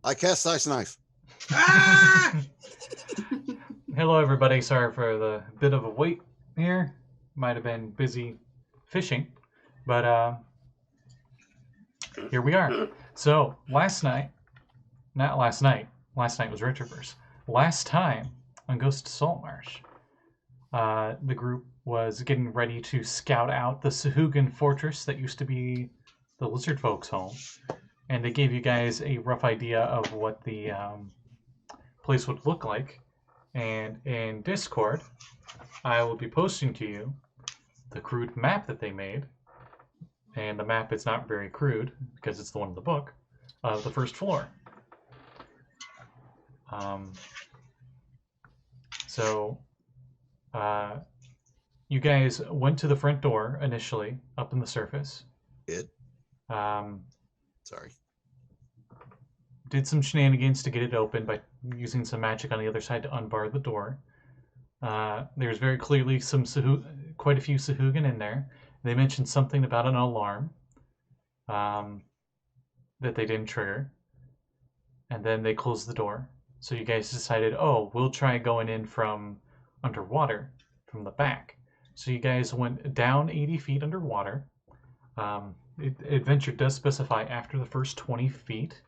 I cast Slice Knife. Ah! Hello, everybody. Sorry for the bit of a wait here. Might have been busy fishing, but here we are. So last night was Retroverse. Last time on Ghost of Saltmarsh, the group was getting ready to scout out the Sahuagin fortress that used to be the lizard folks' home, and they gave you guys a rough idea of what the place would look like. And in Discord, I will be posting to you the crude map that they made, and the map is not very crude because it's the one in the book, of the first floor. So you guys went to the front door initially, up in the surface. Sorry. Did some shenanigans to get it open by using some magic on the other side to unbar the door. There's very clearly quite a few Sahuagin in there. They mentioned something about an alarm that they didn't trigger, and then they closed the door. So you guys decided, oh, we'll try going in from underwater, from the back. So you guys went down 80 feet underwater. Adventure does specify after the first 20 feet,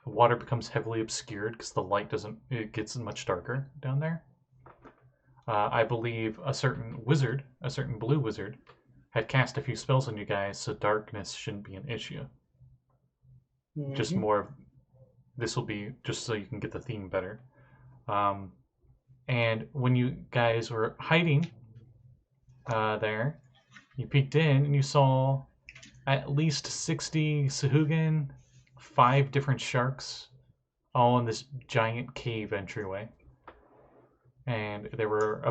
water becomes heavily obscured because the light it gets much darker down there. I believe a certain blue wizard, had cast a few spells on you guys, so darkness shouldn't be an issue. Mm-hmm. Just more, this will be just so you can get the theme better. And when you guys were hiding there, you peeked in and you saw at least 60 Sahuagin, 5 different sharks, all in this giant cave entryway. And there were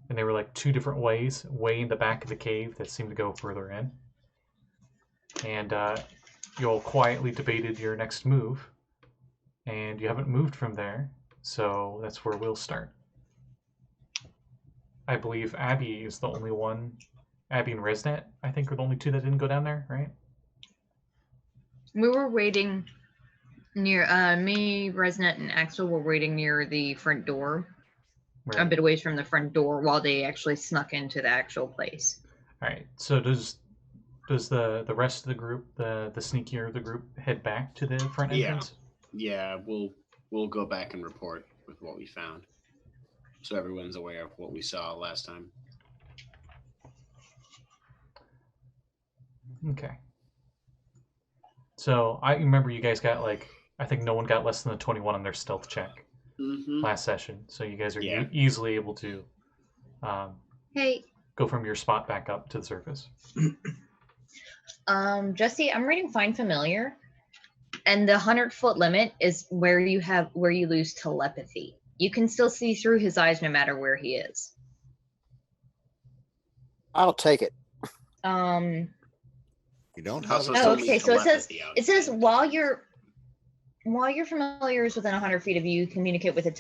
they were like 2 different ways, way in the back of the cave that seemed to go further in. And you all quietly debated your next move, and you haven't moved from there, so that's where we'll start. I believe Abby is the only one. Abby and Resnet, I think, are the only 2 that didn't go down there, right? We were waiting near, me, Resnet, and Axel were waiting near the front door. Right. A bit away from the front door while they actually snuck into the actual place. All right. So does the rest of the group, the sneakier of the group, head back to the front entrance? Yeah, we'll go back and report with what we found, so everyone's aware of what we saw last time. Okay. So I remember you guys got I think no one got less than a 21 on their stealth check last session. So you guys are easily able to go from your spot back up to the surface. Jesse, I'm reading Find Familiar, and the 100-foot limit is where you lose telepathy. You can still see through his eyes no matter where he is. I'll take it. You don't have okay. So it says while your familiar is within 100 feet of you, communicate with it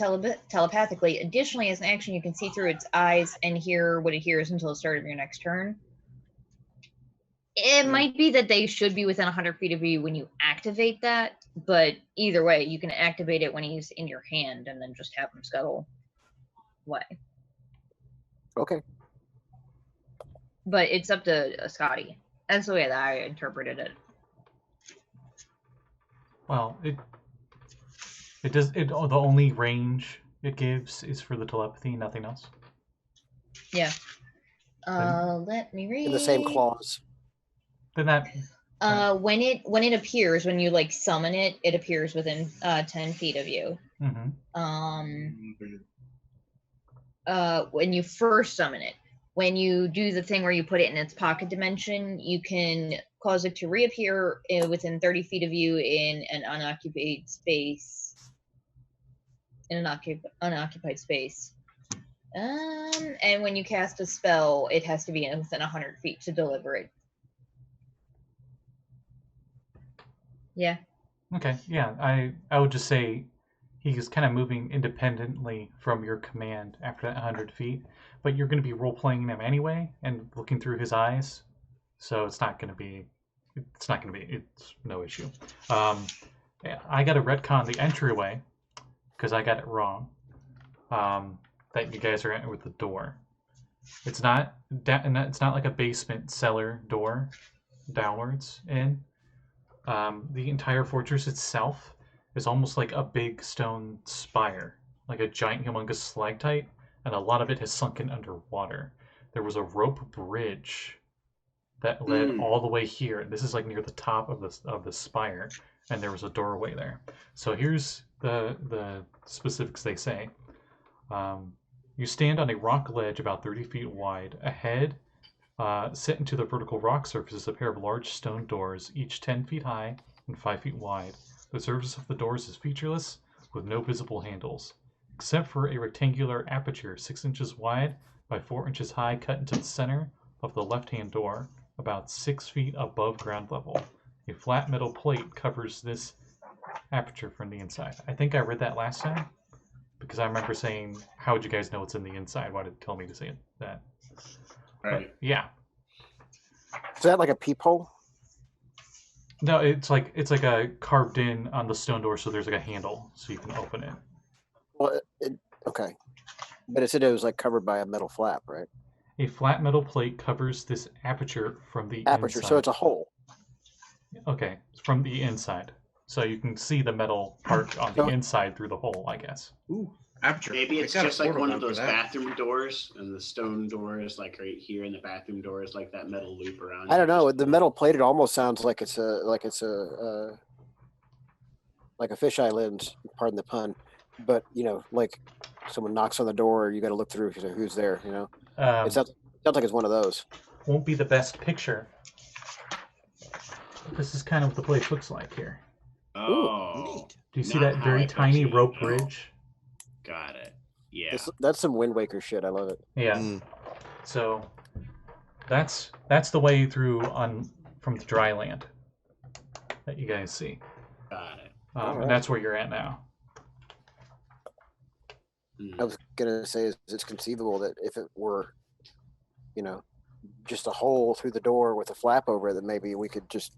telepathically. Additionally, as an action, you can see through its eyes and hear what it hears until the start of your next turn. It might be that they should be within 100 feet of you when you activate that, but either way, you can activate it when he's in your hand and then just have him scuttle away. Okay. But it's up to Scotty. That's the way that I interpreted it. Well, it does. The only range it gives is for the telepathy, nothing else. Yeah. Let me read. In the same clause. Then that. When it appears, when you summon it, it appears within 10 feet of you. Mm-hmm. When you first summon it, when you do the thing where you put it in its pocket dimension, you can cause it to reappear within 30 feet of you in an unoccupied space. And when you cast a spell, it has to be within 100 feet to deliver it. Yeah. Okay. Yeah. I would just say he's kind of moving independently from your command after that 100 feet, but you're going to be role-playing him anyway and looking through his eyes, so it's not going to be it's not going to be. It's no issue. I got to retcon the entryway because I got it wrong. That you guys are entering with the door. It's not it's not like a basement cellar door downwards in. The entire fortress itself is almost like a big stone spire, like a giant humongous stalactite, and a lot of it has sunken underwater. There was a rope bridge that led all the way here. This is like near the top of the spire, and there was a doorway there. So here's the specifics they say. You stand on a rock ledge about 30 feet wide. Ahead, set into the vertical rock surface is a pair of large stone doors, each 10 feet high and 5 feet wide. The surface of the doors is featureless, with no visible handles, except for a rectangular aperture 6 inches wide by 4 inches high cut into the center of the left-hand door, about 6 feet above ground level. A flat metal plate covers this aperture from the inside. I think I read that last time, because I remember saying, how would you guys know what's in the inside? Why did it tell me to say that? Right. But, yeah. Is that like a peephole? No, it's like a carved in on the stone door, so there's like a handle, so you can open it. Well, okay. But it said it was like covered by a metal flap, right? A flat metal plate covers this aperture from the Aperture, inside. so it's a hole. Okay, from the inside. So you can see the metal part on the inside through the hole, I guess. Ooh, aperture. Maybe I it's got a just like portal one of gun for those that. bathroom doors, and the stone door is like right here, and the bathroom door is like that metal loop around. I don't it. know. The metal plate, it almost sounds like it's a fisheye lens. Pardon the pun, but like someone knocks on the door, you got to look through who's there. It sounds like it's one of those. Won't be the best picture. This is kind of what the place looks like here. Oh, Do you see not that how very I tiny pictured it, rope no. bridge? Got it. Yeah. That's some Wind Waker shit. I love it. Yeah. So that's the way through from the dry land that you guys see. Got it. And that's where you're at now. I was gonna say, it's conceivable that if it were, just a hole through the door with a flap over it, that maybe we could just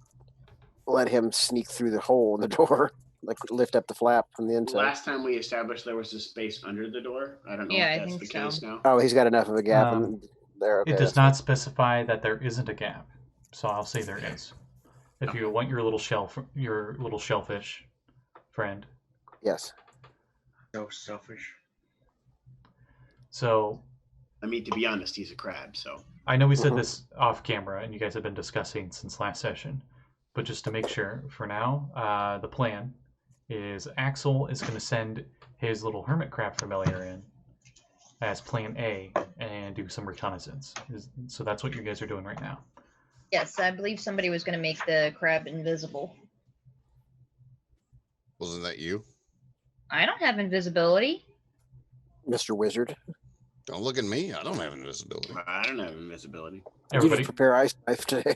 let him sneak through the hole in the door, like lift up the flap from the inside. Last time we established there was a space under the door. I don't know Yeah, I if that's think the case so. now. Oh, he's got enough of a gap in there. Okay, It does that's not specify that there isn't a gap, so I'll say there is. If you want your little shellfish friend. yes. So selfish. So I mean, to be honest, he's a crab, so. I know we said this off camera, and you guys have been discussing since last session, but just to make sure, for now, the plan is Axel is going to send his little hermit crab familiar in as plan A and do some reconnaissance. So that's what you guys are doing right now. Yes, I believe somebody was going to make the crab invisible. Wasn't that you? I don't have invisibility. Mr. Wizard. Don't look at me. I don't have invisibility. I don't have invisibility. You Everybody, just prepare ice knife today.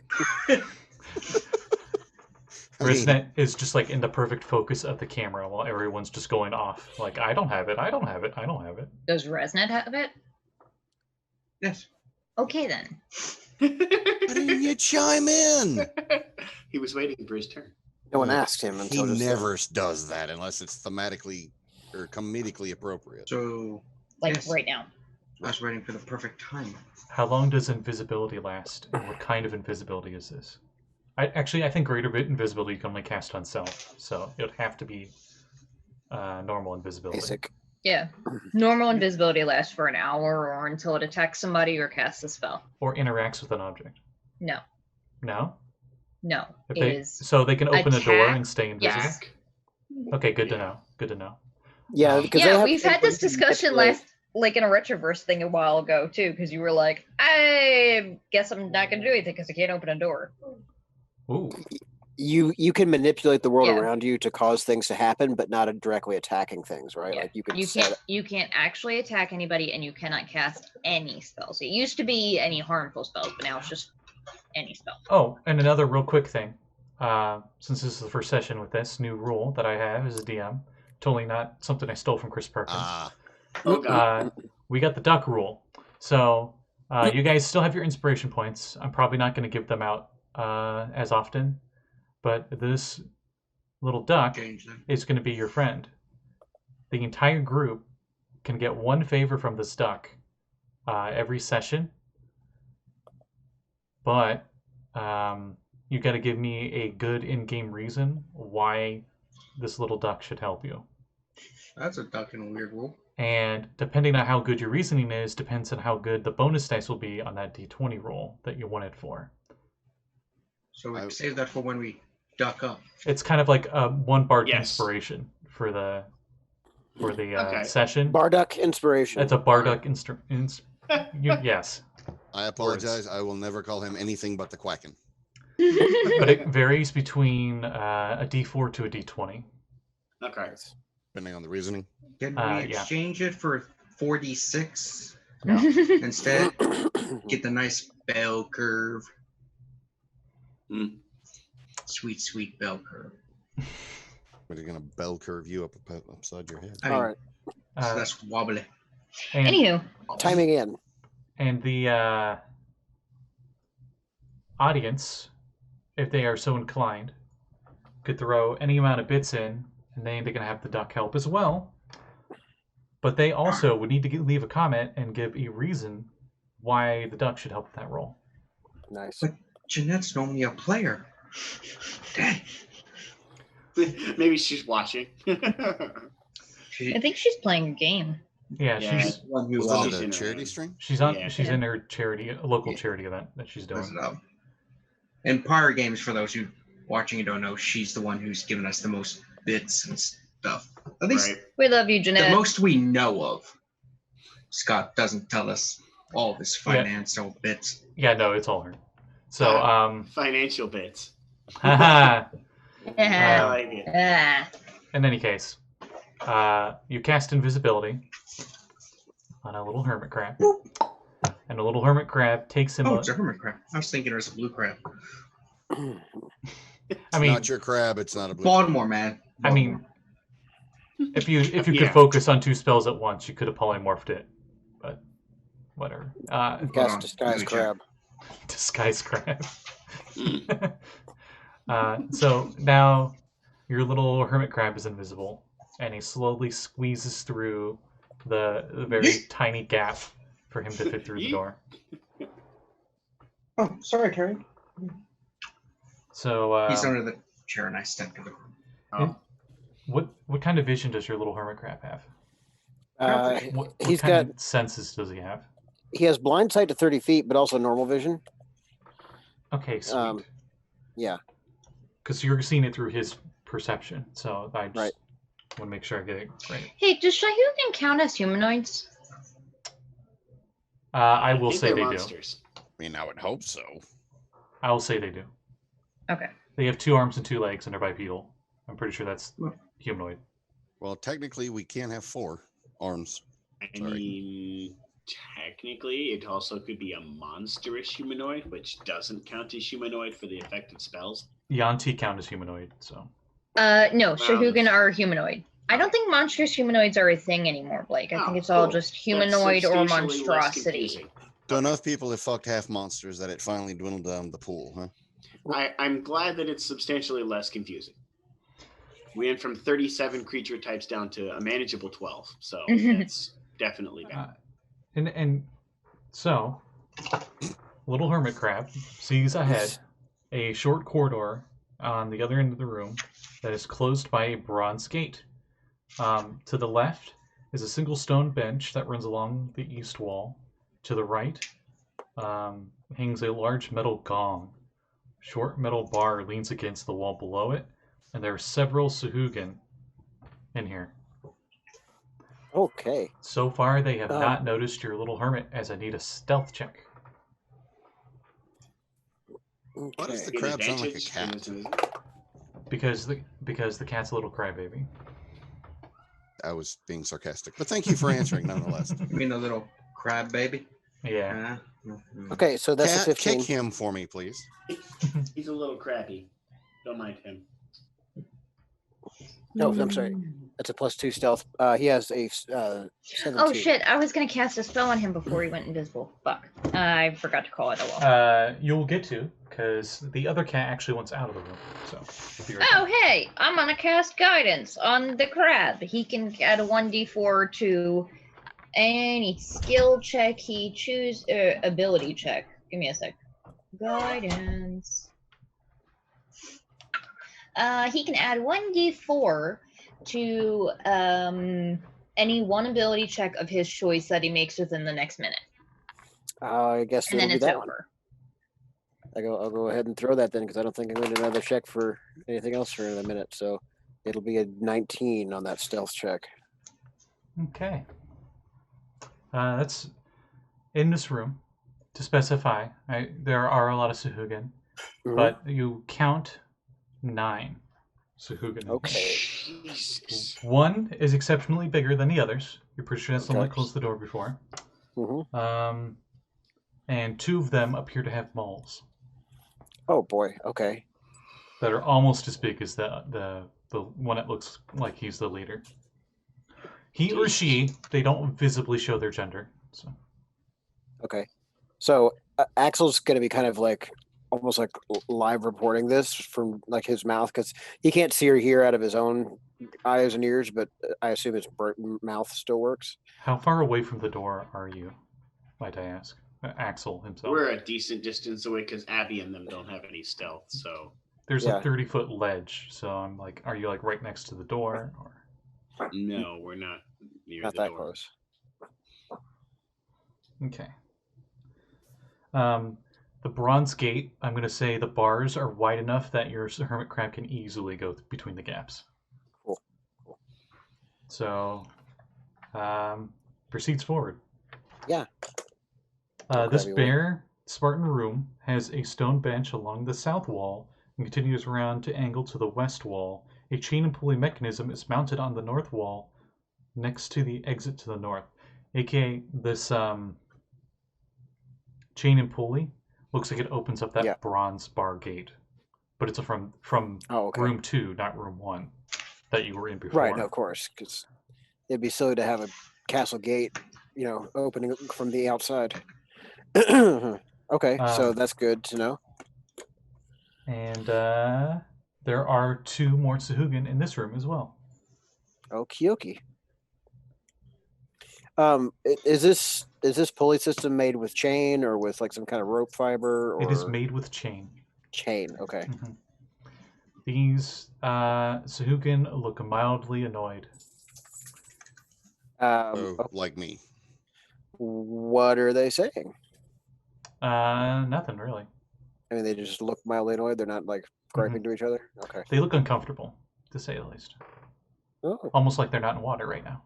Resnet is just like in the perfect focus of the camera while everyone's just going off. Like, I don't have it. I don't have it. I don't have it. Does Resnet have it? Yes. Okay then. Why didn't you chime in? He was waiting for his turn. No one asked him He until just never does that unless it's thematically or comedically appropriate. So Like yes, right now. I was waiting for the perfect time. How long does invisibility last? And what kind of invisibility is this? I think greater invisibility you can only cast on self, so it would have to be normal invisibility. basic. Yeah. Normal invisibility lasts for an hour or until it attacks somebody or casts a spell. Or interacts with an object. No. No? No. If It they, is. so they can open a door attack? and stay invisible? Yes. Okay, good to know. Good to know. Yeah, because Yeah, we've had this discussion like in a retroverse thing a while ago too, because you were like, I guess I'm not going to do anything because I can't open a door. Ooh. You can manipulate the world Yeah. around you to cause things to happen, but not directly attacking things, right? Yeah. Like you can You set can't actually attack anybody, and you cannot cast any spells. It used to be any harmful spells, but now it's just any spell. Oh, and another real quick thing. Since this is the first session with this new rule that I have as a DM, totally not something I stole from Chris Perkins. Oh, God. We got the duck rule. So you guys still have your inspiration points. I'm probably not going to give them out as often, but this little duck Change them. is going to be your friend. The entire group can get one favor from this duck every session, but you got to give me a good in-game reason why this little duck should help you. That's a duck in a weird rule. And depending on how good your reasoning is, depends on how good the bonus dice will be on that d20 roll that you want it for. So we save that for when we duck up. It's kind of like one bardic Yes. inspiration for the Okay. session. Barduck inspiration. It's a bardic yes. I apologize. I will never call him anything but the Quacken. But it varies between a d4 to a d20. Okay. Depending on the reasoning. Can we Yeah. exchange it for 4d6 No. instead? Get the nice bell curve. Mm. Sweet, sweet bell curve. But you're gonna bell curve you upside your head. I mean, All right. so that's wobbly. And, Anywho, Timing in. and the audience, if they are so inclined, could throw any amount of bits in, and they can have the duck help as well. But they also would need to leave a comment and give a reason why the duck should help with that roll. Nice. But Jeanette's normally a player. Dang. Maybe she's watching. I think she's playing a game. Yeah, Yeah. she's One who Was Well, it she's a in charity a- stream? she's on Yeah. she's in her charity, a local charity event that she's does doing. it up. In Pyre Games, for those who watching and don't know, she's the one who's given us the most bits and stuff. At least Right. We love you, the Jeanette. most we know of. Scott doesn't tell us all of his financial bits. Yeah, no, it's all her. So Financial bits. haha. I Yeah. like it. Ah. In any case, you cast invisibility on a little hermit crab, and a little hermit crab takes him. Oh, it's a hermit crab. I was thinking it was a blue crab. I mean, Not your crab. It's not a blue. Baltimore, man. I mean, if you Yeah. could focus on 2 spells at once, you could have polymorphed it, but whatever. on. Cast disguise Let me check. crab. Disguise crab. Mm. So now your little hermit crab is invisible, and he slowly squeezes through the very tiny gap for him to fit through the door. Oh, sorry, Terry. So He's under the chair, and I stepped over. Oh. what kind of vision does your little hermit crab have? What He's kind got. of senses does he have? He has blind sight to 30 feet, but also normal vision. Okay, sweet. Yeah. Because you're seeing it through his perception, so I just Right. want to make sure I get it right. Hey, does Sahuagin count as humanoids? I will think say they're they monsters. I mean, I would hope so. do. I will say they do. Okay. They have 2 arms and 2 legs, and they're bipedal. I'm pretty sure that's Well- humanoid. Well, technically, we can't have 4 arms. I Sorry. mean, technically, it also could be a monstrous humanoid, which doesn't count as humanoid for the effective spells. Yanti count as humanoid, so No, Sahuagin are humanoid. I don't think monstrous humanoids are a thing anymore, Blake. I Oh, think it's all cool. just That's humanoid or substantially less monstrosity. confusing. So enough people have fucked half monsters that it finally dwindled down the pool, huh? I'm glad that it's substantially less confusing. We went from 37 creature types down to a manageable 12, so it's definitely better. and so little hermit crab sees ahead a short corridor on the other end of the room that is closed by a bronze gate. To the left is a single stone bench that runs along the east wall. To the right hangs a large metal gong. Short metal bar leans against the wall below it, and there are several Sahuagin in here. Okay. So far, they have not noticed your little hermit, as I need a stealth check. Why does Okay. the crab sound like a Advantage, cat? Because the cat's a little crybaby. I was being sarcastic, but thank you for answering nonetheless. You mean the little crab baby? Yeah. Okay, so that's a Cat, 15. kick him for me, please. He's a little crappy. Don't mind him. No, I'm sorry. That's a +2 stealth. He has a 17. Oh shit! I was gonna cast a spell on him before he went invisible. Fuck! I forgot to call it a wall. You'll get to, because the other cat actually wants out of the room. So. Oh hey! I'm gonna cast guidance on the crab. He can add a 1d4 to any skill check he chooses. Ability check. Give me a sec. Guidance. He can add 1d4 to any one ability check of his choice that he makes within the next minute. I guess and then it's over. I'll go ahead and throw that then, because I don't think I'm going to do another check for anything else for another minute. So it'll be a 19 on that stealth check. Okay. That's in this room. To specify, there are a lot of Sahuagin, but you count 9 Sahuagin. Okay. Jesus. One is exceptionally bigger than the others. You're pretty sure that's the one that closed the door before. And 2 of them appear to have moles. Oh boy. Okay. That are almost as big as the one that looks like he's the leader. He or she, they don't visibly show their gender. So. Okay. So Axel's going to be kind of like almost like live reporting this from like his mouth, because he can't see or hear out of his own eyes and ears, but I assume his mouth still works. How far away from the door are you, might I ask? Axel himself. We're a decent distance away because Abby and them don't have any stealth, so there's a 30-foot ledge, so I'm like, are you like right next to the door? Or? No, we're not near not the that door. close. Okay. The bronze gate, I'm going to say the bars are wide enough that your hermit crab can easily go between the gaps. Cool. So, proceeds forward. Yeah. This bare Spartan room has a stone bench along the south wall and continues around to angle to the west wall. A chain and pulley mechanism is mounted on the north wall next to the exit to the north. AKA, this chain and pulley looks like it opens up that bronze bar gate. But it's from room 2, not room 1 that you were in before. Right, no, of course, because it'd be silly to have a castle gate, opening from the outside. Okay, so that's good to know. And there are 2 more Sahuagin in this room as well. Okie dokie. Is this pulley system made with chain or with like some kind of rope fiber? Or... It is made with chain. Chain, okay. Mm-hmm. These Sahuagin look mildly annoyed. Like me. What are they saying? Nothing really. I mean, they just look mildly annoyed. They're not like griping to each other. Okay. They look uncomfortable, to say the least. Oh. Almost like they're not in water right now.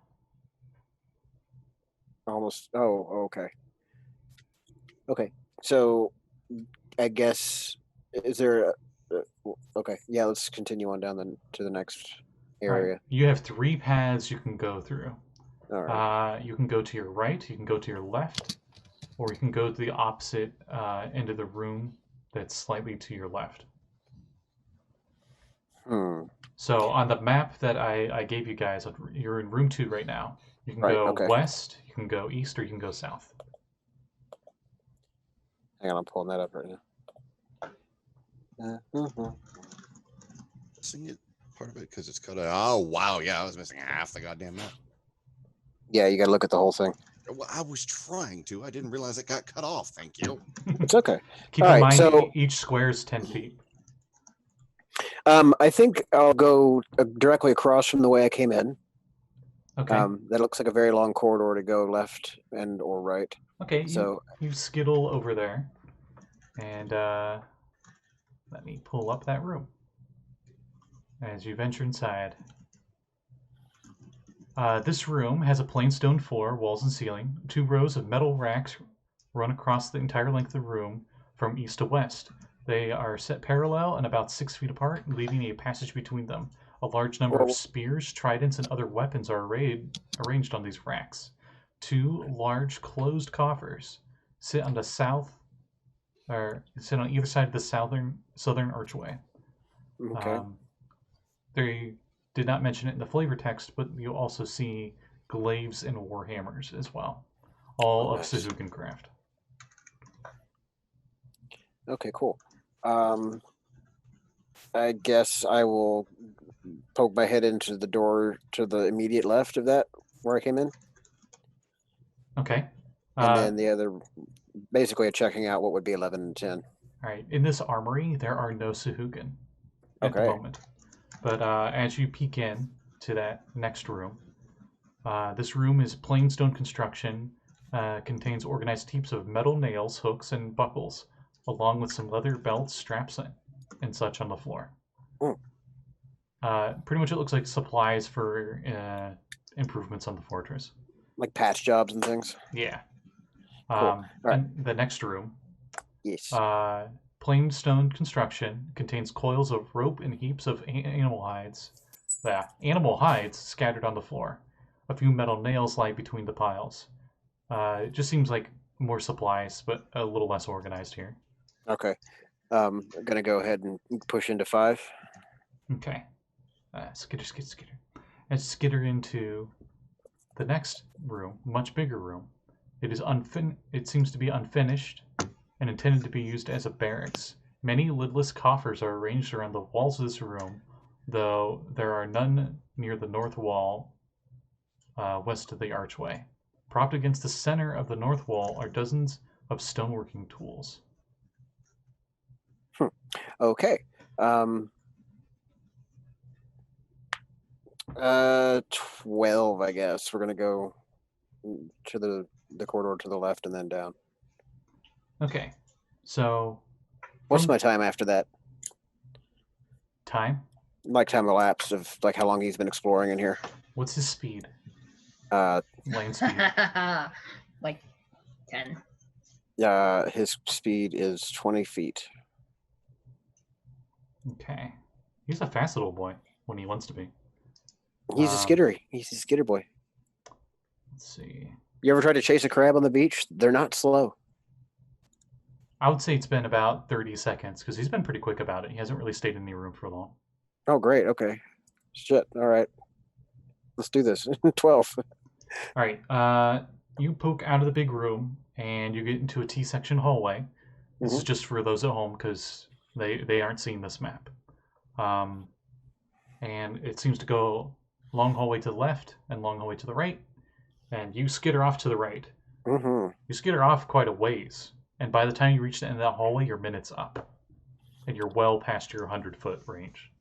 Almost. Oh, okay. Okay. So, I guess is there? Okay. Yeah. Let's continue on down to the next area. Right. You have 3 paths you can go through. All right. You can go to your right. You can go to your left. Or you can go to the opposite end of the room that's slightly to your left. So on the map that I gave you guys, you're in room 2 right now. You can go west, you can go east, or you can go south. Hang on, I'm pulling that up right now. Missing it, part of it, because it's cut out. Oh, wow, yeah, I was missing half the goddamn map. Yeah, you got to look at the whole thing. Well, I was trying to. I didn't realize it got cut off. Thank you. It's okay. Keep in mind, each square is 10 feet. I think I'll go directly across from the way I came in. Okay. That looks like a very long corridor to go left and or right. Okay, so you skittle over there. And let me pull up that room. As you venture inside. This room has a plain stone floor, walls and ceiling. 2 rows of metal racks run across the entire length of the room from east to west. They are set parallel and about 6 feet apart, leaving a passage between them. A large number of spears, tridents, and other weapons are arranged on these racks. 2 large closed coffers sit on either side of the southern archway. Okay. They did not mention it in the flavor text, but you'll also see glaives and warhammers as well, all of nice. Sahuagin craft. Okay, cool. I guess I will poke my head into the door to the immediate left of that, where I came in. Okay. And then the other, basically checking out what would be 11 and 10. All right. In this armory, there are no Sahuagin at the moment. But as you peek in to that next room, this room is plain stone construction, contains organized heaps of metal nails, hooks, and buckles, along with some leather belts, straps, and such on the floor. Pretty much it looks like supplies for improvements on the fortress. Like patch jobs and things? Yeah. Cool. And the next room. Yes. Plain stone construction, contains coils of rope and heaps of animal hides. Yeah, animal hides scattered on the floor. A few metal nails lie between the piles. It just seems like more supplies, but a little less organized here. Okay. I'm going to go ahead and push into 5. Okay. Skitter. And skitter into the next room, much bigger room. It is It seems to be unfinished and intended to be used as a barracks. Many lidless coffers are arranged around the walls of this room, though there are none near the north wall west of the archway. Propped against the center of the north wall are dozens of stoneworking tools. Okay. 12, I guess. We're going to go to the corridor to the left and then down. Okay. So... What's my time after that? Time? Like time elapsed of like how long he's been exploring in here. What's his speed? Lane speed. Like 10. His speed is 20 feet. Okay. He's a fast little boy when he wants to be. He's a skittery. He's a skitter boy. Let's see. You ever tried to chase a crab on the beach? They're not slow. I would say it's been about 30 seconds because he's been pretty quick about it. He hasn't really stayed in the room for long. Oh, great. Okay. Shit. All right. Let's do this. 12. All right. You poke out of the big room and you get into a T-section hallway. This is just for those at home because they aren't seeing this map. And it seems to go long hallway to the left and long hallway to the right. And you skitter off to the right. You skitter off quite a ways. And by the time you reach the end of that hallway, your minute's up. And you're well past your 100-foot range.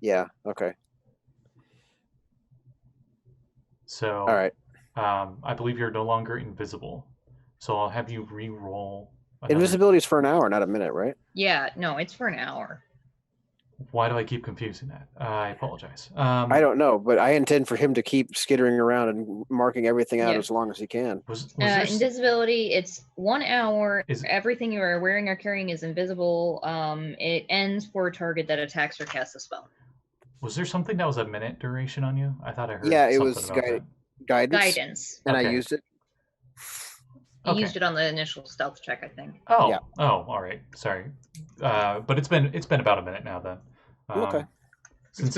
Yeah, okay. So, all right. I believe you're no longer invisible. So I'll have you re-roll. Invisibility is for an hour, not a minute, right? Yeah, no, it's for an hour. Why do I keep confusing that? I apologize. I don't know, but I intend for him to keep skittering around and marking everything out as long as he can. Was invisibility, it's 1 hour. Everything you are wearing or carrying is invisible. It ends for a target that attacks or casts a spell. Was there something that was a minute duration on you? I thought I heard it something was about that. Guidance. And I used it. You used it on the initial stealth check, I think. Oh, yeah. Oh, all right. Sorry, but it's been about a minute now then. Okay. Since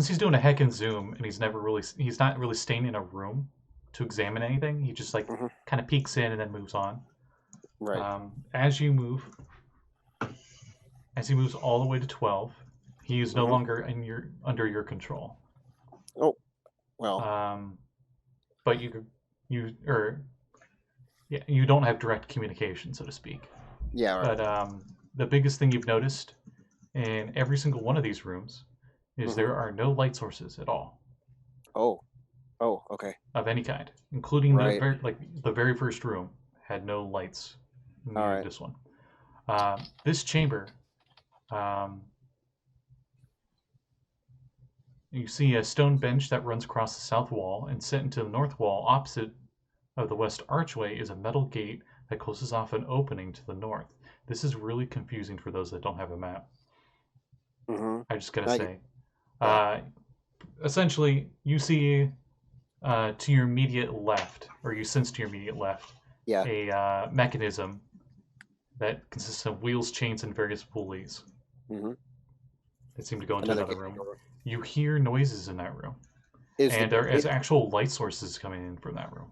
he's doing a heck and zoom and he's not really staying in a room to examine anything. He just like kind of peeks in and then moves on. Right. As he moves all the way to 12, he is no longer under your control. Oh, well. But you don't have direct communication, so to speak. Yeah. Right. But the biggest thing you've noticed in every single one of these rooms is there are no light sources at all. Oh, okay. Of any kind, including the very first room had no lights. This one. This chamber, you see a stone bench that runs across the south wall, and set into the north wall opposite of the west archway is a metal gate that closes off an opening to the north. This is really confusing for those that don't have a map. I just gotta say. Essentially, you see to your immediate left, or you sense to your immediate left, a mechanism that consists of wheels, chains, and various pulleys. They seem to go into another room. door. You hear noises in that room. And there is actual light sources coming in from that room.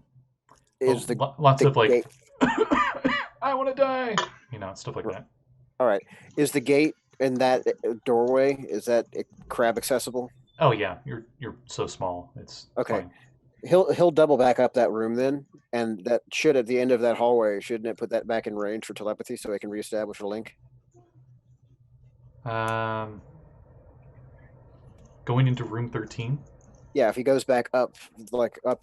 Is lots of like, gate... I want to die, stuff like that. All right. Is the gate in that doorway, is that crab accessible? Oh yeah, you're so small. It's okay. Fine. He'll double back up that room then, and that should at the end of that hallway, shouldn't it put that back in range for telepathy so I can reestablish a link? Going into room 13. Yeah, if he goes back up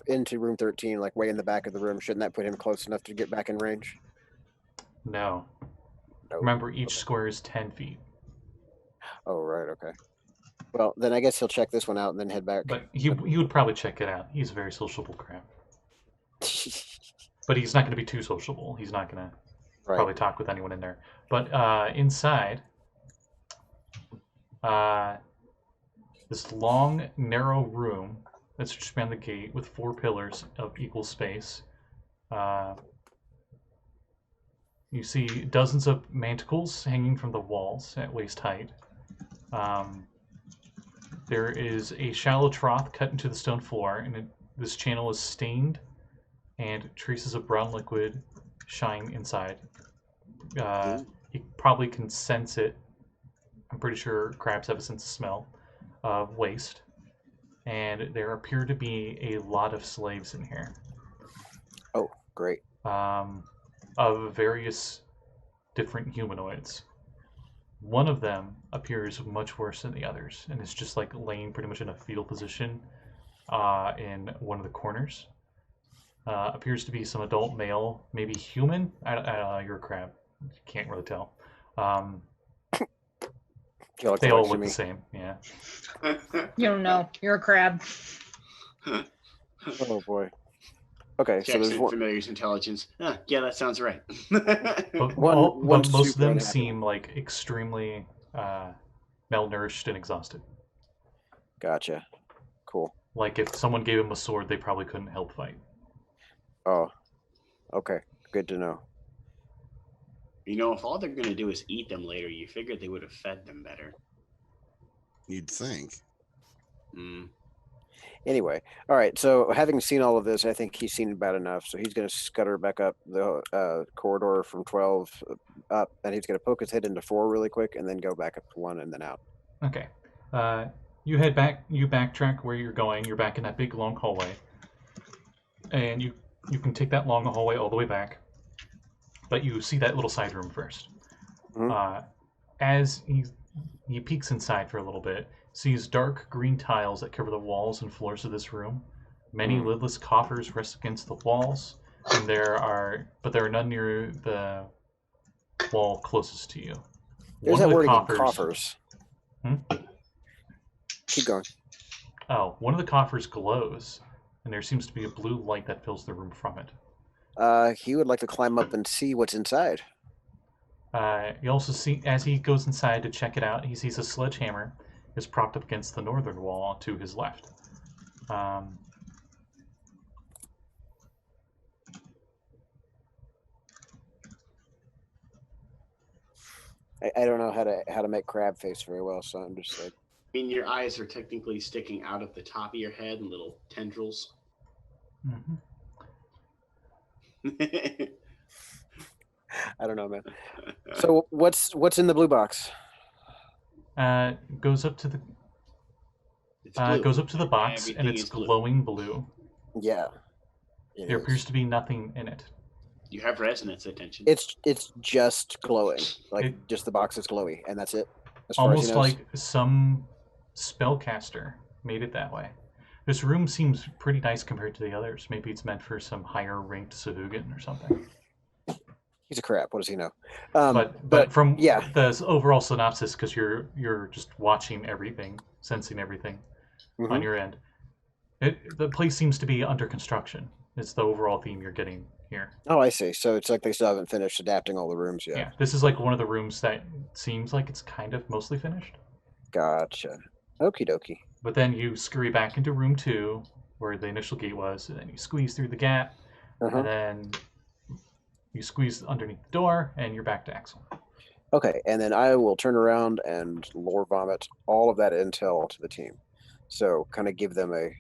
into room 13, like way in the back of the room, shouldn't that put him close enough to get back in range? No. Remember, each square is 10 feet. Oh, right, okay. Well, then I guess he'll check this one out and then head back. But he would probably check it out. He's a very sociable crab. But he's not going to be too sociable. He's not going to probably talk with anyone in there. But inside, this long, narrow room that's just behind the gate with 4 pillars of equal space. You see dozens of manticles hanging from the walls at waist height. There is a shallow trough cut into the stone floor, and this channel is stained, and traces of brown liquid shine inside. You probably can sense it. I'm pretty sure crabs have a sense of smell of waste. And there appear to be a lot of slaves in here. Oh, great. Of various different humanoids. One of them appears much worse than the others, and is just like laying pretty much in a fetal position in one of the corners. Appears to be some adult male, maybe human. I don't know, you're a crab. You can't really tell. They all look the same, yeah. You don't know. You're a crab. Oh boy. Okay, so there's one. Familiar's intelligence. Yeah, that sounds right. But most of them seem like extremely malnourished and exhausted. Gotcha. Cool. Like if someone gave them a sword, they probably couldn't help fight. Oh. Okay. Good to know. If all they're going to do is eat them later, you figured they would have fed them better. You'd think. Anyway, all right. So having seen all of this, I think he's seen about enough. So he's going to scutter back up the corridor from 12 up, and he's going to poke his head into 4 really quick, and then go back up to 1 and then out. Okay. You head back. You backtrack where you're going. You're back in that big long hallway, and you can take that long hallway all the way back. But you see that little side room first. Mm-hmm. As he peeks inside for a little bit, sees dark green tiles that cover the walls and floors of this room. Many lidless coffers rest against the walls, and there are none near the wall closest to you. There's that word again, coffers. Keep going. Oh, one of the coffers glows, and there seems to be a blue light that fills the room from it. He would like to climb up and see what's inside. You also see, as he goes inside to check it out, he sees a sledgehammer is propped up against the northern wall to his left. I don't know how to make crab face very well, so I'm just like. Your eyes are technically sticking out of the top of your head in little tendrils. Mm-hmm. I don't know, man. So what's in the blue box? Goes up to the box, and it's glowing blue. Yeah. There appears to be nothing in it. You have resonance attention. It's just glowing, just the box is glowy, and that's it. Almost like some spellcaster made it that way. This room seems pretty nice compared to the others. Maybe it's meant for some higher ranked Sahuagin or something. He's a crap. What does he know? But from the overall synopsis, because you're just watching everything, sensing everything on your end, the place seems to be under construction. It's the overall theme you're getting here. Oh, I see. So it's like they still haven't finished adapting all the rooms yet. Yeah, this is like one of the rooms that seems like it's kind of mostly finished. Gotcha. Okie dokie. But then you scurry back into room 2, where the initial gate was, and then you squeeze through the gap, and then you squeeze underneath the door, and you're back to Axel. Okay, and then I will turn around and lore vomit all of that intel to the team. So kind of give them a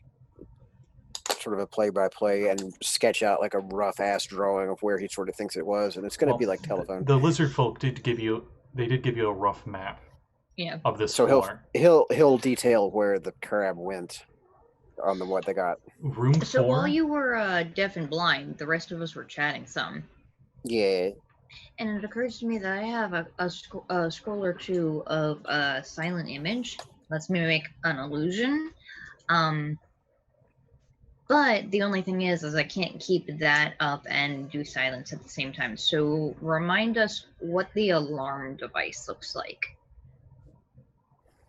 sort of a play-by-play and sketch out like a rough-ass drawing of where he sort of thinks it was, and it's going to be like telephone. The lizard folk did give you a rough map. Yeah. Of this so floor. he'll detail where the crab went on the what they got. Room 4. So while you were deaf and blind, the rest of us were chatting some. Yeah. And it occurs to me that I have a scroll or two of silent image. Lets me make an illusion. But the only thing is I can't keep that up and do silence at the same time. So remind us what the alarm device looks like.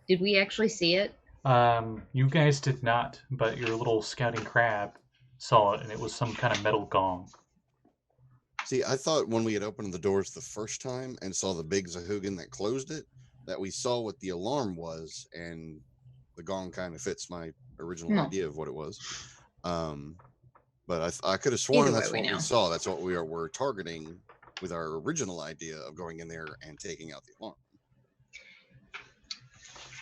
Did we actually see it? You guys did not, but your little scouting crab saw it, and it was some kind of metal gong. See, I thought when we had opened the doors the first time and saw the big Sahuagin that closed it, that we saw what the alarm was, and the gong kind of fits my original idea of what it was. But I could have sworn that's what we saw. That's what we were targeting with our original idea of going in there and taking out the alarm.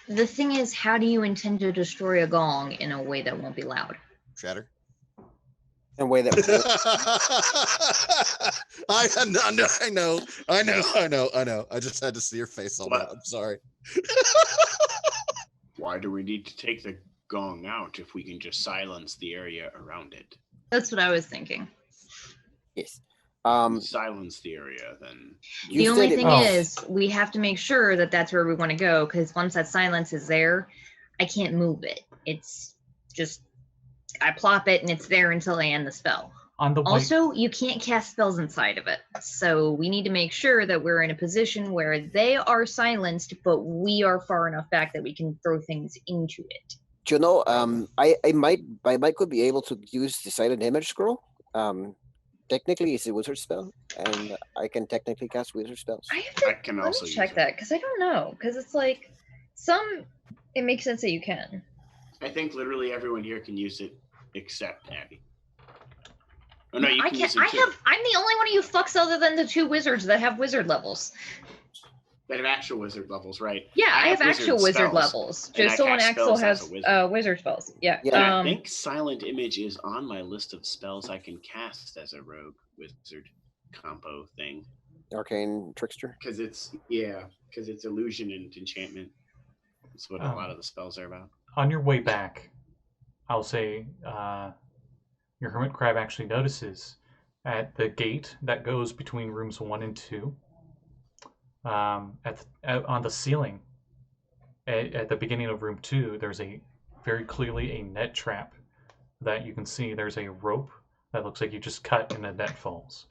The thing is, how do you intend to destroy a gong in a way that won't be loud? Shatter? In a way that I know. I just had to see your face on that. I'm sorry. Why do we need to take the gong out if we can just silence the area around it? That's what I was thinking. Yes. Silence the area, then. The only thing is, we have to make sure that that's where we want to go, because once that silence is there, I can't move it. It's just, I plop it and it's there until I end the spell. Also, you can't cast spells inside of it. So we need to make sure that we're in a position where they are silenced, but we are far enough back that we can throw things into it. Do you know, I might could be able to use the silent image scroll. Technically, it's a wizard spell, and I can technically cast wizard spells. Let me check that, because I don't know. Because it's like, it makes sense that you can. I think literally everyone here can use it, except Abby. Oh, no, you I can can't. use it too. I'm the only one of you fucks other than the two wizards that have wizard levels. That have actual wizard levels, right? Yeah, I have actual wizard levels. Just so when Axel has wizard spells. Yeah. I think Silent Image is on my list of spells I can cast as a rogue wizard combo thing. Arcane Trickster? Because it's illusion and enchantment. That's what a lot of the spells are about. On your way back, I'll say your hermit crab actually notices at the gate that goes between rooms 1 and 2. On the ceiling at the beginning of room 2, there's very clearly a net trap that you can see. There's a rope that looks like you just cut and the net falls.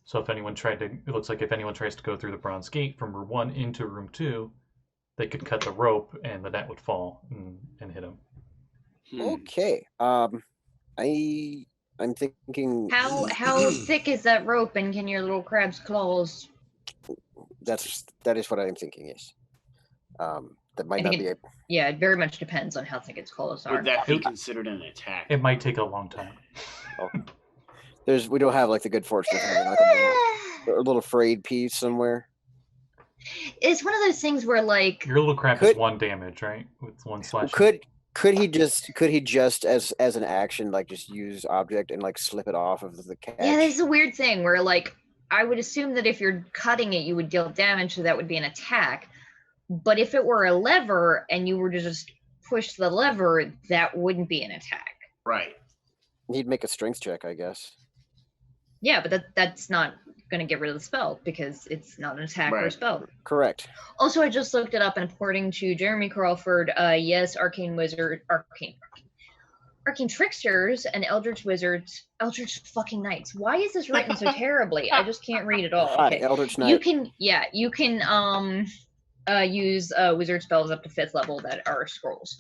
So it looks like if anyone tries to go through the bronze gate from room 1 into room 2, they could cut the rope and the net would fall and hit them. Okay. I'm thinking. How thick is that rope, and can your little crab's claws? That is what I'm thinking. Yes. That might not be. Yeah, it very much depends on how thick its claws are. Would that be considered an attack? It might take a long time. We don't have like the good fortune of having like a little frayed piece somewhere. It's one of those things where like your little crab is 1 damage, right? With 1 slash. Could he just as an action like just use object and like slip it off of the catch? Yeah, there's a weird thing where like I would assume that if you're cutting it, you would deal damage, so that would be an attack. But if it were a lever and you were to just push the lever, that wouldn't be an attack. Right. He'd make a strength check, I guess. Yeah, but that's not going to get rid of the spell because it's not an attack or a spell. Correct. Also, I just looked it up, and according to Jeremy Crawford, yes, arcane tricksters and eldritch wizards, eldritch fucking knights. Why is this written so terribly? I just can't read it all. Okay. Eldritch knight. You can use wizard spells up to 5th level that are scrolls.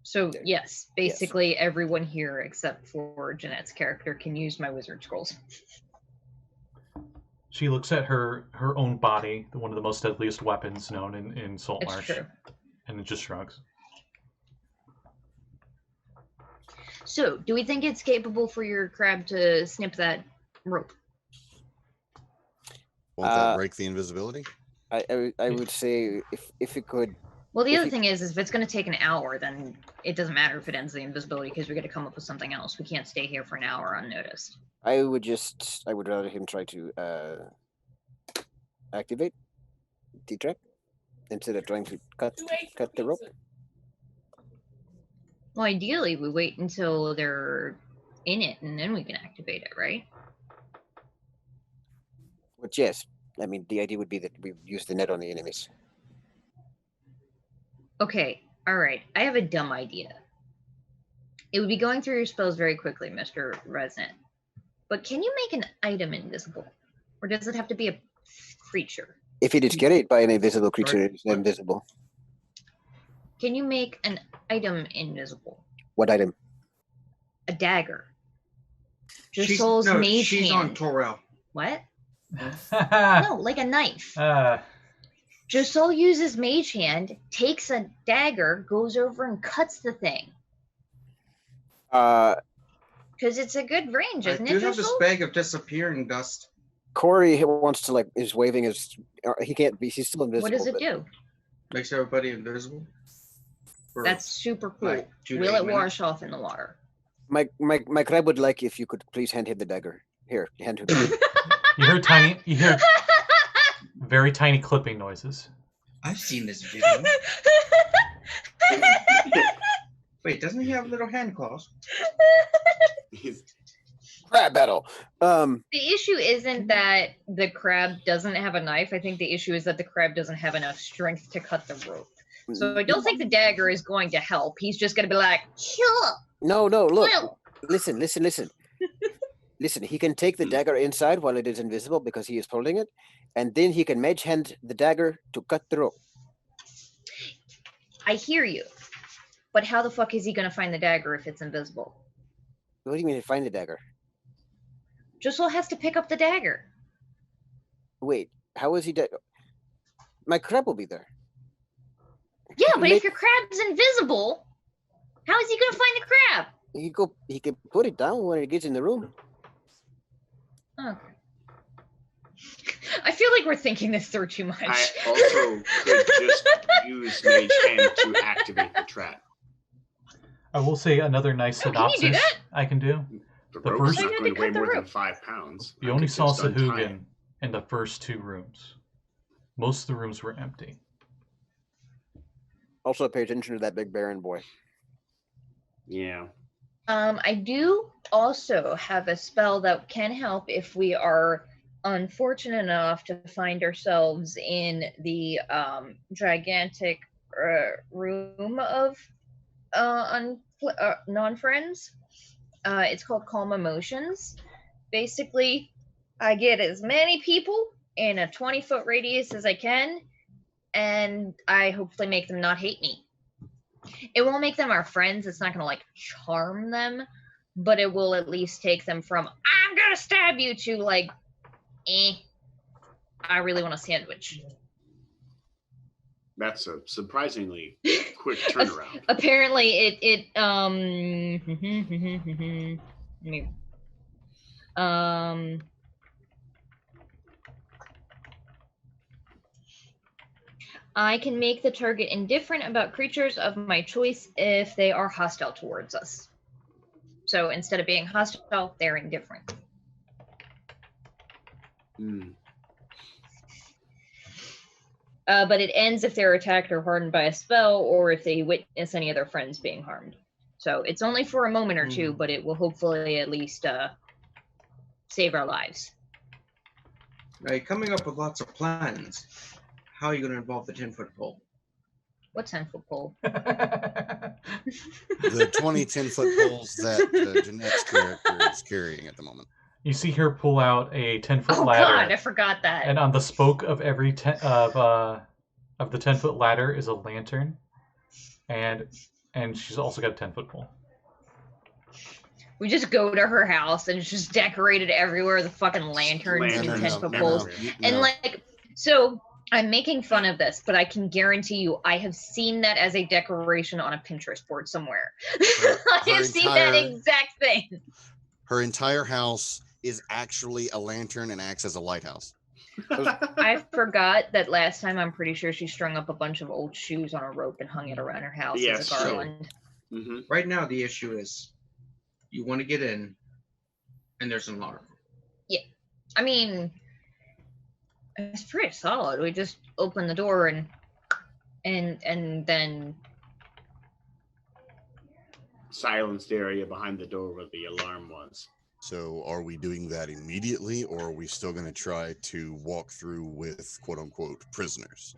So yes, basically everyone here except for Jeanette's character can use my wizard scrolls. She looks at her own body, one of the most deadliest weapons known in Saltmarsh, and it just shrugs. So, do we think it's capable for your crab to snip that rope? Won't that break the invisibility? I would say if it could. Well, the other thing is if it's going to take an hour, then it doesn't matter if it ends the invisibility because we got to come up with something else. We can't stay here for an hour unnoticed. I would rather him try to activate the trap instead of trying to cut the rope. Well, ideally, we wait until they're in it and then we can activate it, right? But yes, I mean, the idea would be that we use the net on the enemies. Okay, all right. I have a dumb idea. It would be going through your spells very quickly, Mr. Resident. But can you make an item invisible? Or does it have to be a creature? If it is carried by an invisible creature, it is invisible. Can you make an item invisible? What item? A dagger. Josul's mage she's hand. on Torel. What? No, like a knife. Josul uses mage hand, takes a dagger, goes over and cuts the thing. Because it's a good range, isn't it? I do have this bag of disappearing dust. Corey wants to is waving his. He can't be. He's still invisible. What does it do? Makes everybody invisible. That's super cool. Will it wash off in the water? My crab would like if you could please hand him the dagger. Here, hand him. You hear very tiny clipping noises. I've seen this video. Wait, doesn't he have little hand claws? Crab battle. The issue isn't that the crab doesn't have a knife. I think the issue is that the crab doesn't have enough strength to cut the rope. So I don't think the dagger is going to help. He's just going to be like, kill. No, look. Listen. Listen, he can take the dagger inside while it is invisible because he is holding it, and then he can mage hand the dagger to cut the rope. I hear you. But how the fuck is he going to find the dagger if it's invisible? What do you mean to find the dagger? Josul has to pick up the dagger. Wait, how is he My crab will be there. Yeah, but if your crab's invisible, how is he going to find the crab? He can put it down when it gets in the room. Okay. I feel like we're thinking this through too much. I also could just use Mage Hand to activate the trap. I will say another nice synopsis can you do that? I can do. The rope's not going to weigh more than 5 pounds. You only saw Sahuagin in the first 2 rooms. Most of the rooms were empty. Also pay attention to that big Baron boy. Yeah. I do also have a spell that can help if we are unfortunate enough to find ourselves in the gigantic room of non-friends. It's called Calm Emotions. Basically, I get as many people in a 20-foot radius as I can, and I hopefully make them not hate me. It won't make them our friends. It's not going to, charm them, but it will at least take them from, I'm going to stab you, to, I really want a sandwich. That's a surprisingly quick turnaround. Apparently, I can make the target indifferent about creatures of my choice if they are hostile towards us. So instead of being hostile, they're indifferent. But it ends if they're attacked or hardened by a spell, or if they witness any of their friends being harmed. So it's only for a moment or two, but it will hopefully at least save our lives. Now, you're coming up with lots of plans. How are you going to involve the 10-foot pole? What 10-foot pole? The 20 10-foot poles that Jeanette's character is carrying at the moment. You see her pull out a 10-foot ladder. Oh god, I forgot that. And on the spoke of every of the 10-foot ladder is a lantern, and she's also got a 10-foot pole. We just go to her house and it's just decorated everywhere. The fucking lanterns and 10-foot poles, and so. I'm making fun of this, but I can guarantee you I have seen that as a decoration on a Pinterest board somewhere. I have seen that exact thing. Her entire house is actually a lantern and acts as a lighthouse. I forgot that last time. I'm pretty sure she strung up a bunch of old shoes on a rope and hung it around her house Yes, as a garland. Mm-hmm. Right now, the issue is you want to get in, and there's an alarm. Yeah, I mean, it's pretty solid. We just open the door and then Silence the area behind the door where the alarm was. So are we doing that immediately, or are we still going to try to walk through with quote-unquote prisoners?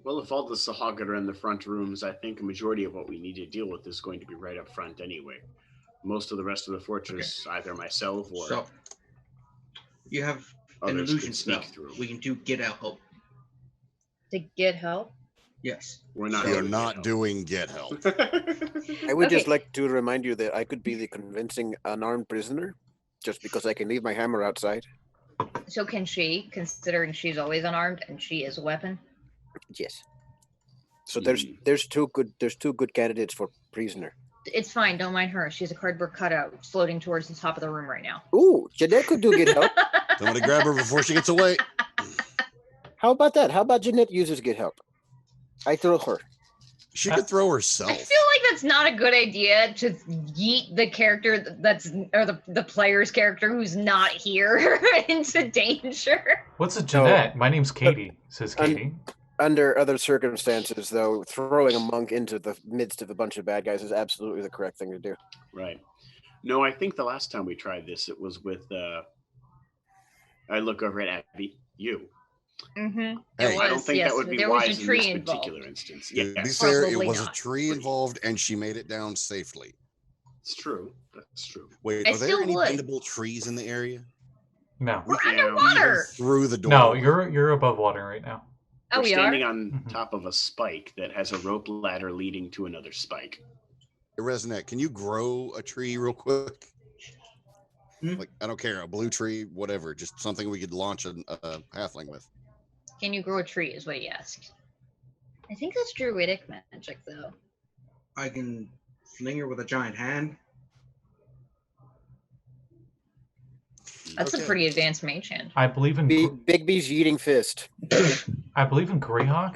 Well, if all the Sahuagin are in the front rooms, I think a majority of what we need to deal with is going to be right up front anyway. Most of the rest of the fortress, either myself or So you have an others illusion could spell. sneak through. We can do get out help. to get help. Yes. We're not. We are doing not it. doing get help. I would just Okay. like to remind you that I could be the convincing unarmed prisoner, just because I can leave my hammer outside. So can she, considering she's always unarmed and she is a weapon? Yes. So there's two good candidates for prisoner. It's fine. Don't mind her. She's a cardboard cutout floating towards the top of the room right now. Ooh, Jeanette could do get help. Somebody grab her before she gets away. How about that? How about Jeanette uses get help? I throw her. She could throw herself. I feel like that's not a good idea to yeet the character or the player's character who's not here into danger. What's a Jeanette? My name's Katie, says Katie. Under other circumstances, though, throwing a monk into the midst of a bunch of bad guys is absolutely the correct thing to do. Right. No, I think the last time we tried this, it was with. I look over at Abby. You. Mm-hmm. Hey, I don't think yes, that would be there was a wise in tree this involved. particular instance. To be Yes, fair, it Probably was a not. tree involved, and she made it down safely. it's true. That's true. Wait, I are there still any would. bendable trees in the area? No. We're Yeah, underwater. Through the door. No, you're above water right now. Oh, We're we standing are? on Mhm. top of a spike that has a rope ladder leading to another spike. Resnet, can you grow a tree real quick? Hmm? Like, I don't care, a blue tree, whatever, just something we could launch a halfling with. Can you grow a tree is what he asked. I think that's druidic magic, though. I can fling her with a giant hand. That's Okay. a pretty advanced mage hand. I believe in Big B's eating fist. Greyhawk.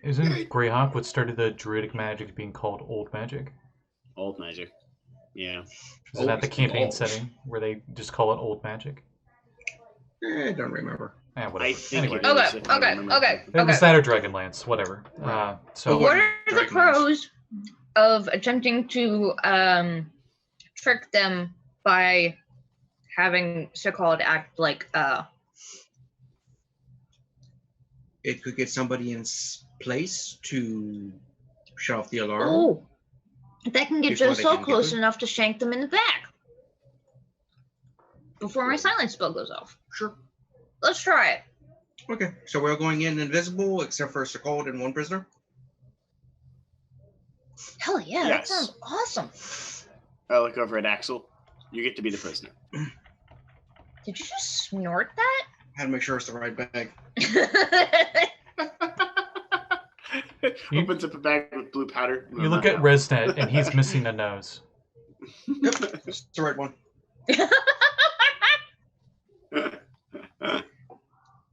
Isn't Greyhawk what started the druidic magic being called old magic? Old magic. Yeah. Isn't that the campaign old. setting where they just call it old magic? I don't remember. Whatever. I think Anyway, it is, Okay, if I okay, remember okay. it was that or Dragonlance, whatever. Right. So Well, What are the Dragon pros of attempting to trick them by having Sekald act like It could get somebody in place to shut off the alarm. oh, that can get Before they Josul can close get them? enough to shank them in the back before my silence spell goes off. Sure. Let's try it. Okay, so we're going in invisible except for Sekald and one prisoner. Hell yeah, that Yes. sounds awesome. I look over at Axel. You get to be the prisoner. Did you just snort that? Had to make sure it's the right bag. You- Opens up a bag with blue powder. you look at Resnet and he's missing a nose. Yep, it's the right one.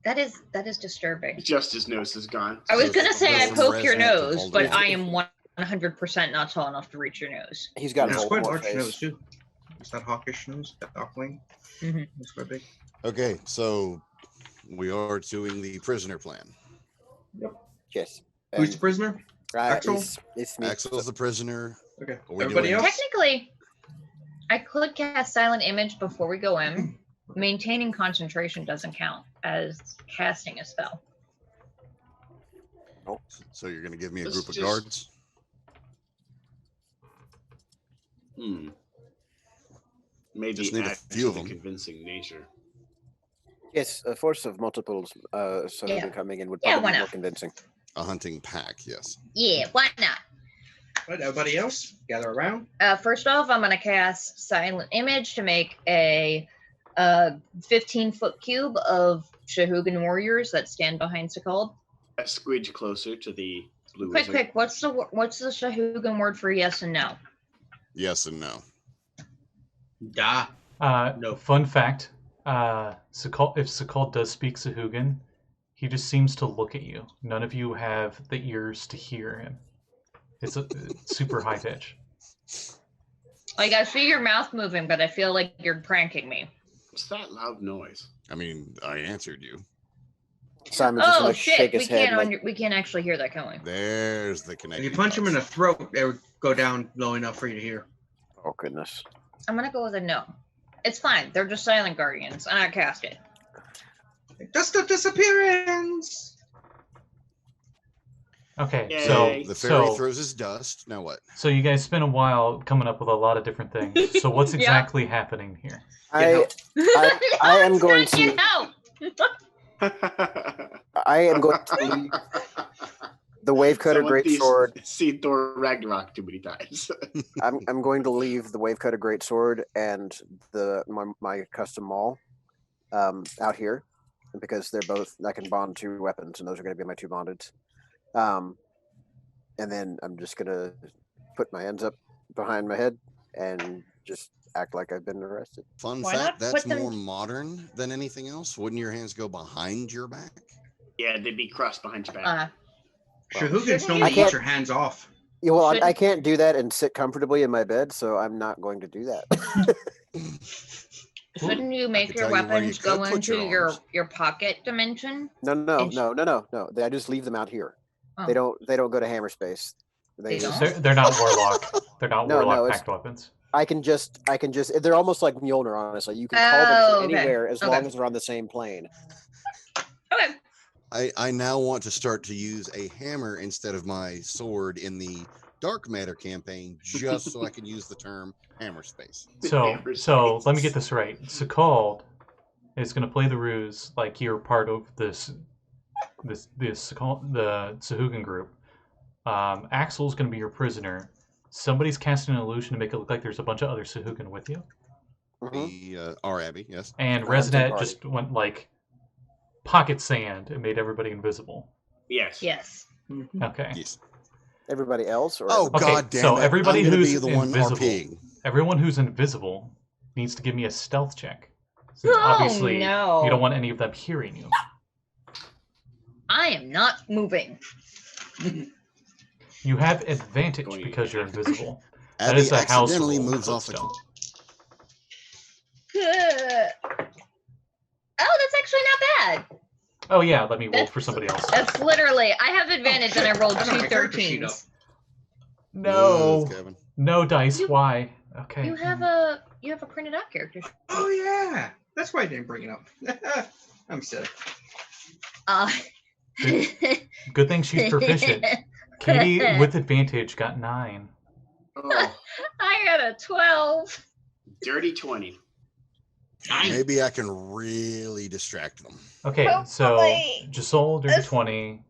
That is disturbing. Just his nose is gone. I was So gonna it's say I from poke your Resnet to nose, but Voldemort. I am 100% not tall enough to reach your nose. He's got It's an quite a Voldemort large face. nose too. It's that hawkish nose, that hawkling. Mhm. It's quite big. Okay, so we are doing the prisoner plan. Yes. Who's the prisoner? Axel? Axel? It's me. Axel's the prisoner. Okay. Are we Everybody doing- else? Technically, I could cast Silent Image before we go in. Maintaining concentration doesn't count as casting a spell. So you're going to give me a Let's group of just- guards? Maybe Just need a add few to of the them. convincing nature. Yes, a force of multiples Yeah. coming in would Yeah, probably why be more not? convincing. A hunting pack, yes. Yeah, why not? Right, everybody else, gather around. First off, I'm gonna cast Silent Image to make a 15-foot cube of Sahuagin warriors that stand behind Sekald. A squidge closer to the blue Quick, wizard. what's the Sahuagin word for yes and no? Yes and no. Da. No. Fun fact: if Sekald does speak Sahuagin, he just seems to look at you. None of you have the ears to hear him. It's super high pitch. Like, I see your mouth moving, but I feel like you're pranking me. What's that loud noise? I mean, I answered you. Simon's just gonna shake his head. We can't actually hear that, can we? There's the If connection. you punch him in the throat, it would go down low enough for you to hear. Oh goodness. I'm gonna go with a no. It's fine. They're just silent guardians. I'm not cast it. Dust of disappearance. Okay, Yay. so The fairy throws his dust. Now what? So you guys spent a while coming up with a lot of different things. So what's exactly happening here? I am going to. Get out! I am going to leave the wave cutter greatsword. See Thor Ragnarok too many times. I'm going to leave the wave cutter greatsword and my custom maul out here because they're both. I can bond 2 weapons, and those are going to be my 2 bonded. And then I'm just gonna put my hands up behind my head and just act like I've been arrested. Fun Why fact, not that's put them- more modern than anything else. Wouldn't your hands go behind your back? Yeah, they'd be crossed behind your back. Shahoogans don't I get can't- your hands off. Yeah, well, Shouldn't- I can't do that and sit comfortably in my bed, so I'm not going to do that. Shouldn't you make could your tell you where you weapons could go put into your arms. your pocket dimension? No. I just leave them out here. Oh. They don't go to hammer space. They just, don't? They're not warlock. They're not No, warlock it's- packed weapons. I can just. They're almost like Mjolnir, honestly. You can call Oh, them from okay. anywhere as Okay. long as they're on the same plane. Okay. I now want to start to use a hammer instead of my sword in the Dark Matter campaign, just so I can use the term hammer space. So let me get this right. Sekald is going to play the ruse like you're part of the Sahuagin group. Axel's going to be your prisoner. Somebody's casting an illusion to make it look like there's a bunch of other Sahuagin with you. The R. Abbey, yes. And I'm taking Resnet part. just went like pocket sand and made everybody invisible. Yes. Yes. Okay. Yes. Everybody else, or Oh, Okay, God damn so it. everybody I'm gonna who's be the one invisible. RPing. Everyone who's invisible needs to give me a stealth check. Since Oh, obviously no. you don't want any of them hearing you. I am not moving. You have advantage Going because you're invisible. That Abby is a house accidentally rule, moves so off the still. Oh, that's actually not bad. Oh yeah, let me roll for somebody else. That's literally, I have advantage and I rolled I don't 2 have my character sheet up. 13s. No, Kevin. no dice. You- Why? Okay. You have a printed out character. Oh yeah, that's why I didn't bring it up. I'm silly. Good thing she's proficient. Katie with advantage got 9. Oh, I got a 12. dirty 20. Maybe I can really distract them. Okay, so Hopefully. Josul, dirty That's- 20.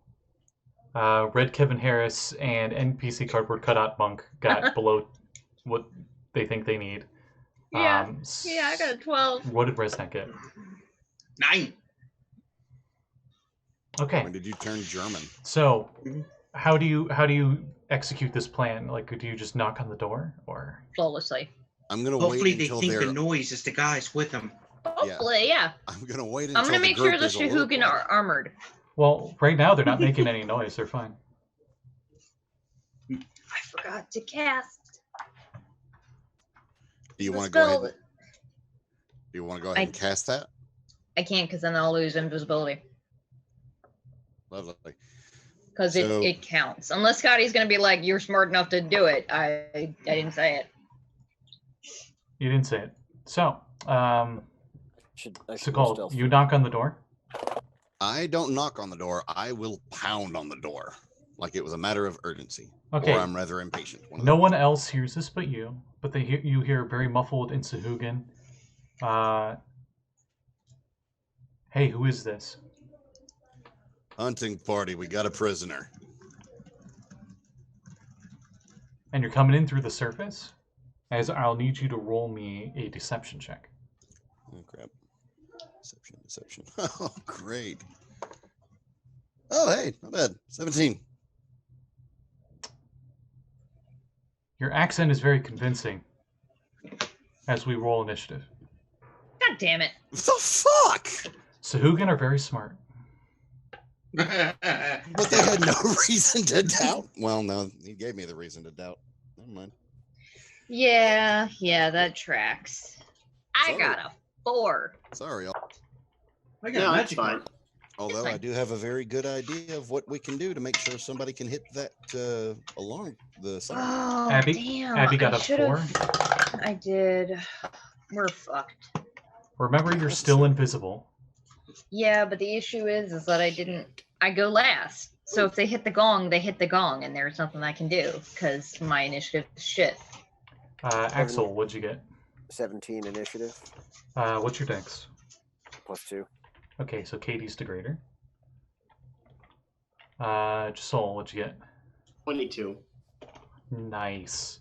Red Kevin Harris and NPC Cardboard Cutout Monk got below what they think they need. Yeah, I got a 12. What did Resnet get? 9. Okay, When did you turn German? so how do you execute this plan? Like, do you just knock on the door, or? Flawlessly. I'm gonna Hopefully wait they until think the they're. noise is the guys with them. Hopefully, yeah. I'm gonna wait until I'm gonna the make sure group the is a little Shahuagin quiet. are armored. Well, right now they're not making any noise. They're fine. I forgot to cast. Do you the want to go ahead? spell. Do you want to go ahead and cast that? I can't because then I'll lose invisibility. Lovely. Because So- it counts. Unless Scotty's gonna be like, you're smart enough to do it. I didn't say it. You didn't say it. So, I should roll Sekald, stealth. you knock on the door. I don't knock on the door. I will pound on the door, like it was a matter of urgency, Okay. or I'm rather impatient. One of No the- one else hears this but you, but you hear very muffled in Sahuagin. Hey, who is this? Hunting party. We got a prisoner. And you're coming in through the surface? As I'll need you to roll me a deception check. Oh crap! Deception. Oh great. Oh hey, not bad. 17. Your accent is very convincing as we roll initiative. God damn it. The fuck? Sahuagin are very smart. But they had no reason to doubt. Well, no, he gave me the reason to doubt. Never mind. Yeah, that tracks. I Sorry. got a 4. Sorry. I got No, a that's magic fine. mark. Although fine. I do have a very good idea of what we can do to make sure somebody can hit that alarm. The siren. Oh, Abby- damn. Abby got I a should've- 4. I did. We're fucked. Remember, you're That's still true. invisible. Yeah, but the issue is that I go last. So if they hit the gong, they hit the gong, and there's nothing I can do because my initiative is shit. Axel, what'd you get? 17 initiative What's your dex? +2. Okay, so Katie's the greater. Josul, what'd you get? 22. Nice.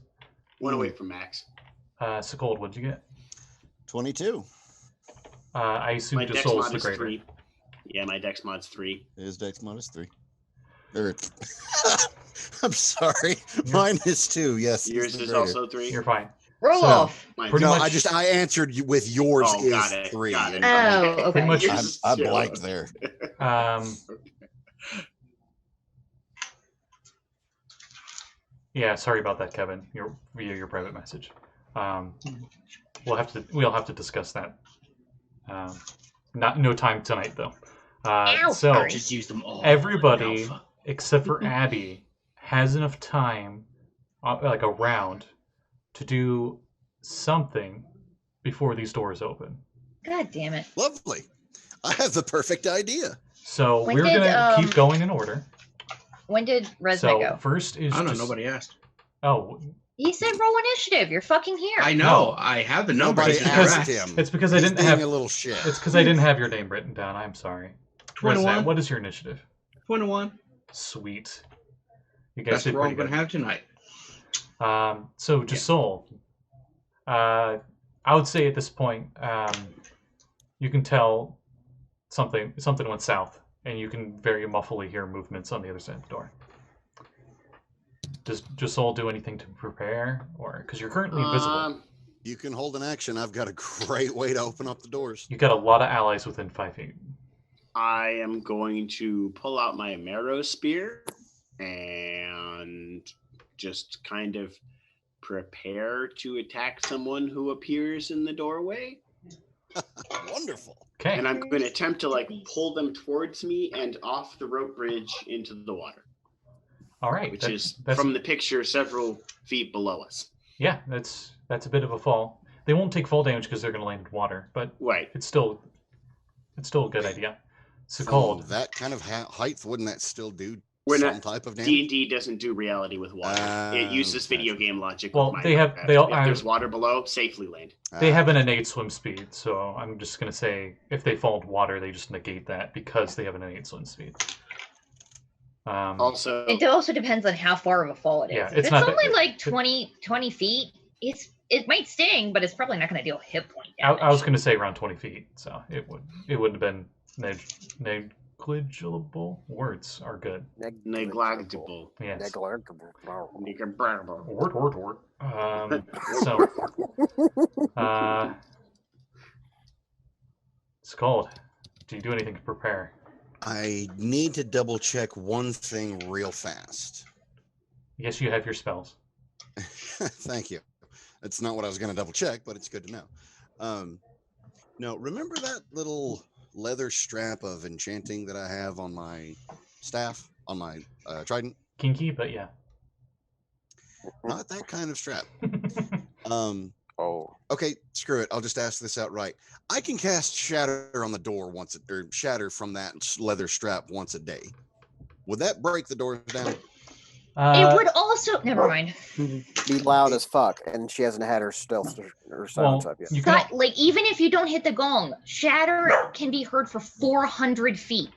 One away from max. Sekald, what'd you get? 22. I assume My dex Josul's mod the is greater. 3. Yeah, my dex mod's 3. His dex minus 3. I'm sorry. Mine is 2. Yes. he's Yours the is greater. also 3. You're fine. Roll So, off. Mine's pretty No, much- I answered you with yours Oh, is got it, 3. got it. Oh, okay. Pretty much- Yours is I 2. blanked there. Yeah, sorry about that, Kevin. Via your private message. We'll have to discuss that. No time tonight though. Ow, So sorry. Just use them all. everybody Alpha. except for Abby has enough time, like a round, to do something before these doors open. God damn it. Lovely. I have the perfect idea. So When we're did, gonna keep going in order. When did Resna So go? first is I don't know. just- Nobody asked. Oh, He said roll initiative. You're fucking here. I know. No. I have the number. Nobody I just because- never asked asked. him. it's because I He's didn't being have. a little shit. It's because I didn't have your name written down. I'm sorry. 21. Resna, what is your initiative? 21. Sweet. You guys That's did what we're pretty going good. to have tonight. So Josul, I would say at this point, you can tell something went south, and you can very mufflely hear movements on the other side of the door. Does Josul do anything to prepare, or because you're currently invisible? You can hold an action. I've got a great way to open up the doors. You've got a lot of allies within 5 feet. I am going to pull out my marrow spear and just kind of prepare to attack someone who appears in the doorway. Wonderful. Okay. And I'm going to attempt to pull them towards me and off the rope bridge into the water, All right. which that's- is that's- from the picture several feet below us. Yeah, that's a bit of a fall. They won't take fall damage because they're going to land in water, but Right. it's still a good idea. From Sekald. that kind of height, wouldn't that still do We're some not- type of damage? D&D doesn't do reality with water. It uses Okay. video game logic. Well, with they have- Minecraft. they all- if there's water below, safely land. They have an innate swim speed, so I'm just going to say if they fall into water, they just negate that because they have an innate swim speed. Also, It also depends on how far of a fall it is. Yeah, If it's it's not that- only like 20 feet, it might sting, but it's probably not going to deal hit point damage. I was going to say around 20 feet, so it wouldn't have been negligible. Words are good. negligible. Yes. Negligible. Word. So, it's called. Do you do anything to prepare? I need to double check one thing real fast. Yes, you have your spells. Thank you. That's not what I was going to double check, but it's good to know. No, remember that little leather strap of enchanting that I have on my staff, on my trident? Kinky, but yeah. Not that kind of strap. Oh, Okay, screw it. I'll just ask this outright. I can cast Shatter on the door or Shatter from that leather strap once a day. Would that break the doors down? It would also. Never mind. be loud as fuck, and she hasn't had her stealth or silence Well, up yet. you can. God, even if you don't hit the gong, shatter can be heard for 400 feet.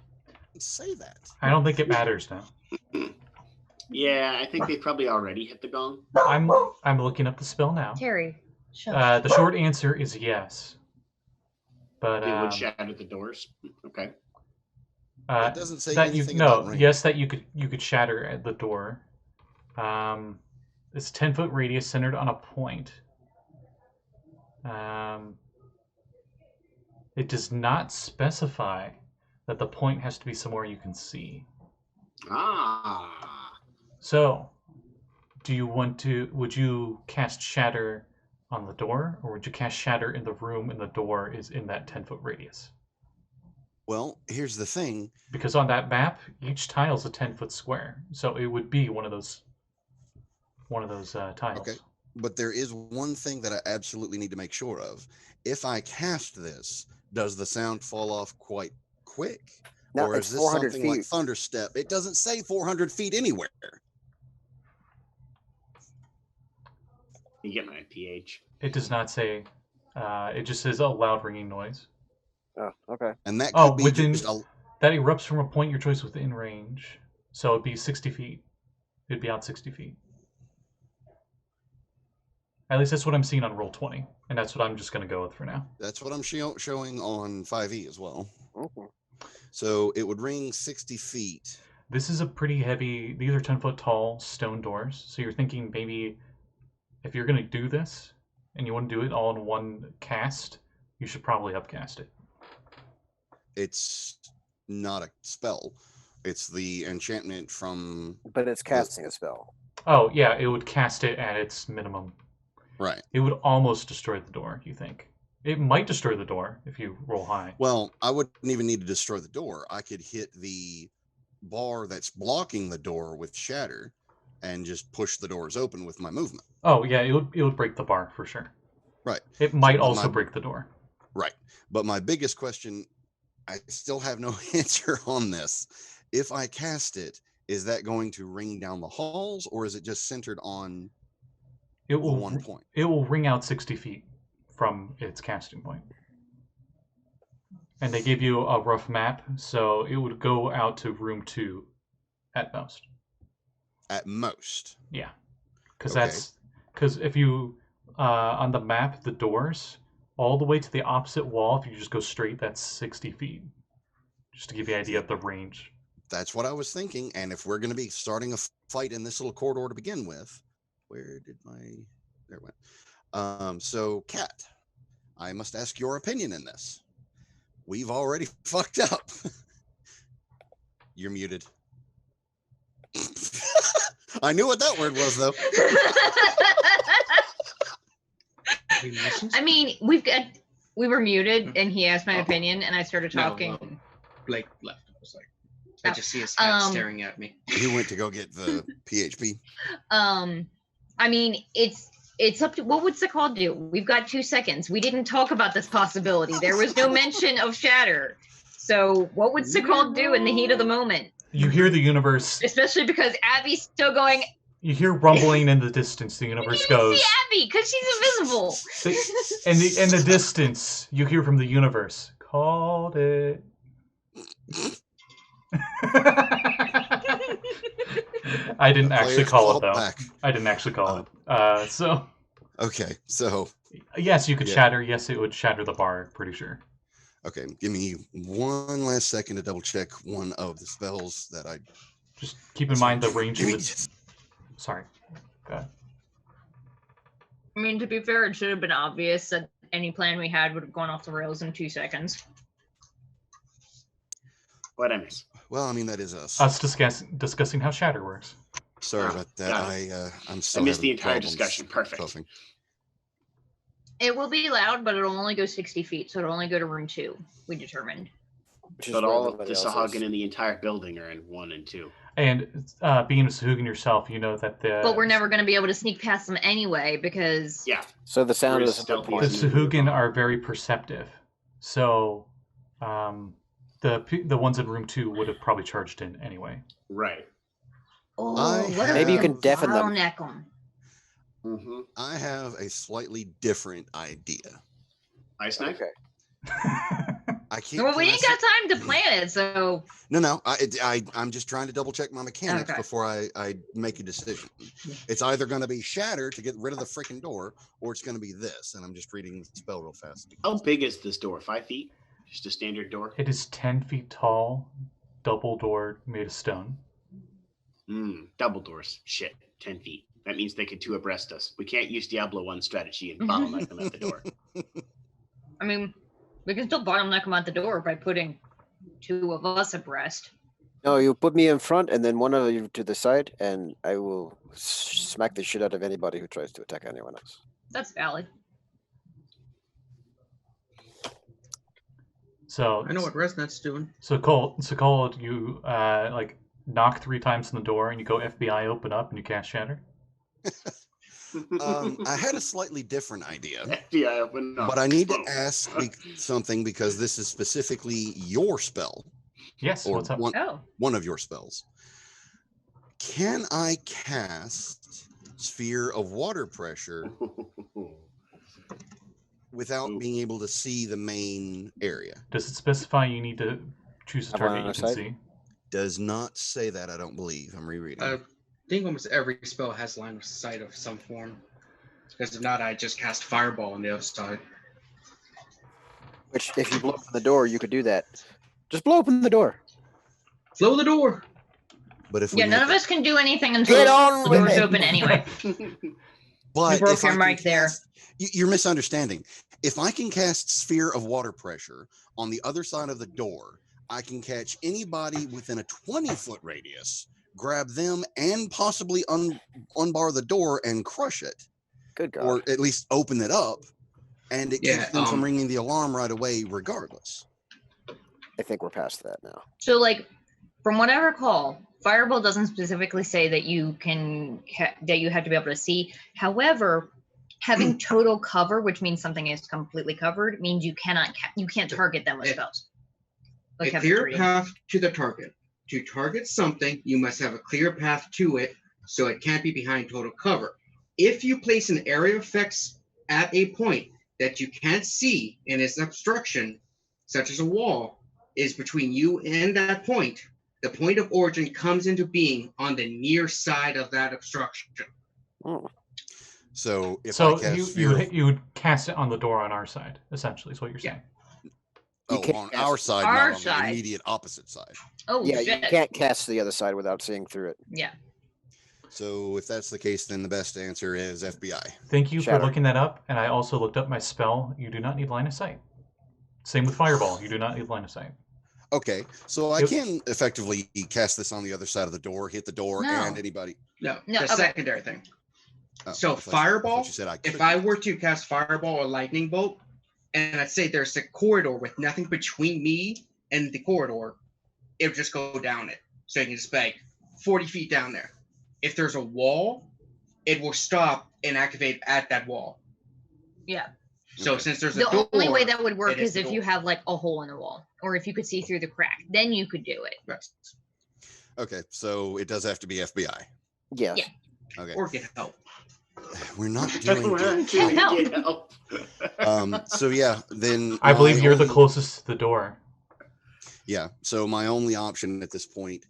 Say that. I don't think it matters now. Yeah, I think they probably already hit the gong. I'm looking up the spell now. Terry, shut up. The short answer is yes. But It would shatter the doors. Okay. It doesn't say that you anything about no range. yes that you could shatter at the door. It's 10-foot radius centered on a point. It does not specify that the point has to be somewhere you can see. Ah. So, would you cast Shatter on the door, or would you cast Shatter in the room and the door is in that 10-foot radius? Well, here's the thing. Because on that map, each tile is a 10-foot square, so it would be one of those tiles. Okay, but there is one thing that I absolutely need to make sure of. If I cast this, does the sound fall off quite quick? No, or it's is this 400 something like feet. Thunderstep? It doesn't say 400 feet anywhere. You get my PH. It does not say. It just says a loud ringing noise. Oh, okay. And that could be within just that erupts from a point your choice within range. So it'd be 60 feet. It'd be out 60 feet. At least that's what I'm seeing on Roll20, and that's what I'm just going to go with for now. That's what I'm showing on 5e as well. Okay. So it would ring 60 feet. This is a pretty heavy. These are 10-foot tall stone doors. So you're thinking maybe if you're going to do this and you want to do it all in one cast, you should probably upcast it. It's not a spell. It's the enchantment from... But it's casting a spell. Oh, yeah, it would cast it at its minimum. Right. It would almost destroy the door, you think. It might destroy the door if you roll high. Well, I wouldn't even need to destroy the door. I could hit the bar that's blocking the door with Shatter and just push the doors open with my movement. Oh, yeah, it would break the bar for sure. Right. It might also break the door. Right. But my biggest question, I still have no answer on this. If I cast it, is that going to ring down the halls, or is it just centered on the one point? It will ring out 60 feet from its casting point. And they give you a rough map, so it would go out to room 2 at most. At most? Yeah. Because if you, on the map, the doors, all the way to the opposite wall, if you just go straight, that's 60 feet. Just to give you an idea of the range. That's what I was thinking. And if we're going to be starting a fight in this little corridor to begin with, where did there it went. So, Kat, I must ask your opinion in this. We've already fucked up. You're muted. I knew what that word was, though. I mean, we were muted, and he asked my opinion, and I started talking. No, Blake left. I was like, I just see his cat staring at me. He went to go get the PHP. I mean, it's up to what would Sekald do? We've got 2 seconds. We didn't talk about this possibility. There was no mention of Shatter. So what would Sekald do in the heat of the moment? You hear the universe, especially because Abby's still going. You hear rumbling in the distance. The universe goes. See Abby because she's invisible. In the distance, you hear from the universe. Called it. I didn't actually call it though. Back. I didn't actually call it. So. Okay, so. Yes, you could shatter. Yes, it would shatter the bar. Pretty sure. Okay, give me one last second to double check one of the spells that I. Just keep in mind the range of it. Sorry. Go ahead. I mean, to be fair, it should have been obvious that any plan we had would have gone off the rails in 2 seconds. What I miss? Well, I mean, that is us. Us discussing how Shatter works. Sorry about that. I'm still. I missed the entire discussion. Perfect. Coughing. It will be loud, but it'll only go 60 feet, so it'll only go to room 2. We determined. But all of the Sahuagin in the entire building are in 1 and 2. And being a Sahuagin yourself, you know that the. But we're never going to be able to sneak past them anyway because. Yeah. So the sound is the Sahuagin are very perceptive, so the ones in room 2 would have probably charged in anyway. Right. Oh, maybe you can deafen them. Mm-hmm. I have a slightly different idea. Ice knife. Okay. I can't. Well, we ain't got time to plan it, so. No. I'm just trying to double check my mechanics before I make a decision. It's either going to be Shatter to get rid of the freaking door, or it's going to be this. And I'm just reading the spell real fast. How big is this door? 5 feet? Just a standard door? It is 10 feet tall, double door made of stone. Double doors. Shit. 10 feet. That means they could 2 abreast us. We can't use Diablo 1 strategy and bottleneck them at the door. I mean, We can still bottleneck them at the door by putting 2 of us abreast. No, you put me in front and then one of you to the side, and I will smack the shit out of anybody who tries to attack anyone else. That's valid. So I know what Resnet's doing. So Sekald, you like knock 3 times on the door, and you go FBI open up, and you cast Shatter. I had a slightly different idea, FBI open up. but I need to ask something because this is specifically your spell. Yes. Or What's up? one of your spells. Can I cast Sphere of Water Pressure without being able to see the main area? Does it specify you need to choose a target you can see? Does not say that, I don't believe. I'm rereading. I think almost every spell has line of sight of some form. Because if not, I just cast Fireball on the other side. Which, if you blow open the door, you could do that. Just blow open the door. Blow the door. But if we none of us can do anything until Get the on with door's it. open anyway. But You broke if I your can mic there. You're misunderstanding. If I can cast Sphere of Water Pressure on the other side of the door, I can catch anybody within a 20-foot radius, grab them, and possibly unbar the door and crush it. Good God. Or at least open it up, and it keeps them from ringing the alarm right away regardless. I think we're past that now. So, like, from what I recall, Fireball doesn't specifically say that you can that you have to be able to see. However, having total cover, which means something is completely covered, means you can't target them with spells. Like a clear path to the target. To target something, you must have a clear path to it, so it can't be behind total cover. If you place an area of effects at a point that you can't see and is an obstruction, such as a wall, is between you and that point, the point of origin comes into being on the near side of that obstruction. Oh. So if you would cast it on the door on our side, essentially, is what you're saying. On our side, our not side. on the immediate opposite side. Oh, Yeah, shit. you can't cast the other side without seeing through it. Yeah. So if that's the case, then the best answer is FBI. Thank you Shatter. for looking that up, and I also looked up my spell. You do not need line of sight. Same with Fireball. You do not need line of sight. Okay, so I can effectively cast this on the other side of the door, hit the door, and anybody. No, the secondary thing. Oh, So I Fireball, you said if I were to cast Fireball or Lightning Bolt, and I'd say there's a corridor with nothing between me and the corridor, it would just go down it. So you can just beg 40 feet down there. If there's a wall, it will stop and activate at that wall. Yeah. So since there's a door, the only way that would work it is is the if door. you have like a hole in the wall, or if you could see through the crack, then you could do it. Right. Okay, so it does have to be FBI. Yes. Yeah. Okay, Or get help. we're not doing good. Get help. So yeah, then I believe my you're the only- closest to the door. Yeah, so my only option at this point,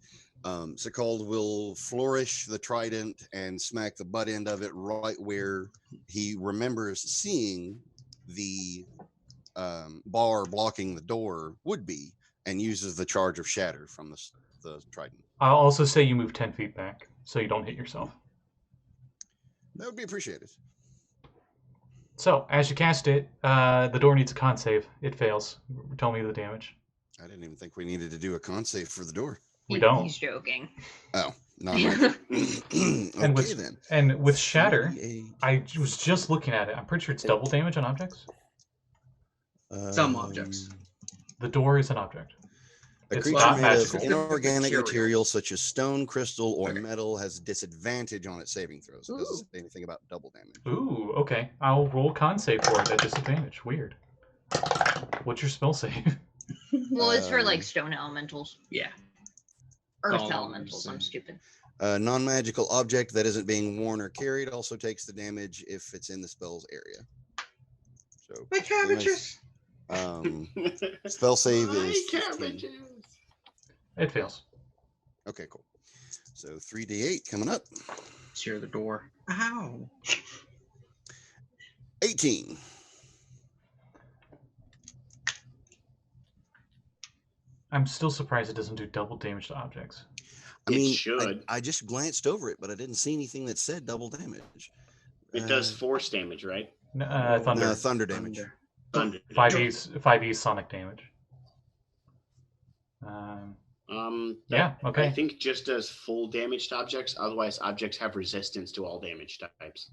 Sekald will flourish the trident and smack the butt end of it right where he remembers seeing the bar blocking the door would be, and uses the charge of shatter from the trident. I'll also say you move 10 feet back so you don't hit yourself. That would be appreciated. So, as you cast it, the door needs a con save. It fails. Tell me the damage. I didn't even think we needed to do a con save for the door. We don't. He's joking. Oh, no. Okay, And with Shatter, 38. I was just looking at it. I'm pretty sure it's double damage on objects. Some objects. The door is an object. A It's creature not made magical. of inorganic Material. material such as stone, crystal, or Okay. metal has disadvantage on its saving throws. It doesn't say anything about double damage. Ooh, okay. I'll roll con save for it at disadvantage. Weird. What's your spell save? Well, it's for like stone elementals. Yeah. Earth Oh, elementals. I'm same. stupid. A non-magical object that isn't being worn or carried also takes the damage if it's in the spell's area. So My cabbages. spell save My is 15. cabbages. It fails. Okay, cool. So 3d8 coming up. Share the door. Ow. 18. I'm still surprised it doesn't do double damage to objects. I It mean, should. I just glanced over it, but I didn't see anything that said double damage. It does force damage, right? Thunder. No, thunder damage. Thunder. thunder. 5e sonic damage. Yeah, okay. I think just does full damage to objects. Otherwise, objects have resistance to all damage types.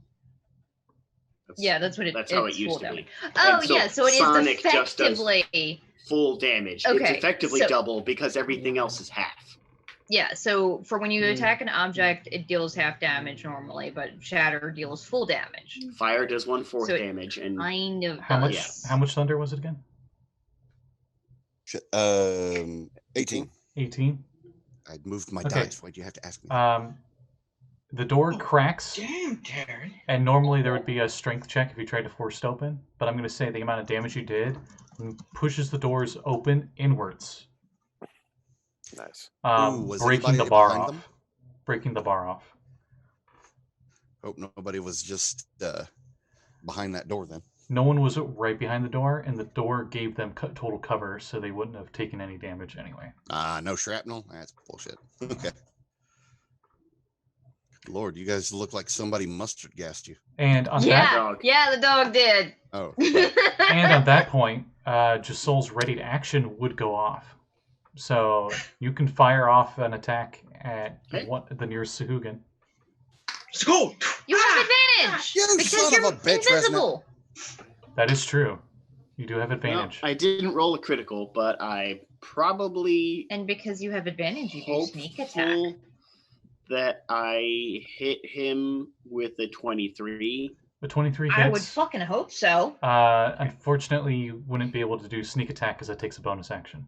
That's what That's how it used to be. Oh, so yeah, so it Sonic is just does effectively full damage. Okay, It's effectively so- double because everything else is half. Yeah, so for when you attack an object, it deals half damage normally, but Shatter deals full damage. Fire does 1/4 So it damage, and Kind of. How much? does. How much thunder was it again? 18. 18. I moved my Okay. dice. Why'd you have to ask me? The door cracks, Damn, Taryn. and normally there would be a strength check if you tried to force it open. But I'm going to say the amount of damage you did pushes the doors open inwards, Nice. Was breaking anybody the bar behind off. them? Breaking the bar off. Hope nobody was just behind that door then. No one was right behind the door, and the door gave them total cover, so they wouldn't have taken any damage anyway. No shrapnel? That's bullshit. Okay. Lord, you guys look like somebody mustard gassed you. And on Yeah, dog. yeah, the dog did. Oh. and on that point, Josul's ready to action would go off. So you can fire off an attack at the nearest Sahuagin. Skull! You have advantage You because son of you're a bitch, invisible. That is true. You do have well, advantage. I didn't roll a critical, but I probably And because you have advantage, you do sneak attack. hopeful that I hit him with a 23. The 23 hits. I would fucking hope so. Unfortunately, you wouldn't be able to do sneak attack because it takes a bonus action.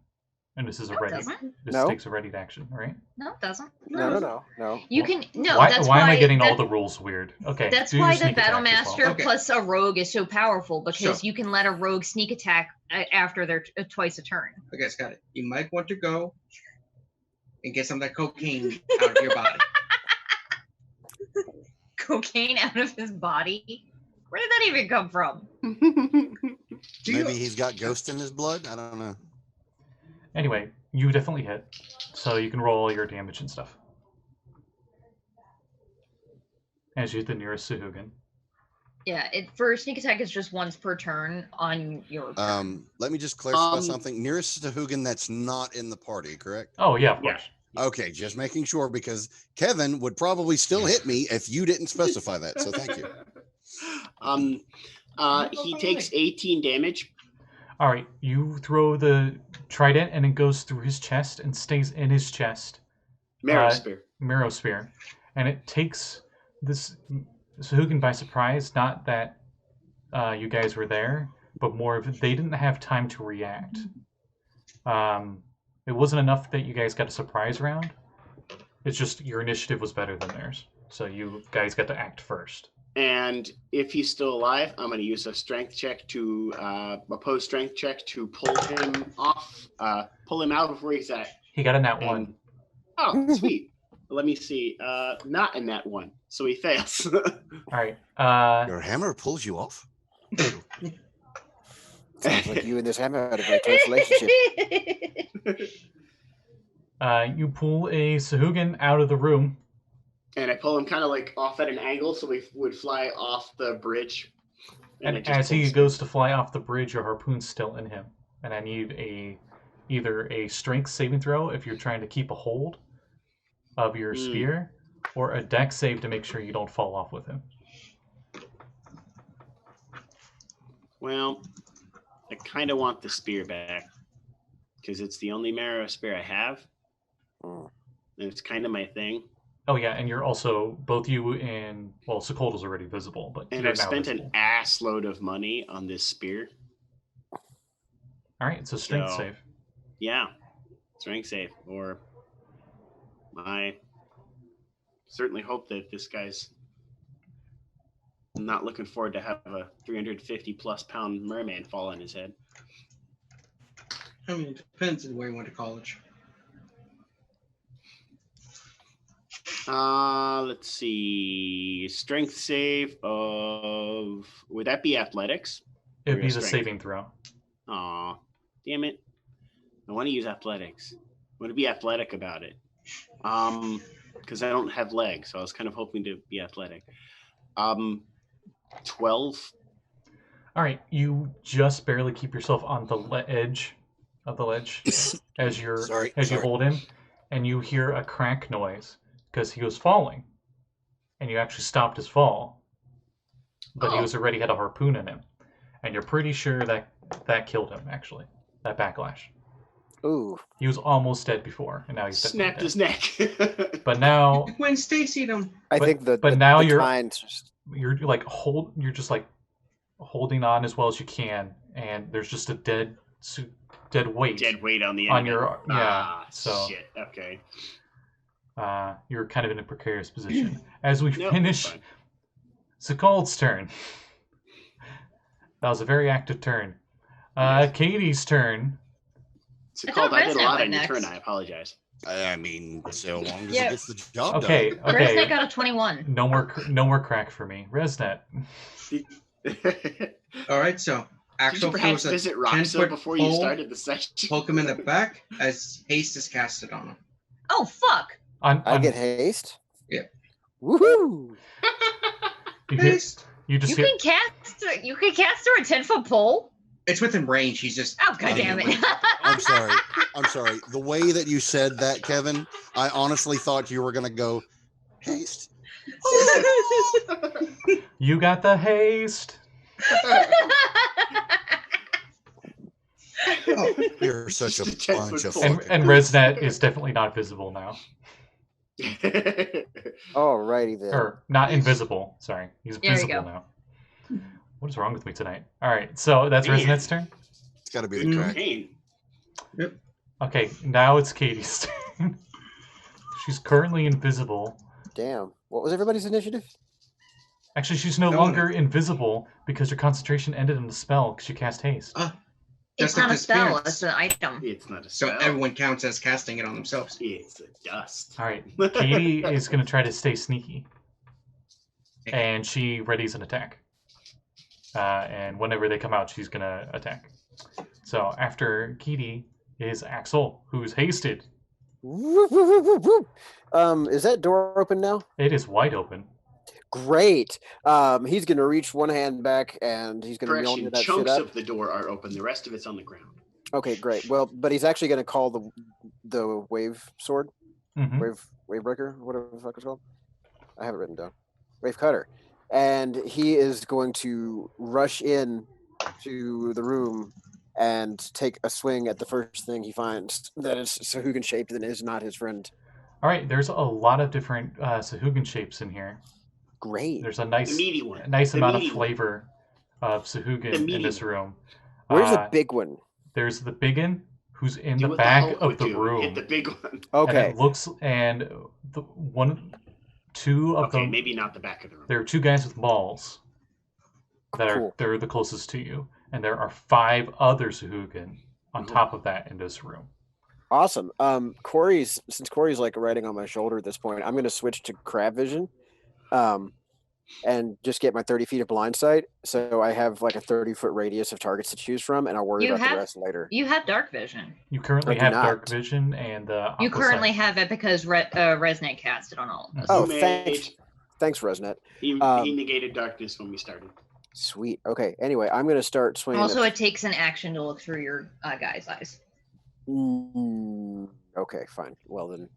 And this is a No, it ready. doesn't. This No. takes a ready action, right? No, it doesn't. No. You can no. Why, that's why am I why getting all that- the rules weird? Okay. That's do your why the sneak attack Battle as well. Master Okay. plus a rogue is so powerful because So- you can let a rogue sneak attack after they're twice a turn. Okay, got it. You might want to go and get some of that cocaine out of your body. Cocaine out of his body. Where did that even come from? Maybe he's got ghost in his blood? I don't know. Anyway, you definitely hit. So you can roll all your damage and stuff. As you hit the nearest Sahuagin. Yeah, for sneak attack is just once per turn on your turn. Let me just clarify something. Nearest Sahuagin that's not in the party, correct? Oh, yeah, of Yeah. course. Okay, just making sure because Kevin would probably still hit me if you didn't specify that. So thank you. He takes 18 damage. All right, you throw the trident and it goes through his chest and stays in his chest. Marrow spear. Marrow spear. And it takes this Sahuagin by surprise. Not that you guys were there, but more of they didn't have time to react. It wasn't enough that you guys got a surprise round. It's just your initiative was better than theirs. So you guys got to act first. And if he's still alive, I'm going to use a strength check to oppose strength check to pull him off, pull him out of where he's at. He got a nat 1. Oh, sweet. Let me see. Not a nat 1, so he fails. All right. Your hammer pulls you off? Sounds like you and this hammer had a very close relationship. You pull a Sahuagin out of the room. And I pull him kind of like off at an angle so we would fly off the bridge. And it just as he pulls- goes to fly off the bridge, your harpoon's still in him. And I need either a strength saving throw if you're trying to keep a hold of your spear, or a dex save to make sure you don't fall off with him. Well, I kind of want the spear back because it's the only marrow spear I have. Mm. And it's kind of my thing. Oh yeah, and you're also, both you and, well, Sekald is already visible, but And you're I've now spent visible. an ass load of money on this spear. All right, it's a strength So- save. Yeah, strength save. Or I certainly hope that this guy's not looking forward to have a 350+ pound merman fall on his head. I mean, it depends on where you went to college. Let's see. Strength save of, would that be athletics? It'd be Real the strength. saving throw. Aw, damn it. I want to use athletics. I want to be athletic about it. Because I don't have legs, so I was kind of hoping to be athletic. 12. All All right, you just barely keep yourself on the edge of the ledge as you hold him, and you hear a crack noise because he was falling, and you actually stopped his fall, but he was already had a harpoon in him, and you're pretty sure that killed him actually, that backlash. Ooh. He was almost dead before, and now he's snapped his neck. But now Gwen Stacy'd him. Now you're just like holding on as well as you can, and there's just a dead weight. Dead weight on the end. On your so shit. Okay. You're kind of in a precarious position. As we finish Sekald's turn. That was a very active turn. Katie's turn. Sekald, I did a lot on your turn. I apologize. I mean, so long as it gets the job done. Okay. Resnet got a 21. No more crack for me. Resnet. All right, so Axel perhaps visit Roxo before you started the session. Poke him in the back as haste is casted on him. Oh fuck! I get haste. Yeah. Woohoo! Haste. You can cast through a 10-foot pole. It's within range. He's just. Oh god damn it! I'm sorry. The way that you said that, Kevin, I honestly thought you were gonna go haste. You got the haste. Oh, you're such a bunch of and Resnet is definitely not visible now. Alrighty then. Or not invisible. Sorry, he's visible now. What is wrong with me tonight? All right, so that's Resnet's turn. It's got to be the crack. Yep. Okay, now it's Katie's turn. She's currently invisible. Damn. What was everybody's initiative? Actually, she's no longer invisible because her concentration ended in the spell because she cast haste. It's not a spell, it's an item. It's not a spell. So everyone counts as casting it on themselves. It's a dust. All right, Katie is going to try to stay sneaky. And she readies an attack. And whenever they come out, she's going to attack. So after Katie is Axel, who's hasted. Is that door open now? It is wide open. Great. He's going to reach one hand back and he's going to yell that shit up. Chunks of the door are open. The rest of it's on the ground. Okay, great. Well, but he's actually going to call the wave sword, wave breaker, whatever the fuck it's called. I have it written down. Wave cutter. And he is going to rush in to the room and take a swing at the first thing he finds that is Sahuagin shaped and is not his friend. All right, there's a lot of different Sahuagin shapes in here. Great. There's a nice amount of flavor of Sahuagin in this room. Where's the big one? There's the big one who's in the back of the room. Hit the big one. Okay. And two of them. Maybe not the back of the room. There are two guys with balls they're the closest to you, and there are 5 other Sahuagin on top of that in this room. Awesome. Since Corey's like riding on my shoulder at this point, I'm going to switch to crab vision, and just get my 30 feet of blind sight, so I have like a 30-foot radius of targets to choose from, and I'll worry about the rest later. You have dark vision. You currently have dark vision, and you currently have it because Resnet cast it on all of us. Oh, thanks, Resnet. He negated darkness when we started. Sweet. Okay. Anyway, I'm going to start swinging. Also, it takes an action to look through your guy's eyes. Okay, fine. Well then,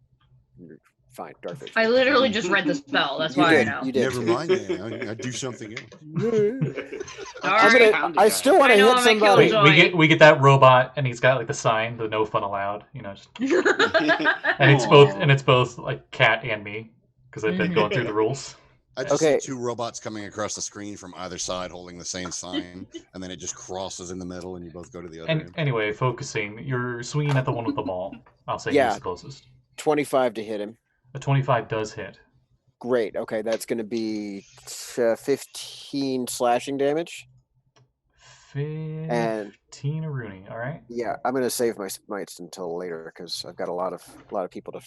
fine. Dark vision. I literally just read the spell. That's why I know. You did. Never mind. I do something else. I still want to hit somebody. We get that robot, and he's got like the sign, the "No fun allowed." You know, and it's both like Cat and me because I've been going through the rules. I just see 2 robots coming across the screen from either side holding the same sign, and then it just crosses in the middle, and you both go to the other end. Anyway, focusing, you're swinging at the one with the ball. I'll say he's the closest. 25 to hit him. A 25 does hit. Great. Okay, that's going to be 15 slashing damage. 15 a Rooney. All right. Yeah, I'm going to save my smites until later because I've got a lot of people to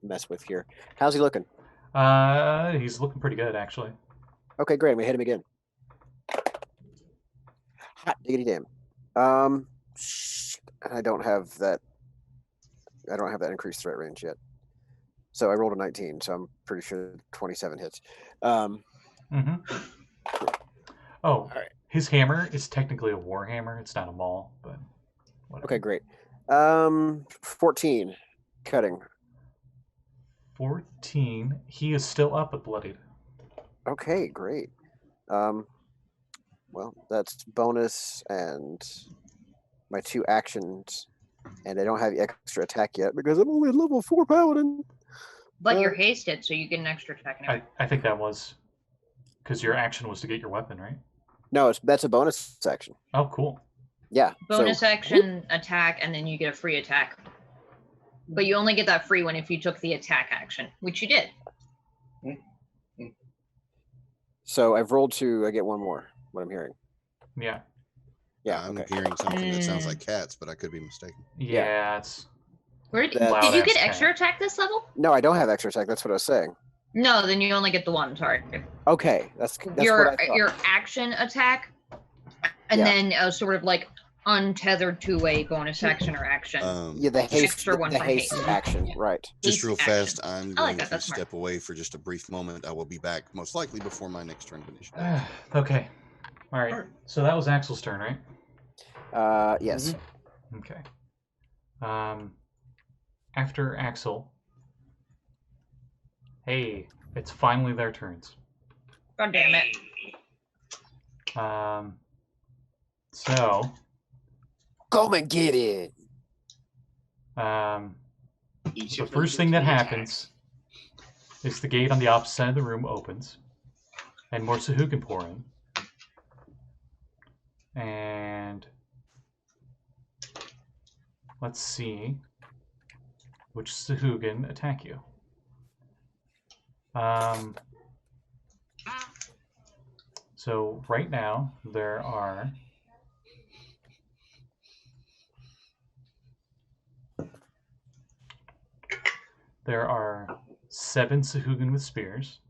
mess with here. How's he looking? He's looking pretty good, actually. Okay, great. I'm gonna hit him again. Hot diggity damn. I don't have that. I don't have that increased threat range yet. So I rolled a 19, so I'm pretty sure 27 hits. Oh, right. His hammer is technically a war hammer. It's not a maul, but whatever. Okay, great. 14 cutting. 14. He is still up but bloodied. Okay, great. Well, that's bonus and my 2 actions, and I don't have extra attack yet because I'm only level 4 paladin. But you're hasted, so you get an extra attack now. I think that was because your action was to get your weapon, right? No, that's a bonus action. Oh, cool. Yeah. Bonus action, attack, and then you get a free attack. But you only get that free one if you took the attack action, which you did. So I've rolled 2. I get 1 more. What I'm hearing. Yeah. Yeah. I'm Okay. hearing something that sounds like cats, but I could be mistaken. Yeah, it's Where did That- you get Loud-ass extra attack this level? No, I don't have extra attack. That's what I was saying. No, then you only get the one. Sorry. Okay, that's your what I thought. your action attack, and Yeah. then sort of like untethered to a bonus action or action. Yeah, the haste, extra one the from haste haste. action, right? Just Haste real action. fast, I'm I like going that, to that's smart. step away for just a brief moment. I will be back most likely before my next turn of initiative. okay. All right. So that was Axel's turn, right? Yes. Okay. After Axel. Hey, it's finally their turns. God damn it! So, Come and get it. Each the of them first get thing that 3 happens is the gate on the opposite side of the room opens, and more Sahuagin pour in. And let's see which Sahuagin attack you. So right now there are There are 7 Sahuagin with spears.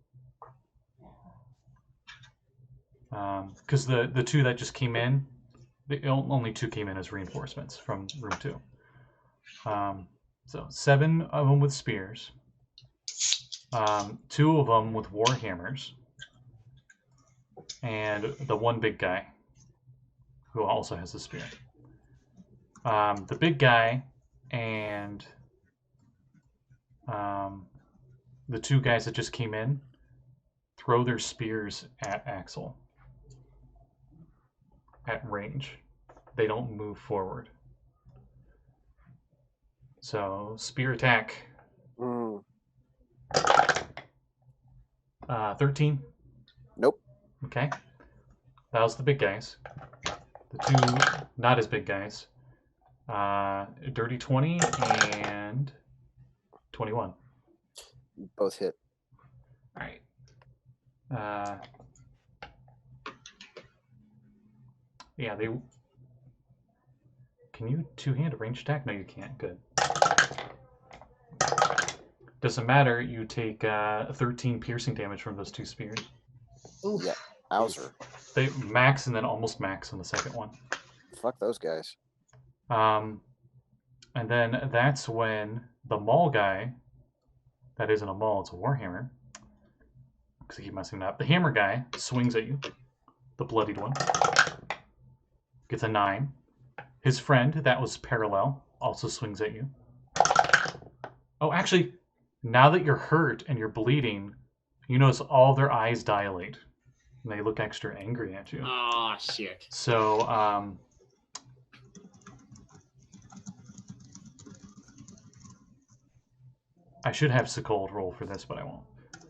Because the 2 that just came in, only 2 came in as reinforcements from room 2. So 7 of them with spears. 2 of them with war hammers. And the one big guy who also has a spear. The big guy and the 2 guys that just came in throw their spears at Axel at range. They don't move forward. So spear attack. 13. Nope. Okay. That was the big guys. The 2 not as big guys. Dirty 20 and 21. Both hit. All right. Yeah, they. Can you 2-hand a range attack? No, you can't. Good. Doesn't matter. You take 13 piercing damage from those 2 spears. Oof. Yeah. Owser. They max and then almost max on the second one. Fuck those guys. And then that's when the maul guy, that isn't a maul, it's a warhammer, because I keep messing it up. The hammer guy swings at you, the bloodied one, gets a 9. His friend, that was parallel, also swings at you. Oh, actually, now that you're hurt and you're bleeding, you notice all their eyes dilate, and they look extra angry at you. Oh, shit. So, I should have Sekald roll for this, but I won't.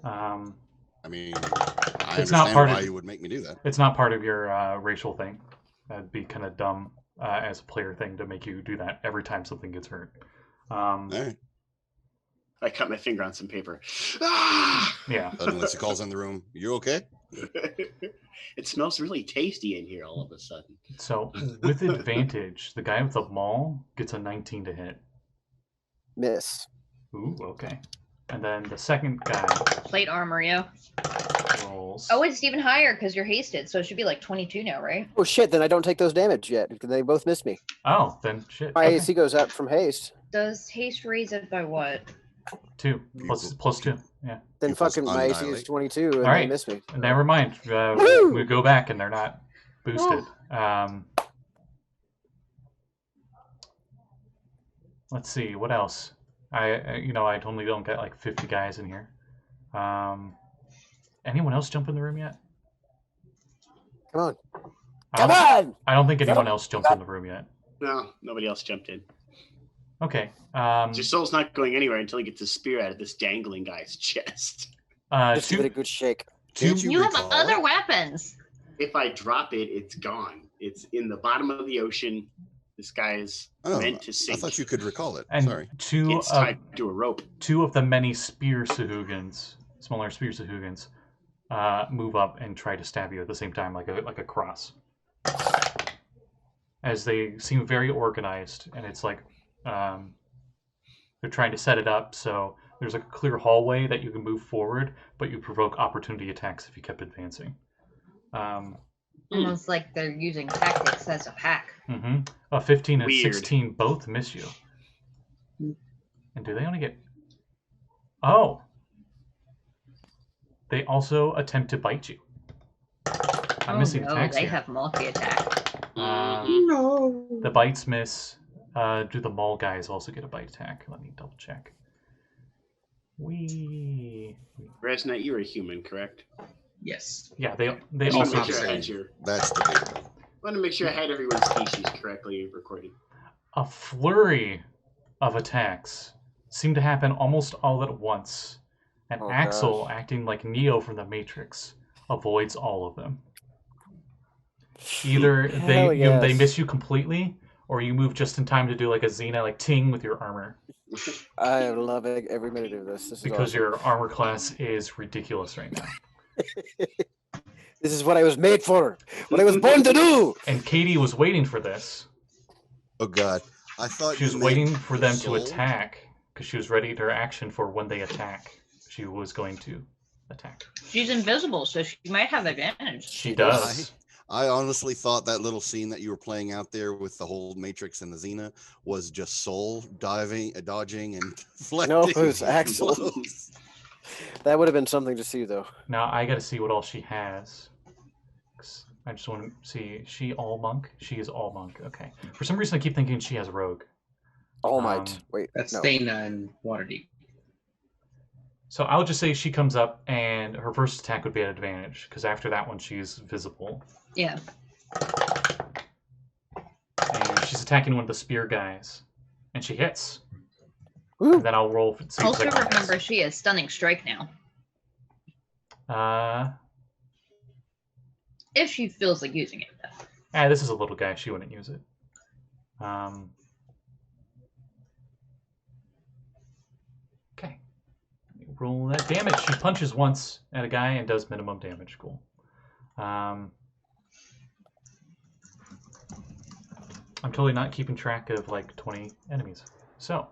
I mean, I It's not understand part why of- you would make me do that. It's not part of your racial thing. That'd be kind of dumb as a player thing to make you do that every time something gets hurt. All right. I cut my finger on some paper. Ah! Yeah. Suddenly, she calls in the room. You okay? It smells really tasty in here all of a sudden. So with advantage, the guy with the maul gets a 19 to hit. Miss. Ooh, okay. And then the second guy Plate armor, yo. rolls. Oh, it's even higher because you're hasted, so it should be like 22 now, right? Oh shit! Then I don't take those damage yet because they both miss me. Oh, then shit. My Okay. AC goes up from haste. Does haste raise it by what? 2 plus 2. Yeah. Then Equals fucking my AC is annihilate. 22 and All they right. miss me. Never mind. Woo! We go back and they're not. boosted. Let's see, what else? I totally don't get like 50 guys in here. Anyone else jump in the room yet? Come on. Come on! I don't think anyone else jumped in the room yet. No, nobody else jumped in. Okay. Josul's not going anywhere until he gets a spear out of this dangling guy's chest. Just give it a good shake. You have other weapons. If I drop it, it's gone. It's in the bottom of the ocean. This guy is meant to sink. I thought you could recall it. And Sorry. It's tied to a rope. Two of the many spear Sahugans, smaller spear Sahugans, move up and try to stab you at the same time, like a cross. As they seem very organized, and it's like they're trying to set it up so there's a clear hallway that you can move forward, but you provoke opportunity attacks if you kept advancing. Almost like they're using tactics as a pack. Mm-hmm. A 15 and Weird. 16 both miss you. And do they only get... Oh! They also attempt to bite you. I'm missing attacks they here. have multi-attack. No. The bites miss. Do the mall guys also get a bite attack? Let me double check. Resnet, you're a human, correct? Yes. Yeah, they Just also... want to make sure I had That's debatable. I want to make sure I had everyone's species correctly recorded. A flurry of attacks seem to happen almost all at once, and Axel, acting like Neo from the Matrix, avoids all of them. Either they miss you completely, or you move just in time to do like a Xena like ting with your armor. I am loving every minute of this. Because awesome. your armor class is ridiculous right now. This is what I was made for. What I was born to do. And Kade was waiting for this. Oh God, I thought She was waiting for them to attack because she was ready to action for when they attack. She was going to attack. She's invisible, so she might have advantage. She does. I honestly thought that little scene that you were playing out there with the whole Matrix and the Xena was just Soul dodging, and deflecting. No, it was Axel. That would have been something to see, though. Now I got to see what all she has. I just want to see. She all monk? She is all monk. Okay. For some reason, I keep thinking she has rogue. All Might. Wait, that's no. Thana and Waterdeep. So I'll just say she comes up, and her first attack would be at advantage, because after that one, she's visible. Yeah. And she's attacking one of the spear guys, and she hits. Woo. And then I'll roll. Also remember, she has stunning strike now. If she feels like using it, though. This is a little guy. She wouldn't use it. Okay. Roll that damage. She punches once at a guy and does minimum damage. Cool. I'm totally not keeping track of like 20 enemies. So,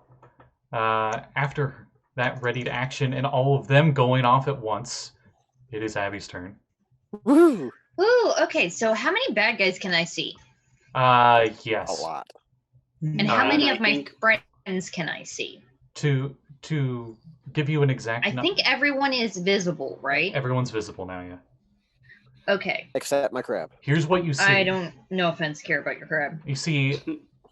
after that ready to action and all of them going off at once, it is Abby's turn. Woo! Ooh, okay, so how many bad guys can I see? Yes. A lot. And how many of my friends can I see? To give you an exact I think everyone is visible, right? Everyone's visible now, yeah. Okay. Except my crab. Here's what you see. I don't, no offense, care about your crab. You see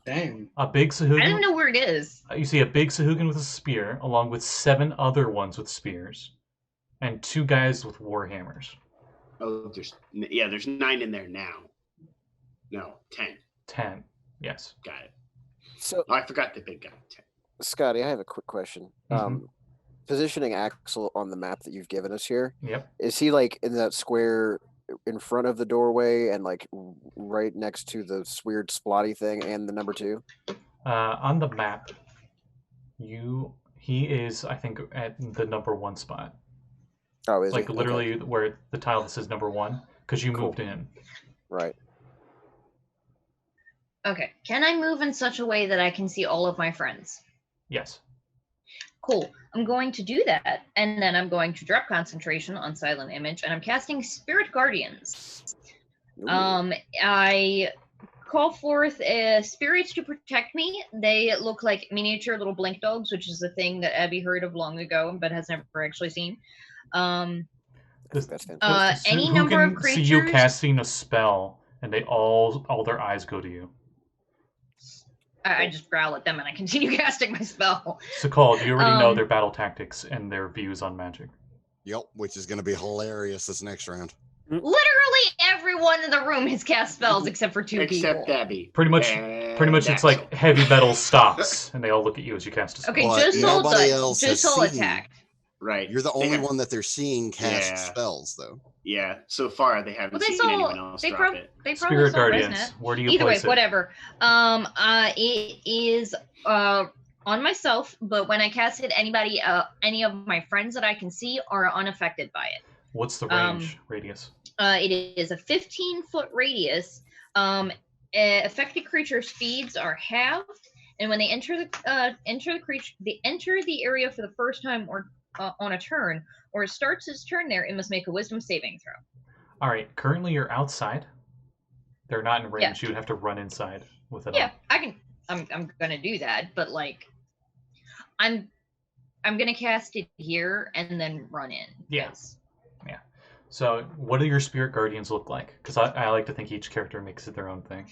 Dang. a big Sahuagin. I don't know where it is. You see a big Sahuagin with a spear, along with 7 other ones with spears, and 2 guys with war hammers. Oh, there's 9 in there now. No, 10. 10, yes. Got it. So, I forgot the big guy. 10. Scotty, I have a quick question. Mhm. Positioning Axel on the map that you've given us here, Yep. is he like in that square in front of the doorway and like right next to the weird splotty thing and the number 2? On the map, he is, I think, at the number 1 spot. Oh, is like he? literally Okay. where the tile that says number 1, because you Cool. moved in. Right. Okay. Can I move in such a way that I can see all of my friends? Yes. Cool. I'm going to do that, and then I'm going to drop concentration on Silent Image, and I'm casting Spirit Guardians. Ooh. I call forth spirits to protect me. They look like miniature little blink dogs, which is a thing that Abby heard of long ago, but has never actually seen. That's fantastic. Any number of See you creatures. casting a spell and they all their eyes go to you. I just growl at them and I continue casting my spell. Sekald, you already know their battle tactics and their views on magic. Yep, which is going to be hilarious this next round. Literally everyone in the room has cast spells except for two people. Except Abby. Pretty much, it's like heavy metal stops, and they all look at you as you cast a spell. Okay, But nobody else has Josul seen. attacked. Right. You're the only one that they're seeing cast spells, though. Yeah, so far they haven't seen anyone else drop it. They Spirit saw Guardians, Resnet. where do you Either way, place it? whatever. It is on myself, but when I cast it, any of my friends that I can see are unaffected by it. What's the range radius? It is a 15-foot radius. Affected creature speeds are halved, and when they enter the area for the first time or on a turn, or it starts its turn there, it must make a Wisdom saving throw. All right. Currently, you're outside. They're not in range. You would have to run inside with it. Yeah, I can. I'm gonna do that, but like, I'm gonna cast it here and then run in. Yes. Yeah. So, what do your Spirit Guardians look like? Because I like to think each character makes it their own thing.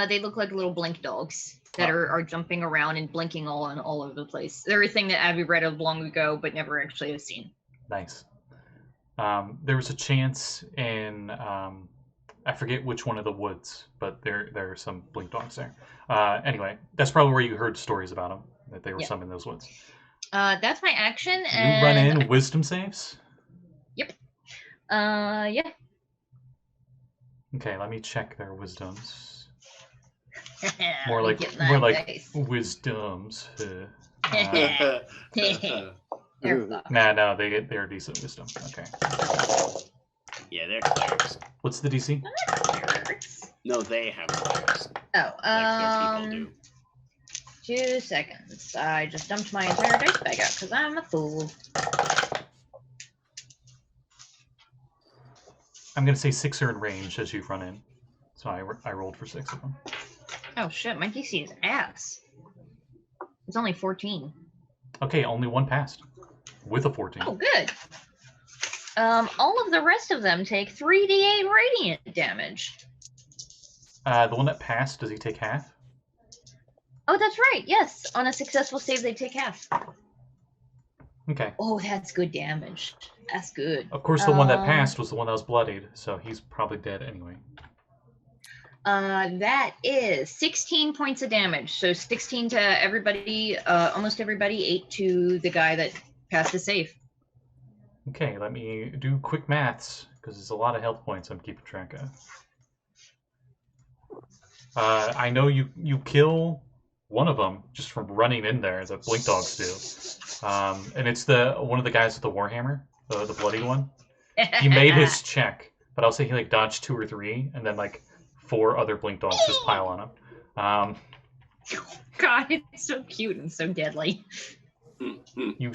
They look like little blink dogs that are jumping around and blinking all over the place. They're a thing that Abby read of long ago, but never actually has seen. Nice. There was a chance in I forget which one of the woods, but there are some blink dogs there. Anyway, that's probably where you heard stories about them, that they were some in those woods. That's my action. You run in wisdom saves? Yep. Yeah. Okay, let me check their wisdoms. More like wisdoms. No, they're decent wisdom. Okay. Yeah, they're clerics. What's the DC? No, they have clerics. Oh, like their people do. 2 seconds. I just dumped my entire dice bag out because I'm a fool. I'm gonna say 6 are in range as you run in, so I rolled for 6 of them. Oh shit, my DC is ass. It's only 14. Okay, only one passed with a 14. Oh, good. All of the rest of them take 3d8 radiant damage. The one that passed, does he take half? Oh, that's right. Yes, on a successful save, they take half. Okay. Oh, that's good damage. That's good. Of course, the one that passed was the one that was bloodied, so he's probably dead anyway. That is 16 points of damage. So 16 to everybody, almost everybody, 8 to the guy that passed the save. Okay, let me do quick maths, because there's a lot of health points I'm keeping track of. I know you kill one of them just from running in there, as blink dogs do. And it's one of the guys with the warhammer, the bloody one. He made his check, but I'll say he dodged 2 or 3, and then 4 other blink dogs just pile on him. God, it's so cute and so deadly. It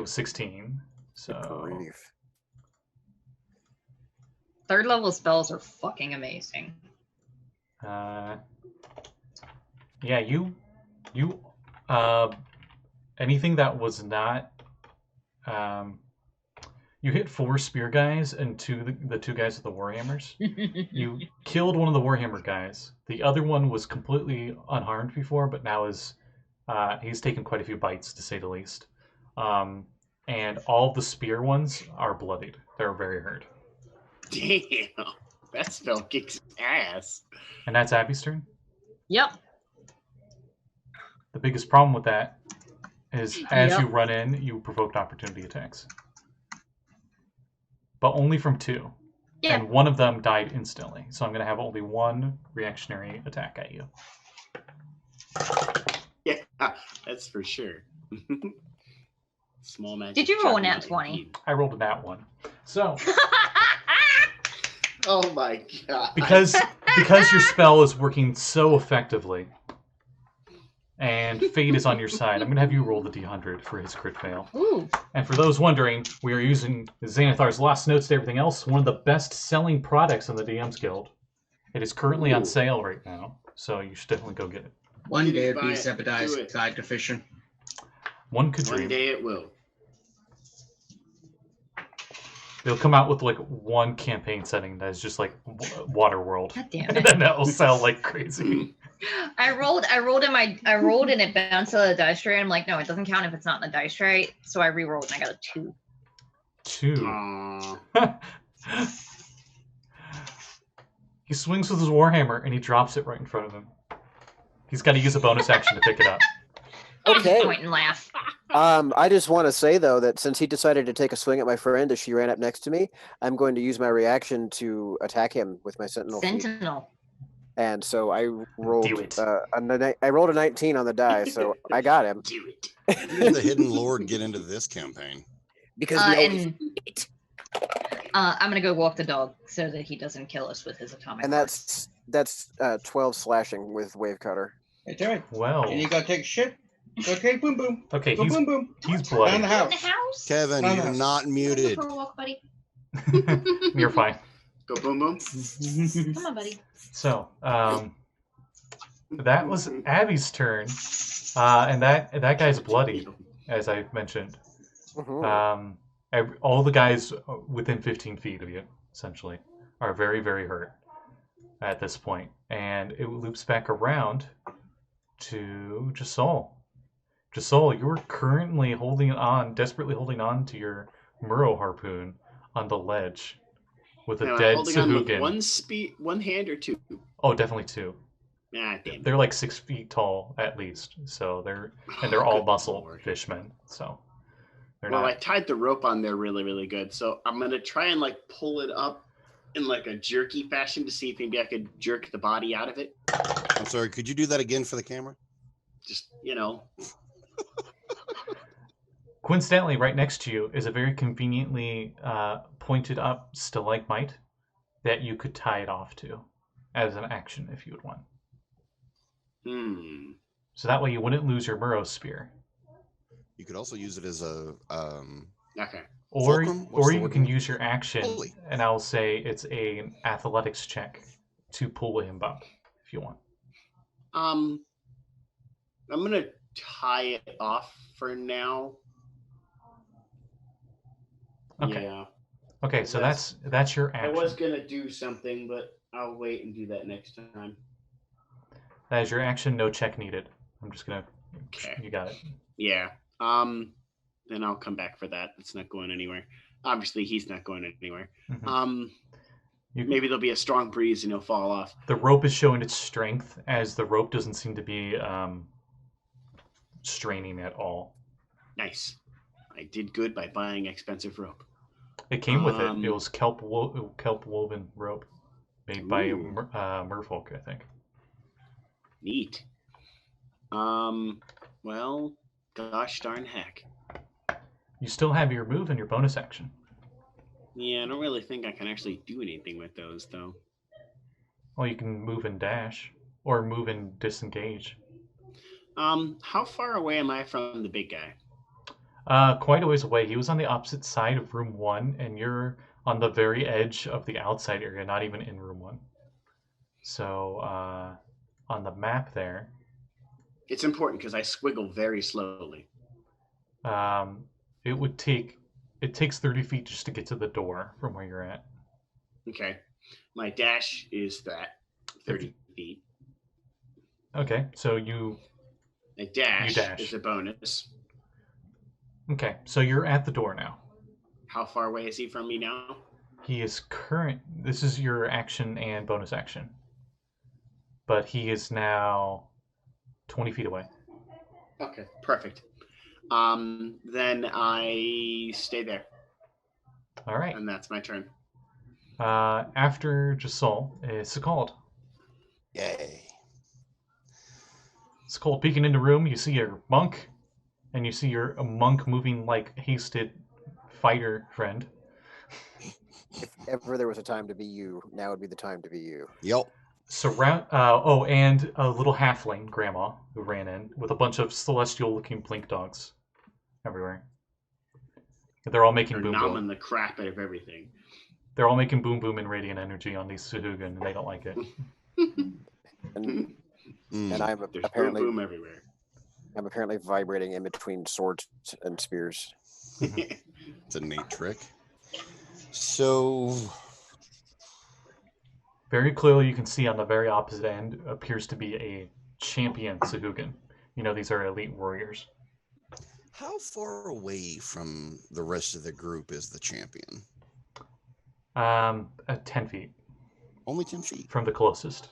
was 16, so... Third level spells are fucking amazing. Yeah, you anything that was not you hit 4 spear guys and the 2 guys with the warhammers. You killed one of the warhammer guys. The other one was completely unharmed before, but now he's taken quite a few bites, to say the least. And all the spear ones are bloodied. They're very hurt. Damn, that spell kicks ass. And that's Abby's turn? Yep. The biggest problem with that is as you run in, you provoked opportunity attacks. But only from 2. Yeah. And one of them died instantly. So I'm going to have only 1 reactionary attack at you. Yeah, that's for sure. Small magic. Did you roll a nat 20? I rolled a nat 1. So... Oh my god. Because your spell is working so effectively, and fate is on your side, I'm going to have you roll the d100 for his crit fail. Ooh. And for those wondering, we are using Xanathar's Lost Notes to everything else, one of the best-selling products in the DM's Guild. It is currently on sale right now, so you should definitely go get it. One day it'll be Zebediah's Guide to Fishing. One could dream. One day it will. They'll come out with like one campaign setting that is just like Waterworld, God damn and it. then that'll sell like crazy. I rolled and it bounced out of the dice tray. I'm like, no, it doesn't count if it's not in the dice tray. So I re-rolled and I got a 2. 2. Aw. He swings with his warhammer and he drops it right in front of him. He's got to use a bonus action to pick it up. Okay. Point and laugh. I just want to say though that since he decided to take a swing at my friend as she ran up next to me, I'm going to use my reaction to attack him with my sentinel feet. Sentinel. And so I rolled Do it. I rolled a 19 on the die, so I got him. Do it. How did the hidden lord get into this campaign? Because we always And I'm gonna go walk the dog so that he doesn't kill us with his atomic. and heart. that's 12 slashing with wave cutter. That's right. Well, And you gotta take a shit. Okay, boom, boom. okay, Boom, he's boom, boom. he's Down bloody. the house. In the house? Kevin, No, you're no. not muted. Go for a walk, buddy. You're fine. Go boom boom. Come on, buddy. So, that was Abby's turn, and that guy's bloody, as I mentioned. Mhm. All the guys within 15 feet of you, essentially, are very, very hurt at this point. And it loops back around to Josul. Josul, you're currently desperately holding on to your Murrow harpoon on the ledge with a Am I dead holding on with Sahuagin. one hand or 2? Oh, definitely 2. Ah, damn. They're like 6 feet tall at least, so they're all Good muscle lord. fishmen. So they're Well, I not. tied the rope on there really, really good. So I'm gonna try and like pull it up in like a jerky fashion to see if maybe I could jerk the body out of it. I'm sorry, could you do that again for the camera? Just Coincidentally, right next to you is a very conveniently pointed up stalagmite that you could tie it off to as an action if you would want. So that way you wouldn't lose your Murrow spear. You could also use it as a Okay. Or Fulcrum? What's the you word? can use your action, Holy. and I'll say it's an athletics check to pull him up if you want. I'm gonna tie it off for now. Okay. Yeah. Okay, so that's your I action. was gonna do something, but I'll wait and do that next time. That is your action, no check needed. I'm just gonna. Okay. You got it. Yeah. Then I'll come back for that. It's not going anywhere. Obviously, he's not going anywhere. Mhm. Maybe there'll be a strong breeze and he'll fall off. The rope is showing its strength, as the rope doesn't seem to be straining at all. Nice. I did good by buying expensive rope. It came with it. It was kelp woven rope made by Ooh. Merfolk, I think. Neat. Well, gosh darn heck. You still have your move and your bonus action. Yeah, I don't really think I can actually do anything with those, though. Well, you can move and dash, or move and disengage. How far away am I from the big guy? Quite a ways away. He was on the opposite side of room 1, and you're on the very edge of the outside area, not even in room 1. So, on the map there, It's important because I squiggle very slowly. it takes 30 feet just to get to the door from where you're at. Okay. My dash is that 30 feet. Okay, so A dash, dash. is a bonus. okay, so you're at the door now. How far away is he from me now? This is your action and bonus action. But he is now 20 feet away. Okay, perfect. Then I stay there, All right. and that's my turn. After Josul is Sekald. yay. Sekald peeking into room, you see your monk, and you see your monk moving like hasted fighter friend. If ever there was a time to be you, now would be the time to be you. Yep. And a little halfling grandma who ran in with a bunch of celestial looking blink dogs everywhere. They're all making They're boom nomming boom. the crap out of everything. They're all making boom boom and radiant energy on these Sahuagin, and they don't like it. And Mm. I'm There's apparently boom everywhere. I'm apparently vibrating in between swords and spears. It's a neat trick. So very clearly you can see on the very opposite end appears to be a champion Sahuagin. You know, these are elite warriors. how far away from the rest of the group is the champion? 10 feet. Only 10 feet. From the closest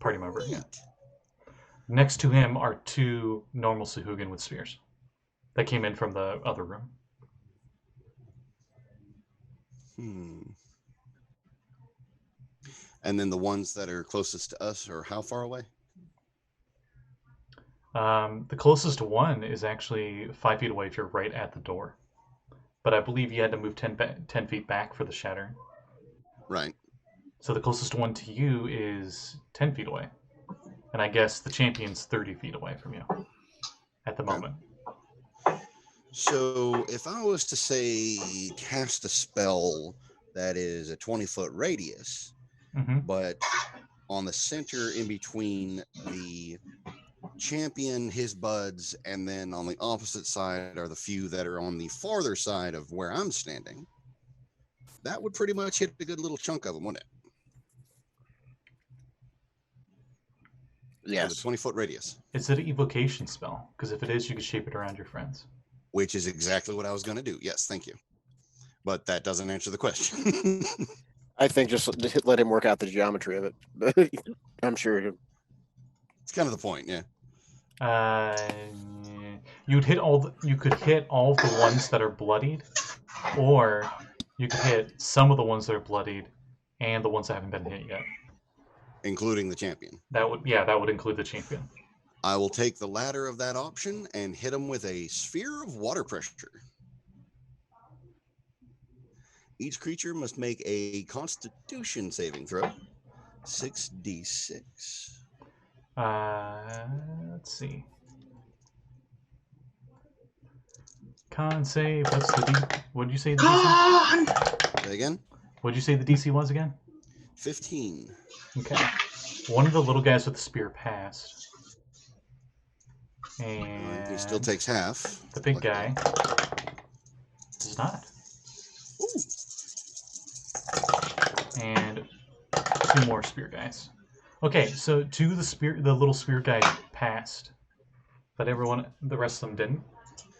party member. Right. Yeah. Next to him are 2 normal Sahuagin with spears that came in from the other room. And then the ones that are closest to us are how far away? The closest one is actually 5 feet away if you're right at the door. But I believe you had to move 10 feet back for the shatter. Right. So the closest one to you is 10 feet away. And I guess the champion's 30 feet away from you at the moment. So if I was to say cast a spell that is a 20-foot radius, but on the center in between the champion, his buds, and then on the opposite side are the few that are on the farther side of where I'm standing, that would pretty much hit a good little chunk of them, wouldn't it? Yes. The 20-foot radius. Is it an evocation spell? Because if it is, you can shape it around your friends. Which is exactly what I was going to do. Yes, thank you. But that doesn't answer the question. I think just let him work out the geometry of it. I'm sure. It's kind of the point, yeah. You could hit all of the ones that are bloodied, or you could hit some of the ones that are bloodied and the ones that haven't been hit yet. Including the champion. That would include the champion. I will take the latter of that option and hit him with a sphere of water pressure. Each creature must make a Constitution saving throw. 6d6. Let's see. Con save. What's the D? What did you say the DC? Say again? What did you say the DC was again? 15. Okay. One of the little guys with the spear passed. And he still takes half. The big guy does not. Ooh. And 2 more spear guys. Okay, so 2 of the little spear guys passed, but the rest of them didn't.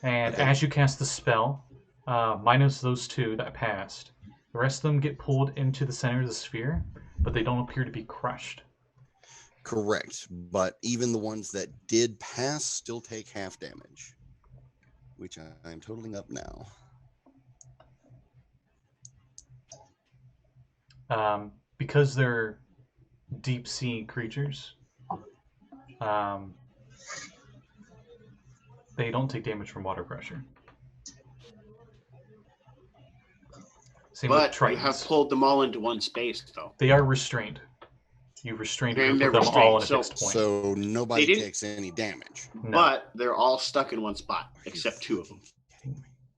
And as you cast the spell, minus those 2 that passed, the rest of them get pulled into the center of the sphere, but they don't appear to be crushed. Correct, but even the ones that did pass still take half damage, which I'm totaling up now. Because they're deep sea creatures, they don't take damage from water pressure. Same with But you Tritons. have pulled them all into one space, though. They are restrained. You restrained And them they're all in a restrained, fixed point. So nobody They didn't- takes any damage. No. But they're all stuck in one spot, except 2 of them.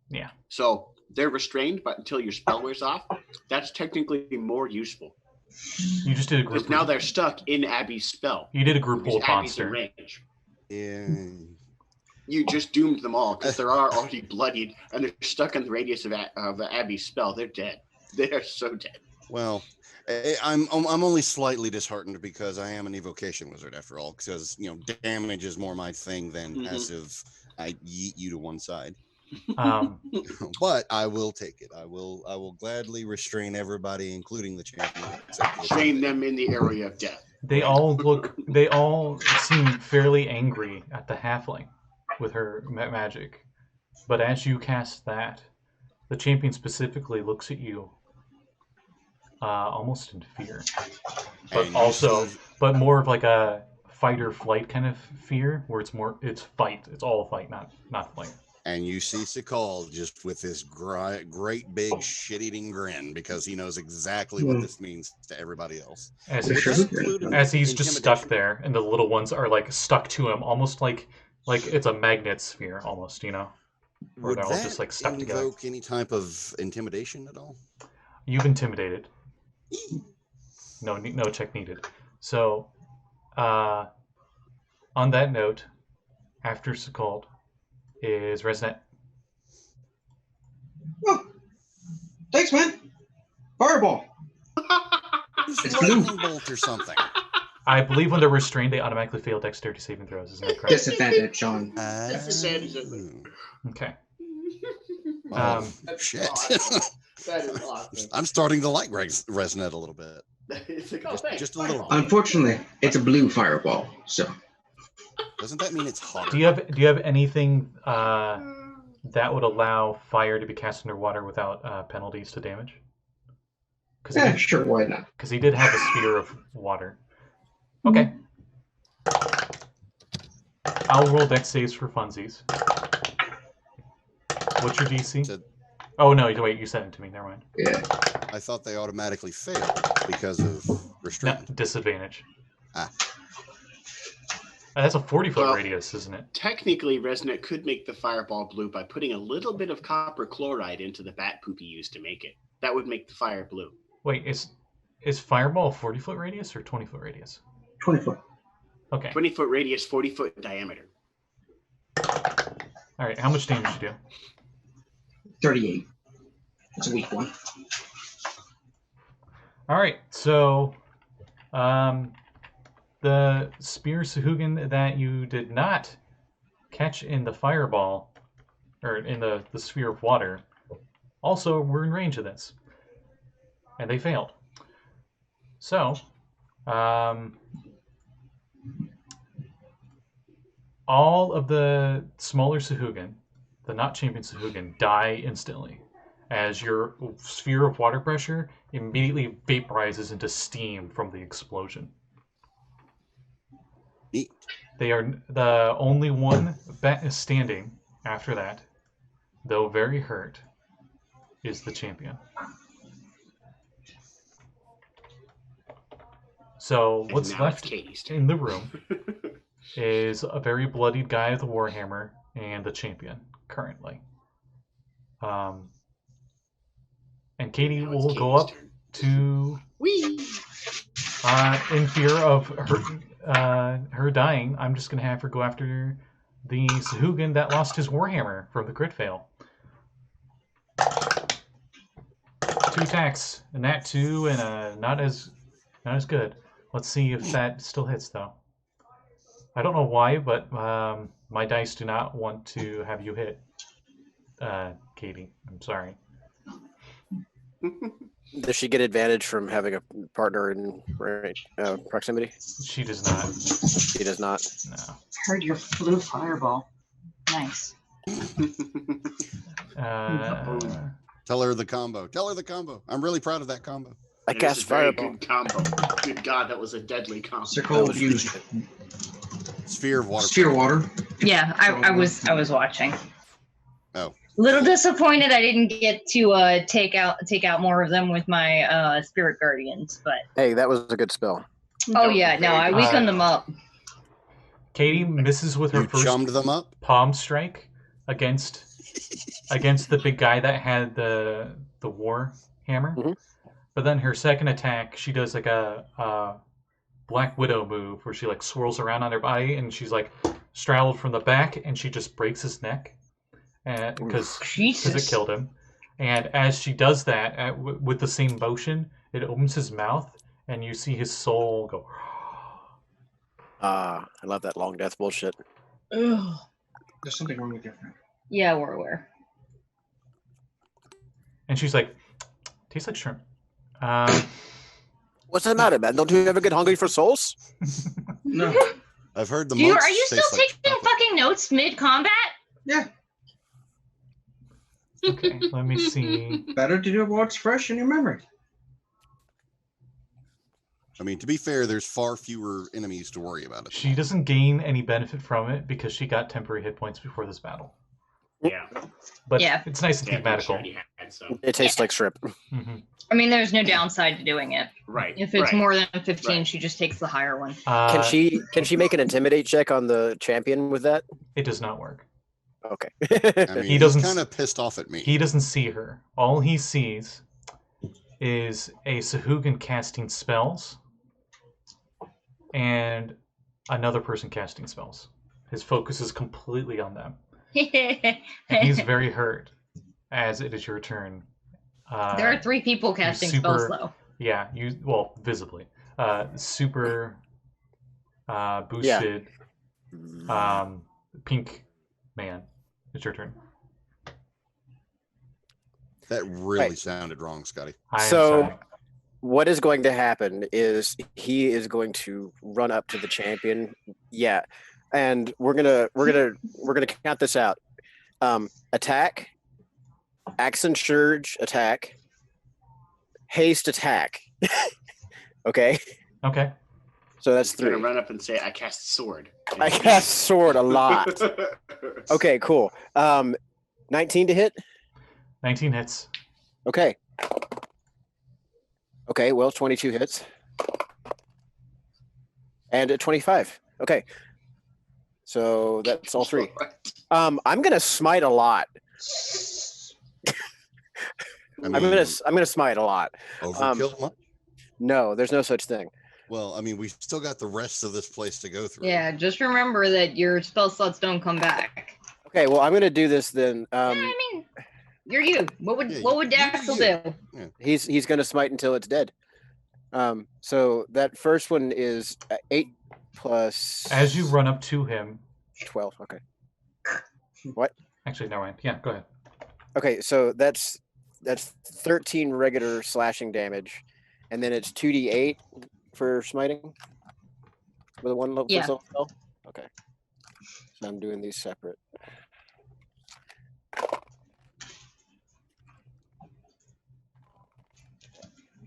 Yeah. So they're restrained, but until your spell wears off, that's technically more useful. You just did a Because group. now they're stuck in Abby's spell. You did a group hold Abby's in monster. range. Yeah. You just doomed them all because they're already bloodied and they're stuck in the radius of Abby's spell. They're dead. They're so dead. Well, I'm only slightly disheartened because I am an evocation wizard after all. Because damage is more my thing than passive. I yeet you to one side. But I will take it. I will gladly restrain everybody, including the champion. Train them in the area of death. They all seem fairly angry at the halfling with her magic. But as you cast that, the champion specifically looks at you almost in fear. But but more of like a fight or flight kind of fear, where it's fight. It's all fight, not flight. And you see Sekald just with this great big shit-eating grin because he knows exactly what this means to everybody else. As he's just stuck there, and the little ones are like stuck to him, almost like it's a magnet sphere, almost, Where Would they're all that just like stuck together. invoke any type of intimidation at all? You've intimidated. No check needed. So, on that note, after Sekald is Resnet. Oh, thanks, man. use It's blue. lightning bolt or something. I believe when they're restrained, they automatically fail dexterity saving throws. Isn't that correct? Disadvantage, Sean. Disadvantage. Okay. Oh, That's shit. awesome. That is awesome. I'm starting to like Resnet a little bit. It's like, oh, thanks. Just a little bit. Unfortunately, it's a blue fireball, so. Doesn't that mean it's hot? Do you have anything that would allow fire to be cast underwater without penalties to damage? Yeah, sure, why not? Because he did have a sphere of water. Okay. I'll roll dex saves for funsies. What's your DC? Oh no! Wait, you sent it to me. Never mind. Yeah. I thought they automatically failed because of restraint. No, disadvantage. Ah. That's a 40-foot Well, radius, isn't it? Technically, Resnet could make the fireball blue by putting a little bit of copper chloride into the bat poop he used to make it. That would make the fire blue. Wait, is fireball a 40-foot radius or 20-foot radius? 20 foot. Okay. 20-foot radius, 40-foot diameter. All right. How much damage you do? 38. It's a weak one. All right. So, the spear Sahuagin that you did not catch in the fireball, or in the sphere of water, also were in range of this, and they failed. So, all of the smaller Sahuagin, the not champion Sahuagin, die instantly, as your sphere of water pressure immediately vaporizes into steam from the explosion. Neat. They are the only one standing after that, though very hurt, is the champion. So And what's now left it's Katie's turn. in the room is a very bloodied guy with a warhammer and the champion currently. And Katie Now it's will go Katie's up turn. to, Whee! in fear of her dying. I'm just going to have her go after the Sahuagin that lost his warhammer from the crit fail. 2 attacks, a nat 2 and a not as good. Let's see if that still hits though. I don't know why, but my dice do not want to have you hit, Katie. I'm sorry. Does she get advantage from having a partner in proximity? She does not. She does not. No. Heard your blue fireball. Nice. Tell her the combo. Tell her the combo. I'm really proud of that combo. I It is cast a very fireball. good combo. Good God, that was a deadly combo. Sekald used Sphere of water. sphere water. Yeah, I was watching. Oh. Little disappointed I didn't get to take out more of them with my spirit guardians, but Hey, that was a good spell. oh yeah, no, I weakened them up. Katie misses with her You first chummed them up? palm strike against the big guy that had the war hammer. Mhm. But then her second attack, she does like a Black Widow move where she like swirls around on her body and she's like straddled from the back and she just breaks his neck because it killed him. And as she does that with the same motion, it opens his mouth and you see his soul go. I love that long death bullshit. Ugh. There's something wrong with your friend. Yeah, we're aware. And she's like, tastes like shrimp. What's the matter, man? Don't you ever get hungry for souls? No. I've heard the Dude, monks are you still taste like taking chocolate. fucking notes mid-combat? Yeah. Okay, let me see. Better to do what's fresh in your memory. I mean, to be fair, there's far fewer enemies to worry about. She doesn't gain any benefit from it because she got temporary hit points before this battle. Yeah. But Yeah. it's nice and Yeah, thematical. already had some. It tastes like shrimp. Mm-hmm. I mean, there's no downside to doing it. Right. If it's right. more than 15, Right. she just takes the higher one. Can she make an intimidate check on the champion with that? It does not work. Okay. I mean, He doesn't- he's kind of pissed off at me. He doesn't see her. All he sees is a Sahuagin casting spells and another person casting spells. His focus is completely on them. And he's very hurt as it is your turn. There are 3 people casting spells, though. Yeah, visibly. Super boosted pink man. It's your turn. That really sounded wrong, Scotty. I'm sorry. What is going to happen is he is going to run up to the champion. Yeah. And we're gonna count this out. Attack, accent surge attack, haste attack. Okay. Okay. So that's He's gonna 3. run up and say, "I cast sword." I cast sword a lot. Okay, cool. 19 to hit. 19 hits. Okay. Okay, well, 22 hits. And a 25. Okay. So that's all 3. I'm gonna smite a lot. I'm gonna smite a lot. Overkill much? No, there's no such thing. Well, I mean, we've still got the rest of this place to go through. Yeah, just remember that your spell slots don't come back. Okay, well, I'm gonna do this then. I mean, you're you. What would Axel do? Yeah. He's gonna smite until it's dead. So that first one is 8 plus. As you run up to him. 12. Okay. What? Actually, never mind. Yeah, go ahead. Okay, so that's 13 regular slashing damage, and then it's 2d8 for smiting with a 1 level spell. Okay. So I'm doing these separate.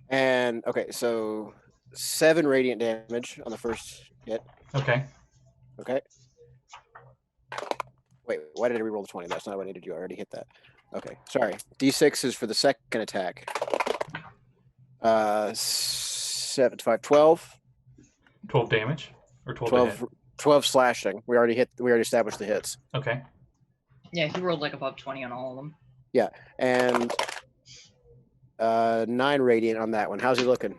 And okay, so 7 radiant damage on the first hit. Okay. Okay. Wait, why did I reroll the 20? That's not what I needed to do. I already hit that. Okay, sorry. D6 is for the second attack. 7 to 5, 12. 12 damage? Or 12 12 slashing. We already established the hits. Okay. Yeah, he rolled like above 20 on all of them. Yeah, and 9 radiant on that one. How's he looking?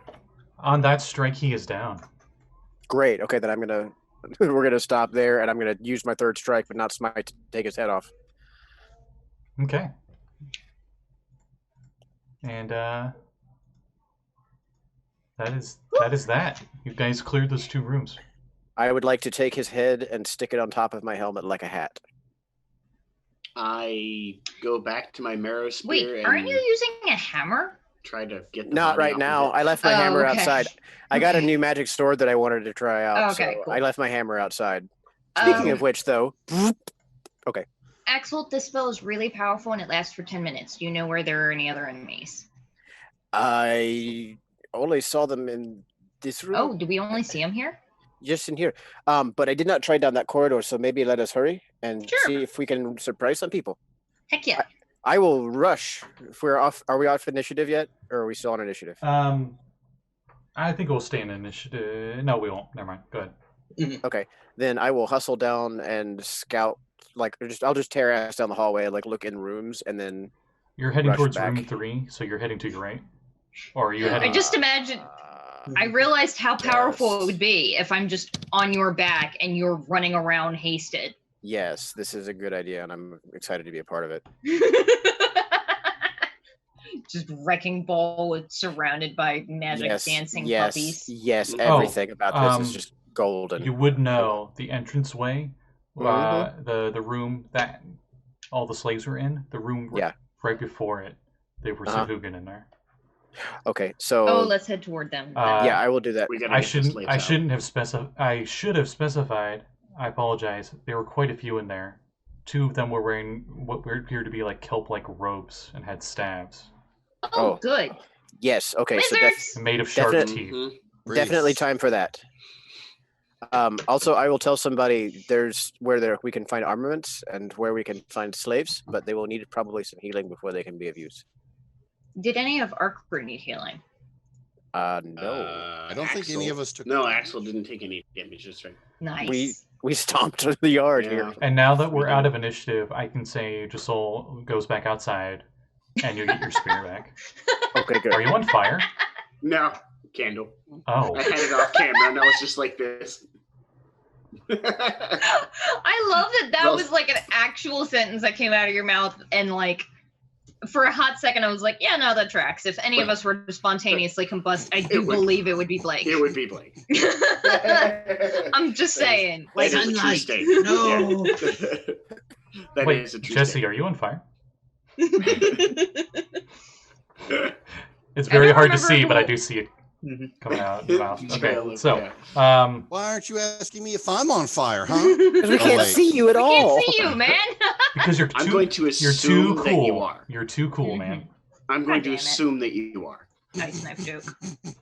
On that strike, he is down. Great. Okay, then we're gonna stop there, and I'm gonna use my third strike, but not smite to take his head off. Okay. And that is that. You guys cleared those 2 rooms. I would like to take his head and stick it on top of my helmet like a hat. I go back to my marrow spear. Wait, aren't you using a hammer? Try to get the Not body right off now. of it. I left my hammer okay. outside. I got a new magic sword that I wanted to try out. Okay, so cool. I left my hammer outside. Speaking of which, though, okay. Axel, this spell is really powerful and it lasts for 10 minutes. Do you know where there are any other enemies? I only saw them in this room. Oh, do we only see them here? Just in here. But I did not try down that corridor, so maybe let us hurry and Sure. see if we can surprise some people. Heck yeah. I will rush. If we're off, are we off initiative yet, or are we still on initiative? I think we'll stay in initiative. No, we won't. Never mind. Go ahead. Okay, then I will hustle down and scout. I'll just tear ass down the hallway and look in rooms, and then You're heading rush towards back. room 3, so you're heading to your right. Or are you heading? I just imagine. I realized how powerful it would be if I'm just on your back and you're running around hasted. Yes, this is a good idea, and I'm excited to be a part of it. Just wrecking ball with surrounded by magic dancing puppies. Yes, everything about this is just golden. You would know the entranceway, the room that all the slaves were in, the room right before it. There were Sahuagin in there. Okay, so let's head toward them. yeah, I will do that. I should have specified. I apologize. There were quite a few in there. 2 of them were wearing what appeared to be like kelp-like robes and had staves. Oh, good. Yes. Okay. Wizards! So made of sharp teeth. Definitely time for that. Also, I will tell somebody we can find armaments and where we can find slaves, but they will need probably some healing before they can be of use. Did any of our crew need healing? No. I don't think any of us took. No, Axel didn't take any damage. That's right. Nice. We stomped the yard here. And now that we're out of initiative, I can say Josul goes back outside, and you get your spear back. Okay, good. Are you on fire? No, candle. Oh. I had it off camera, and I was just like this. I love that was like an actual sentence that came out of your mouth, and For a hot second, I was like, yeah, no, that tracks. If any of us were to spontaneously combust, I do believe it would be Blake. It would be Blake. I'm just saying. That is a true Sunlight. statement. No. Yeah. That Wait, is a true Jesse, statement. are you on fire? It's I very don't hard to remember see, but I who- do see it Mhm. coming out of the mouth. Okay, Trail so, of- um, Why aren't you asking me if I'm on fire, huh? Because we Oh, can't wait. see you at I all. can't see you, man. because you're I'm too, going to you're assume too that you cool. are. You're too cool, man. I'm going God to damn it. assume that you are. Nice knife joke.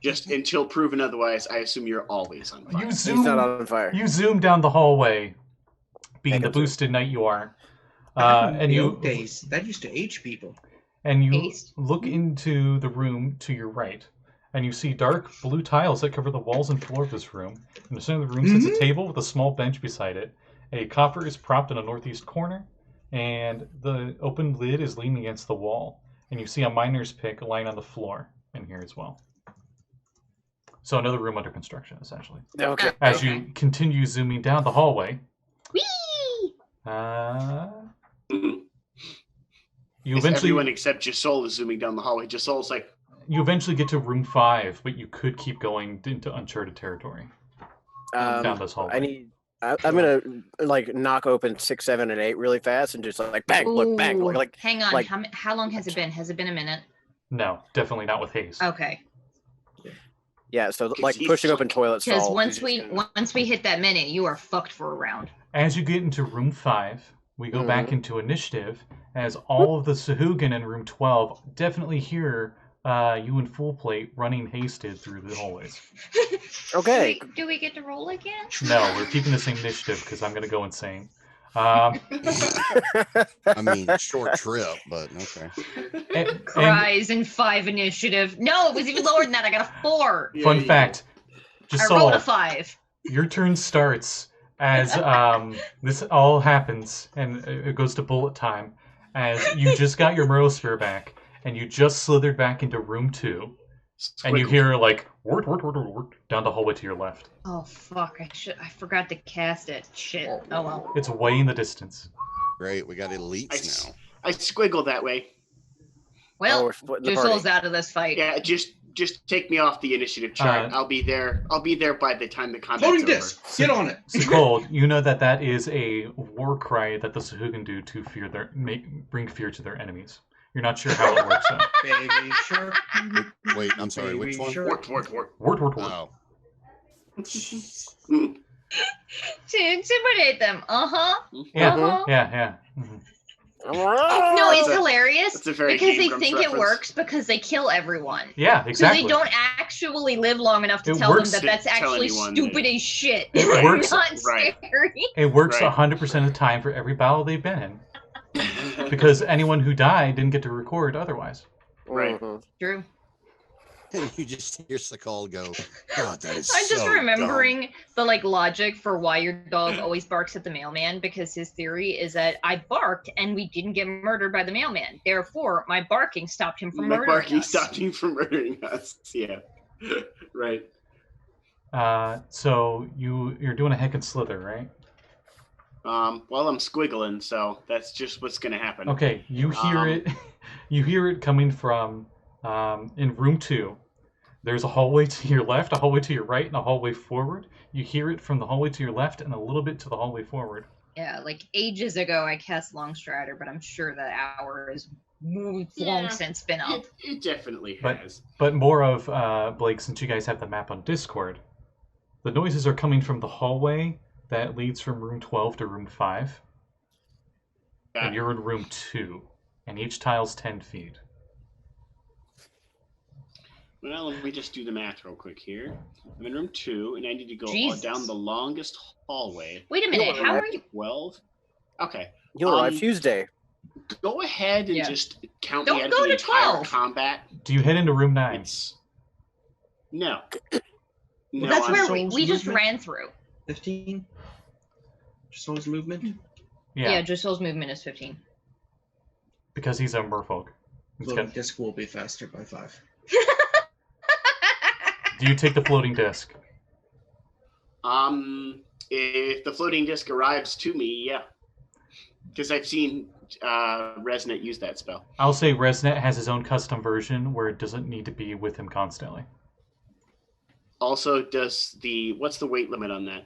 Just until proven otherwise, I assume you're always on fire. You He's not zoom, on fire. you zoom down the hallway, being the Heck, I'm boosted knight you are, Back in and the you old days, that used to age people. and you Haste. look into the room to your right, and you see dark blue tiles that cover the walls and floor of this room. In the center of the room sits a table with a small bench beside it. A coffer is propped in a northeast corner, and the open lid is leaning against the wall. And you see a miner's pick lying on the floor in here as well. So another room under construction, essentially. Okay. As you continue zooming down the hallway, Whee! you As eventually everyone except Josul is zooming down the hallway. Josul's like, you eventually get to room 5, but you could keep going into uncharted territory down this hallway. I'm gonna like knock open 6, 7, and 8 really fast and just like bang, look, bang, Ooh, look, like hang on. like- How long has it been? Has it been a minute? No, definitely not with haste. Okay. yeah. So like he's pushing open toilet Because stall. once we hit that minute, you are fucked for a round. As you get into room 5, we go back into initiative, as all of the Sahuagin in room 12 definitely hear you and Full Plate running hasted through the hallways. Okay. Do we get to roll again? No, we're keeping the same initiative because I'm going to go insane. I mean, short trip, but okay. And Cries in 5 initiative. No, it was even lower than that. I got a 4. yeah, fun you fact, I rolled a Josul, 5. your turn starts as this all happens, and it goes to bullet time, as you just got your Merle Spear back, and you just slithered back into room 2, and you Squiggle. hear like wort, wort, wort, wort, wort, down the hallway to your left. Oh fuck! I forgot to cast it. Shit. Oh well. It's way in the distance. Great, we got elites now. I squiggle that way. Well, we're splitting the Josul's party. out of this fight. Yeah, just take me off the initiative chart. I'll be there by the time the combat's Floating over. disc, get on it. Sekald, you know that is a war cry that the Sahuagin do to bring fear to their enemies. You're not sure how it works though. Baby shark. Wait, I'm sorry, Baby which one? shark. Wort. Wort, wort, wort. Oh, To intimidate them. Uh-huh. Yeah, Uh-huh. yeah. Mhm. No, it's That's a- hilarious that's a very because they Game Grumps think it reference. works because they kill everyone. Yeah, So exactly. they don't actually live long enough to It tell works them that to that's tell actually anyone stupid that- as shit. It It's works- not right. scary. It works Right. 100% of the time for every battle they've been in, because anyone who died didn't get to record otherwise. Right. Mhm. True. and you just hear Sekald go, God, that is I'm just so remembering the logic for why your dog always barks at the mailman, because his theory is that I barked and we didn't get murdered by the mailman. Therefore, my barking stopped him from My murdering barking us. stopped you from murdering us. Yeah. Right. So you're doing a heck and slither, right? Well, I'm squiggling, so that's just what's gonna happen. Okay, you hear it. You hear it coming from in room 2. There's a hallway to your left, a hallway to your right, and a hallway forward. You hear it from the hallway to your left and a little bit to the hallway forward. Yeah, ages ago I cast Longstrider, but I'm sure that hour is long Yeah. since been up. It definitely But- has. But more of Blake, since you guys have the map on Discord, the noises are coming from the hallway that leads from room 12 to room 5, Got and it. you're in room 2, and each tile's 10 feet. Well, let me just do the math real quick here. I'm in room 2, and I need to go all Jesus. down the longest hallway. Wait a minute, how are you? 12. Okay. You'll arrive Um, Tuesday. Go ahead and Yeah. just count Don't me out go of the to entire 12. combat. Do you head into room 9? It's no. No, That's I'm where so- we just movement? ran through. 15. Josul's movement. Yeah, Josul's movement is 15. Because he's a merfolk. He's Floating got- disc will be faster by 5. Do you take the floating disc? If the floating disc arrives to me, yeah. Because I've seen Resnet use that spell. I'll say Resnet has his own custom version where it doesn't need to be with him constantly. Also, what's the weight limit on that?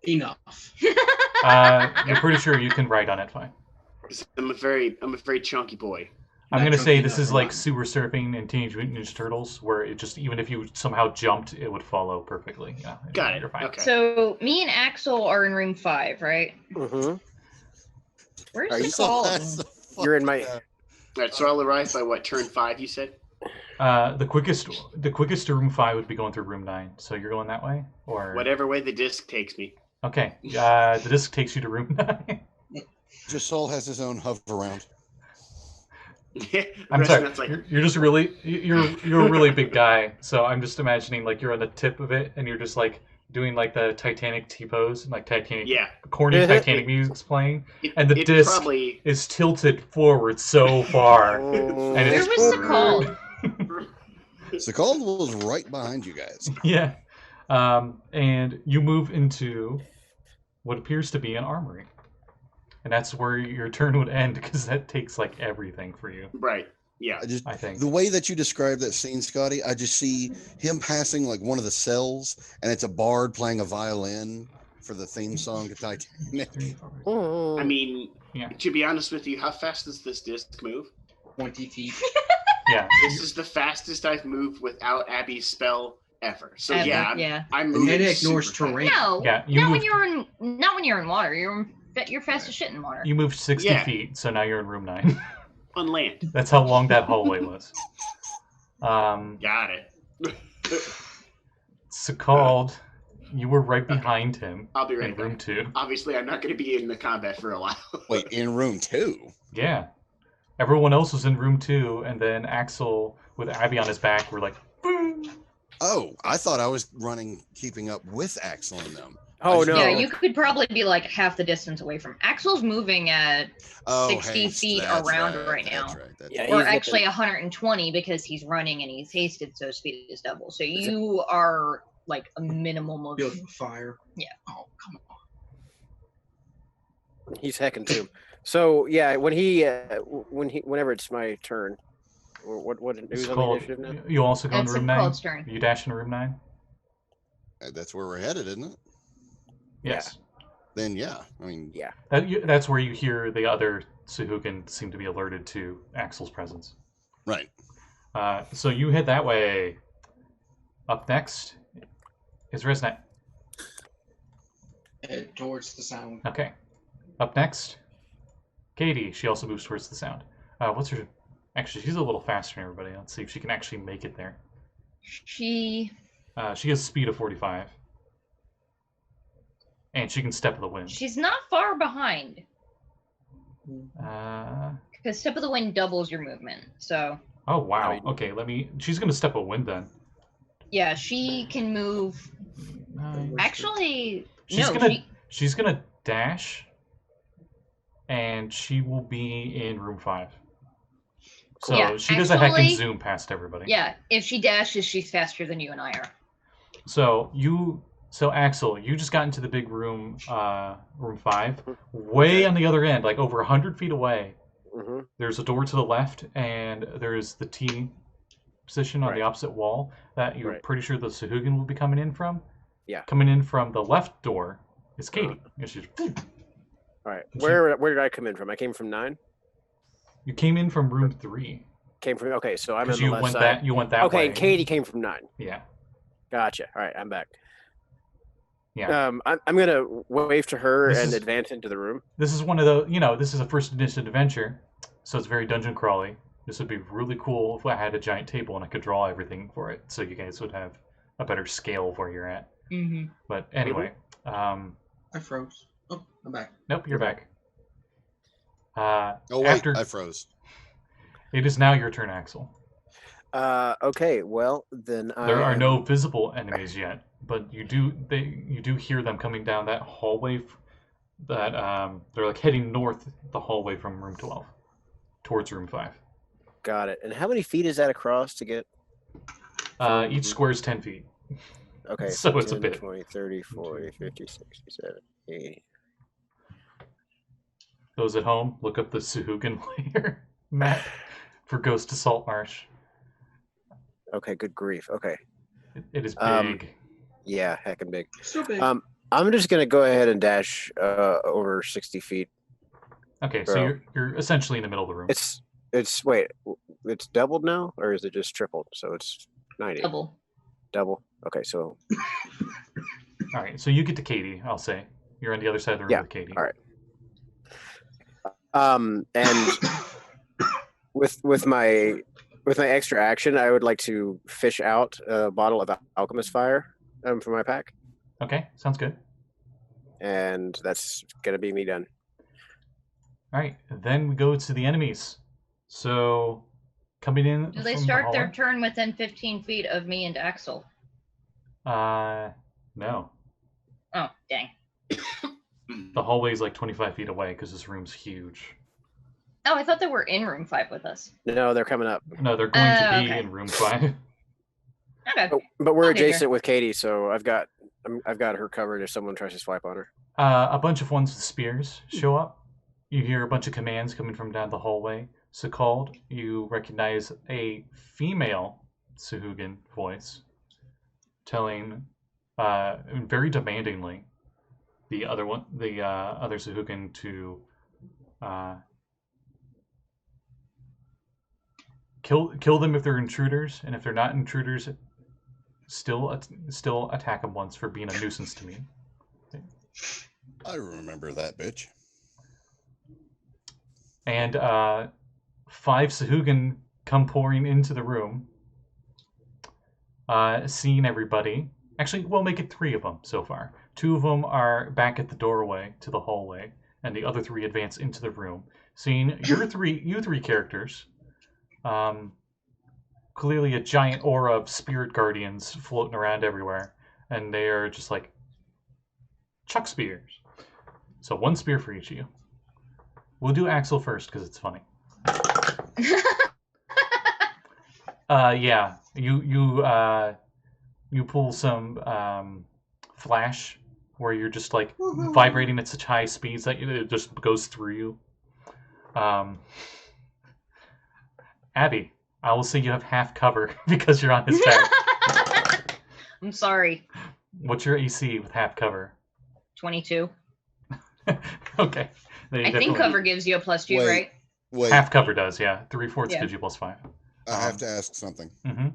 Enough. You're pretty sure you can ride on it fine. I'm a very chunky boy. I'm Not going to say chunky this enough is for like mine. Sewer Surfing and Teenage Mutant Ninja Turtles, where it just, even if you somehow jumped, it would follow perfectly. Yeah, Got it. You're fine. Okay. So me and Axel are in room 5, right? Mm-hmm. Where's Are the you call? You're in my. All right, so I'll arrive by what, turn 5, you said? The quickest to room 5 would be going through room 9. So you're going that way, or Whatever way the disc takes me. Okay. The disc takes you to room 9. Josul has his own hover around. I'm sorry. Resnet's like, You're just really you're a really big guy, so I'm just imagining like you're on the tip of it, and you're just like doing like the Titanic T-pose, and like Titanic, yeah. corny Titanic music's playing, It, and the it disc probably is tilted forward so far. And Where it's was the call? Sekald was right behind you guys. Yeah. And you move into what appears to be an armory. And that's where your turn would end, because that takes like everything for you, right. Yeah. I think. The way that you describe that scene, Scotty, I just see him passing like one of the cells, and it's a bard playing a violin for the theme song to Titanic. I mean, Yeah. to be honest with you, how fast does this disc move? 20 feet. Yeah. This is the fastest I've moved without Abby's spell ever. So Ever, yeah, yeah. I'm And moving. then it ignores super fast. terrain. No. Yeah, Not when you're in water. You're fast as shit in water. You moved 60 Yeah. feet, so now you're in room 9. On land. That's how long that hallway was. Got it. Sekald, you were right behind him I'll be in right room back. 2. Obviously, I'm not going to be in the combat for a while. Wait, in room 2? Yeah. Everyone else was in room 2, and then Axel with Abby on his back were like, boom. Oh, I thought I was keeping up with Axel and them. Oh no! Yeah, you could probably be like half the distance away from. Axel's moving at Oh, 60 hence, feet that's around right, right that's now. right, that's Yeah, right. Or he's actually looking- 120 because he's running and he's hasted, so speed is double. So you are like a minimum of. Build a fire. Yeah. Oh, come on. He's hecking too. So yeah, whenever it's my turn, or who's on the Sekald, initiative now? you also go in That's room 9? Sekald's turn. You dash into room 9? That's where we're headed, isn't it? Yes. Then yeah, I mean, Yeah. That's where you hear the other Sahuagin seem to be alerted to Axel's presence. right. So you head that way. Up next is Resnet. Head towards the sound. Okay. Up next, Kade. She also moves towards the sound. What's her... Actually, she's a little faster than everybody. Let's see if she can actually make it there. She She has speed of 45. And she can step of the wind. she's not far behind Uh, because step of the wind doubles your movement. So oh, wow. I mean- Okay, she's going to step of wind then. yeah, she can move. Actually, no. She's gonna dash, and she will be in room 5. So Yeah, she does a heck and actually- zoom past everybody. Yeah, if she dashes, she's faster than you and I are. So Axel, you just got into the big room, room 5, way on the other end, like over 100 feet away. Mm-hmm. There's a door to the left, and there's the T position on the opposite wall that you're pretty sure the Sahuagin will be coming in from. Yeah. Coming in from the left door is Kade. And she's, All right. Where did I come in from? I came from 9. you came in from room 3. Came from okay, so I'm on Because the you left went side. you went that Okay, way. and Katie came from 9. Yeah. Gotcha. All right, I'm back. Yeah. I'm gonna wave to her This and is- advance into the room. This is one of the, this is a first edition adventure, so it's very dungeon crawly. This would be really cool if I had a giant table and I could draw everything for it, so you guys would have a better scale of where you're at. Mm-hmm. But anyway, I froze. Oh, I'm back. nope, you're back. Oh wait, After I froze. it is now your turn, Axel. Okay, well then There are no visible enemies yet, but you do hear them coming down that hallway. They're like heading north the hallway from room 12 towards room 5. Got it. And how many feet is that across to get? Each square is 10 feet. Okay, So it's a 10, bit. 20, 30, 40, 50, 60, 70, 80. Those at home, look up the Sahuagin layer map for Ghost to Saltmarsh. Okay, good grief. Okay. It is big. Yeah, heckin' big. So big. I'm just gonna go ahead and dash over 60 feet. Okay, so you're essentially in the middle of the room. It's doubled now, or is it just tripled? So it's 90. Double. Okay, so. All right, so you get to Kade. I'll say you're on the other side of the room with Kade. All right. And with my extra action, I would like to fish out a bottle of Alchemist Fire for my pack. Okay, sounds good. And that's gonna be me done. All right, then we go to the enemies. So coming in. Do they start their turn within 15 feet of me and Axel? No. Oh, dang. The hallway's like 25 feet away because this room's huge. Oh, I thought they were in room 5 with us. No, they're coming up. No, they're going to be in room 5. Okay. But we're adjacent with Kade, so I've got her covered if someone tries to swipe on her. A bunch of ones with spears show up. You hear a bunch of commands coming from down the hallway. Sekald, you recognize a female Sahuagin voice telling very demandingly the other Sahuagin to kill them if they're intruders, and if they're not intruders, still attack them once for being a nuisance to me. I remember that bitch. And 5 Sahuagin come pouring into the room, seeing everybody. Actually, we'll make it 3 of them so far. 2 of them are back at the doorway to the hallway, and the other 3 advance into the room, seeing you three characters. Clearly a giant aura of spirit guardians floating around everywhere, and they are just like chuck spears. So 1 spear for each of you. We'll do Axel first because it's funny. Yeah, you pull some flash where you're just like vibrating at such high speeds that it just goes through you. Abby, I will say you have half cover because you're on his back. I'm sorry. What's your AC with half cover? 22. Okay. I think cover gives you a +2, right? Wait. Half cover does, yeah. 3/4 gives you +5. I have to ask something. Mm-hmm.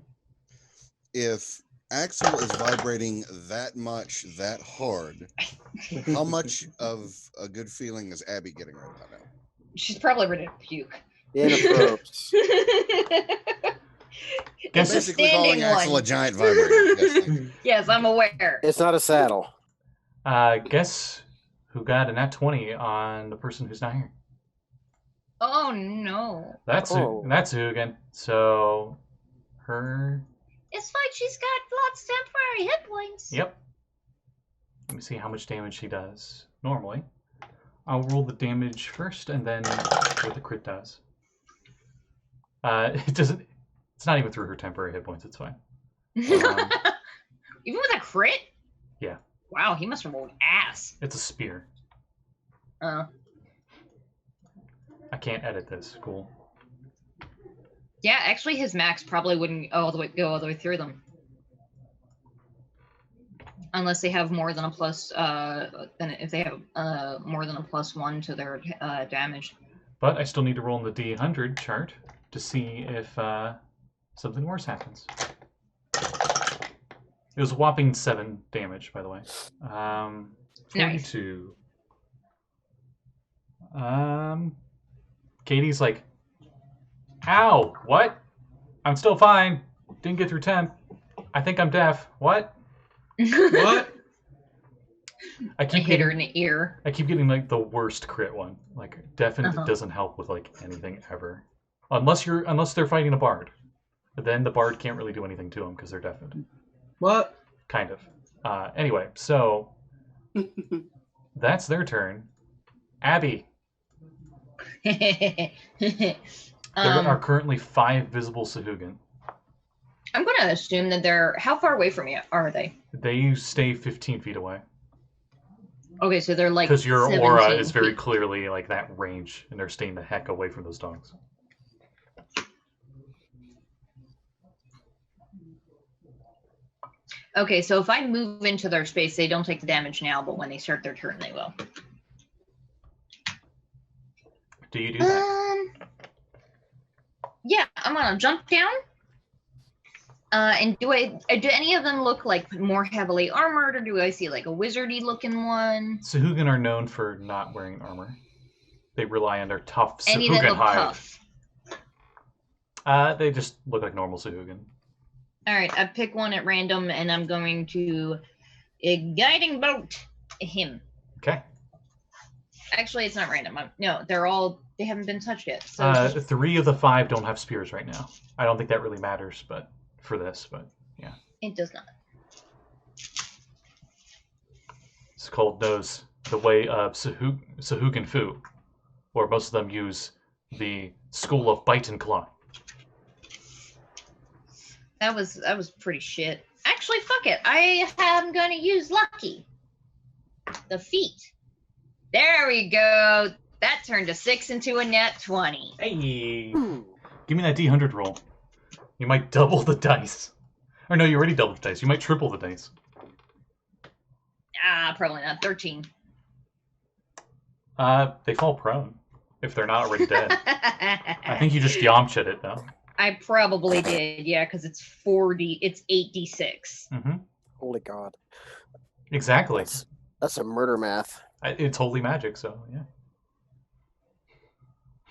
If Axel is vibrating that much, that hard, how much of a good feeling is Abby getting right about now? She's probably ready to puke. Inappropriate. Guess Basically calling Axel a giant vibrator. Yes, I'm aware. It's not a saddle. Guess who got a nat 20 on the person who's not here? Oh no. That's Sahuagin. So her. It's fine. She's got lots of temporary hit points. Yep. Let me see how much damage she does. Normally, I'll roll the damage first, and then what the crit does. It doesn't. It's not even through her temporary hit points. It's fine. Even with a crit? Yeah. Wow, he must have rolled ass. It's a spear. I can't edit this. Cool. Yeah, actually, his max probably wouldn't go all the way through them, unless they have more than a plus. Then if they have more than a +1 to their damage. But I still need to roll in the D100 chart to see if something worse happens. It was a whopping 7 damage, by the way. 42. Nice. Katie's like, ow, what? I'm still fine. Didn't get through temp. I think I'm deaf. What? What? I hit her in the ear. I keep getting like the worst crit one. Like deafened doesn't help with like anything ever. Unless they're fighting a bard. But then the bard can't really do anything to them because they're deafened. What? Kind of. Anyway, so that's their turn. Abby. There are currently 5 visible Sahuagin. I'm going to assume that they're... How far away from you are they? They stay 15 feet away. Okay, so they're like Because your aura 17 is very feet. clearly like that range, and they're staying the heck away from those dogs. Okay, so if I move into their space, they don't take the damage now, but when they start their turn, they will. Do you do that? Yeah, I'm gonna jump down. And do any of them look like more heavily armored, or do I see like a wizardy looking one? Sahuagin are known for not wearing armor. They rely on their tough Any that Sahuagin look hide. tough. They just look like normal Sahuagin. All right, I pick one at random, and I'm going to guiding bolt him. Okay. Actually, it's not random. No, they haven't been touched yet. So 3 of the 5 don't have spears right now. I don't think that really matters, but for this, but yeah. it does not. Sekald knows the way of Sahuagin Fu, or most of them use the school of bite and claw. That was pretty shit. Actually, fuck it. I am gonna use lucky. The feet. There we go. That turned a 6 into a nat 20. Hey! Give me that D100 roll. You might double the dice. Or no, you already doubled the dice. You might triple the dice. Probably not. 13. They fall prone. If they're not already dead. I think you just Yamched it, though. I probably did, yeah, because it's 8d6. Mm-hmm. Holy God. Exactly. That's some murder math. It's holy magic, so yeah.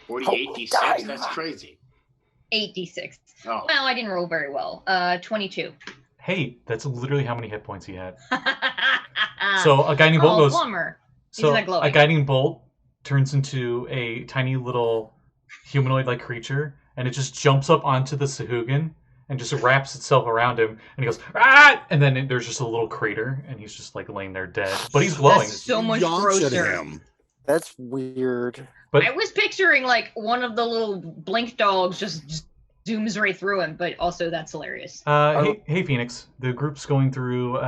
48 d6? That's crazy. 8d6. Oh. Well, I didn't roll very well. 22. Hey, that's literally how many hit points he had. So a guiding bolt goes. Plumber. So a guiding bolt turns into a tiny little humanoid-like creature, and it just jumps up onto the Sahuagin and just wraps itself around him, and he goes, ah! And then there's just a little crater, and he's just like laying there dead. But he's glowing. That's so much Yamched grosser. him. That's weird. But I was picturing like one of the little blink dogs just zooms right through him, but also that's hilarious. hey, Phoenix. The group's going through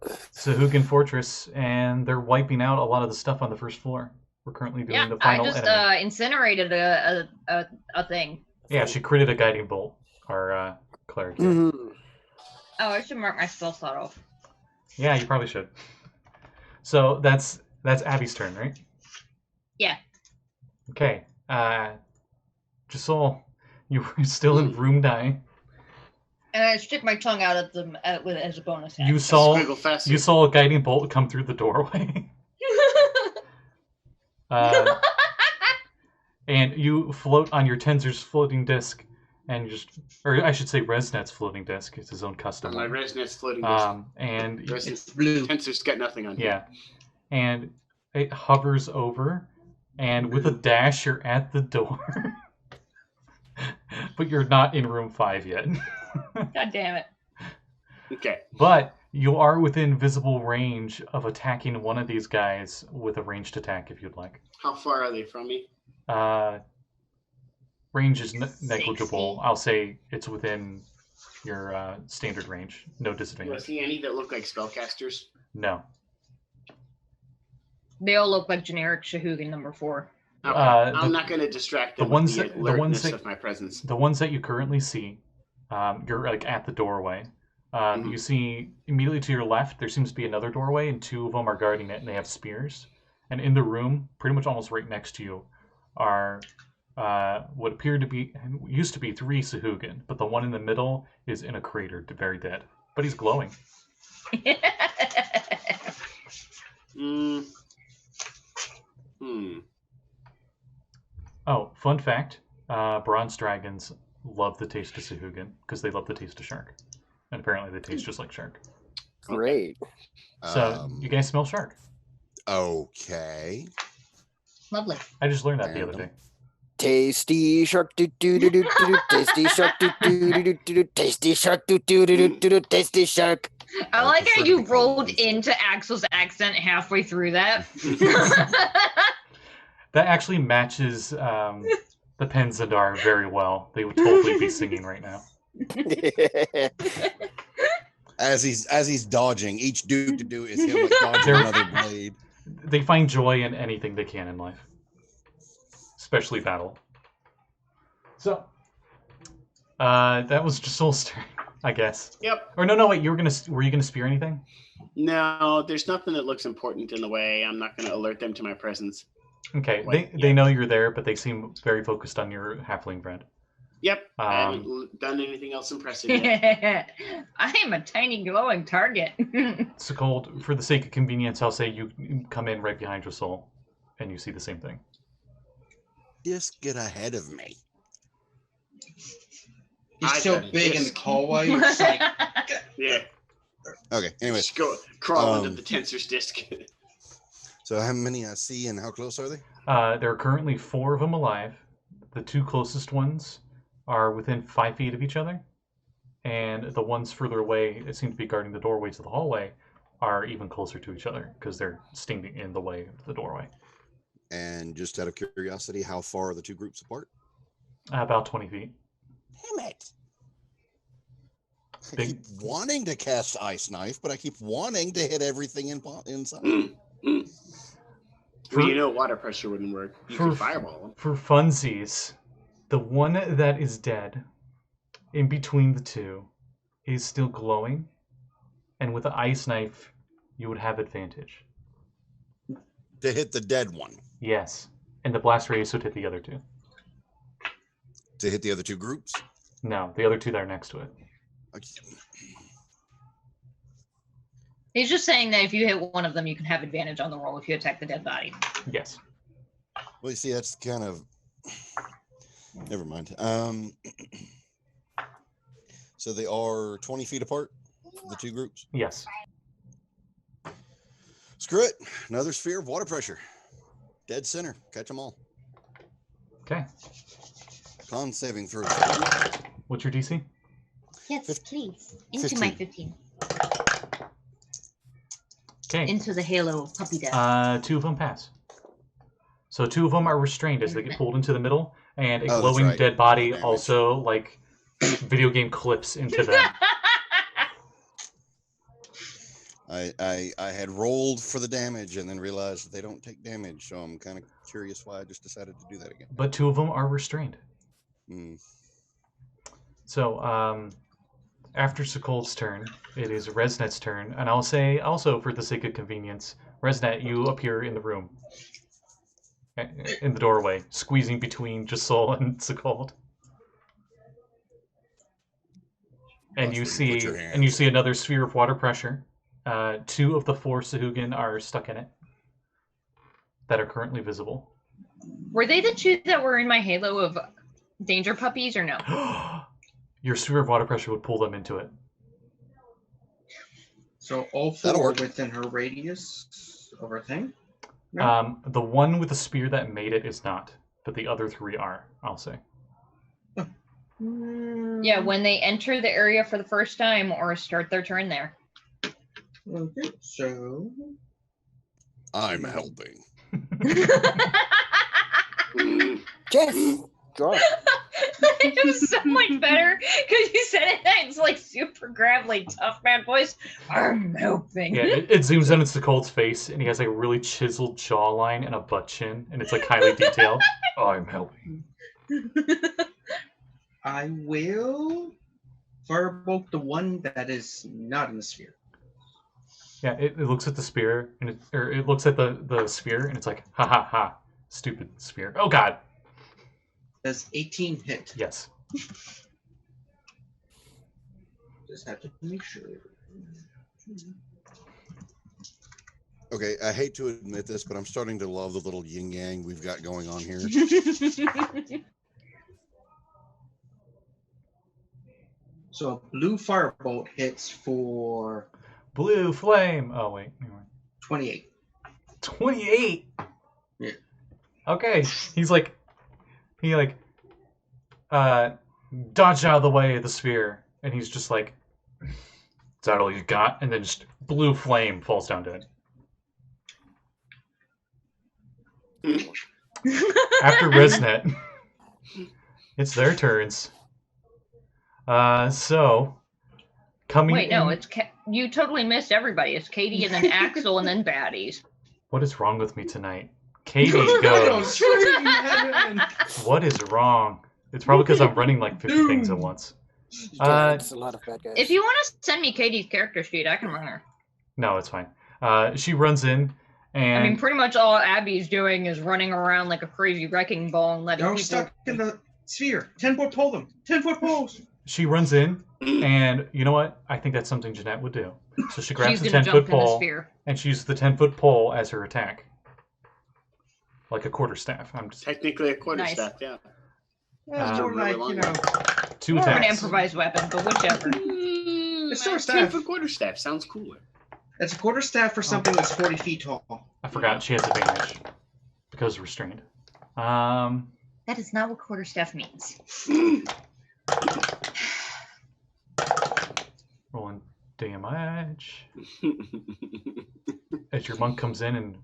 Sahuagin Fortress, and they're wiping out a lot of the stuff on the first floor. We're currently doing the final I just enemy. incinerated a thing. Yeah, she critted a guiding bolt. Our cleric. Mm-hmm. Oh, I should mark my spell slot off. Yeah, you probably should. So that's Abby's turn, right? Yeah. Okay. Josul, you were still in room 9. And I stick my tongue out at them as a bonus action. You saw Squiggle faster. you saw a guiding bolt come through the doorway. And you float on your Tensor's floating disc, and you just, or I should say Resnet's floating disc. It's his own custom My one. Resonance floating. And Resonance Blue. Tensor's got nothing on here. yeah, and it hovers over, and with a dash, you're at the door. But you're not in room 5 yet. God damn it. Okay. But you are within visible range of attacking one of these guys with a ranged attack if you'd like. How far are they from me? Range is negligible. 60. I'll say it's within your standard range. No Do I disadvantage. see any that look like spellcasters? No. They all look like generic Sahuagin number 4. Okay. I'm not going to distract them with the alertness of my presence. The ones that you currently see, you're like at the doorway. You see immediately to your left, there seems to be another doorway, and 2 of them are guarding it, and they have spears. And in the room, pretty much almost right next to you, are what appeared to be, used to be 3 Sahuagin, but the one in the middle is in a crater, very dead. But he's glowing. Oh, fun fact, bronze dragons love the taste of Sahuagin because they love the taste of shark. And apparently they taste just like shark. Great. So, you guys smell shark. Okay. Lovely. I just learned that the other day. Tasty shark do do do do do. Tasty shark do do do do do. Tasty shark do do do do do. Tasty shark. I I like how prefer to you be called rolled Josul. into Axel's accent halfway through that. That actually matches the Pezandar very well. They would totally be singing right now. as he's dodging, each dude to do is him like dodging another blade. They find joy in anything they can in life, especially battle. So, that was Josul's turn, I guess. Yep. Or no, wait. Were you gonna spear anything? No, there's nothing that looks important in the way. I'm not going to alert them to my presence. Okay, Wait, they know you're there, but they seem very focused on your halfling friend. Yep. I haven't done anything else impressive yet. I am a tiny glowing target. Sekald, for the sake of convenience, I'll say you come in right behind Josul, and you see the same thing. Just get ahead of me. He's so big in the hallway. It's like, Yeah. Okay. Anyways, Just go crawl under the tensor's disc. so how many I see and how close are they? There are currently 4 of them alive. The 2 closest ones are within 5 feet of each other, and the ones further away, that seem to be guarding the doorway to the hallway, are even closer to each other because they're standing in the way of the doorway. And just out of curiosity, how far are the 2 groups apart? About 20 feet. Damn it! I keep wanting to cast Ice Knife, but I keep wanting to hit everything inside. Well, water pressure wouldn't work. You could fireball them. For funsies, the one that is dead, in between the 2, is still glowing, and with the Ice Knife, you would have advantage. To hit the dead one. Yes, and the blast radius would hit the other 2. To hit the other 2 groups? No, the other 2 that are next to it. He's just saying that if you hit one of them, you can have advantage on the roll if you attack the dead body. Yes. Well, you see, that's kind of... Never mind. So they are 20 feet apart, the 2 groups? Yes. Screw it. Another sphere of water pressure. Dead center. Catch them all. Okay. Con saving throw. What's your DC? Yes, please. Into 15. my 15. Okay. Into the halo of puppy death. 2 of them pass. So 2 of them are restrained as they get pulled into the middle, and a Oh, that's glowing right. dead body Damage. also, like, video game clips into them. I had rolled for the damage and then realized that they don't take damage, so I'm kind of curious why I just decided to do that again. But 2 of them are restrained. So, after Sekald's turn, it is Resnet's turn, and I'll say, also for the sake of convenience, Resnet, you appear in the room, in the doorway, squeezing between Josul and Sekald. And you see another sphere of water pressure. 2 of the 4 Sahuagin are stuck in it that are currently visible. Were they the 2 that were in my halo of danger puppies or no? Your sphere of water pressure would pull them into it. So all 4 within her radius of her thing? No? The one with the spear that made it is not, but the other 3 are, I'll say. Yeah, when they enter the area for the first time or start their turn there. Okay, so... I'm helping. Jeff! God. It was so much better because you said it. It's like super gravelly, tough man voice. I'm helping. Yeah, it zooms in into Cold's face, and he has like a really chiseled jawline and a butt chin, and it's like highly detailed. I'm helping. I will firebolt the one that is not in the sphere. Yeah, it looks at the spear, and it looks at the sphere, and it's like, ha ha ha, stupid sphere. Oh god. Does 18 hit? Yes. Just have to make sure. Okay, I hate to admit this, but I'm starting to love the little yin yang we've got going on here. So a blue firebolt hits for blue flame. Oh wait, 28. 28. Yeah. Okay, he dodged out of the way of the sphere, and he's just like, "Is that all you got?" And then just blue flame falls down dead. After Resnet, it's their turns. So Coming Wait, no, in- you totally missed everybody. It's Katie and then Axel and then baddies. What is wrong with me tonight? Katie You're right on goes. tree, man. What is wrong? It's probably because I'm running like 50 things at once. Yeah, it's a lot of bad guys. If you want to send me Katie's character sheet, I can run her. No, it's fine. She runs in, and I mean, pretty much all Abby's doing is running around like a crazy wrecking ball and letting Y'all people. stuck in the sphere. 10-foot pole them. 10-foot poles. she runs in, and you know what? I think that's something Jeanette would do. So she grabs She's the gonna 10-foot jump in the pole, sphere. and she uses the 10-foot pole as her attack. Like a quarterstaff. I'm just Technically a Nice. quarterstaff, yeah. Yeah, more really like, long you know. two More of an attacks. improvised weapon, but whichever. It's still a A staff. 10-foot quarterstaff sounds cooler. It's a quarterstaff for something that's 40 feet tall. I forgot she has advantage because restrained. That is not what quarterstaff means. Rolling damage. As your monk comes in and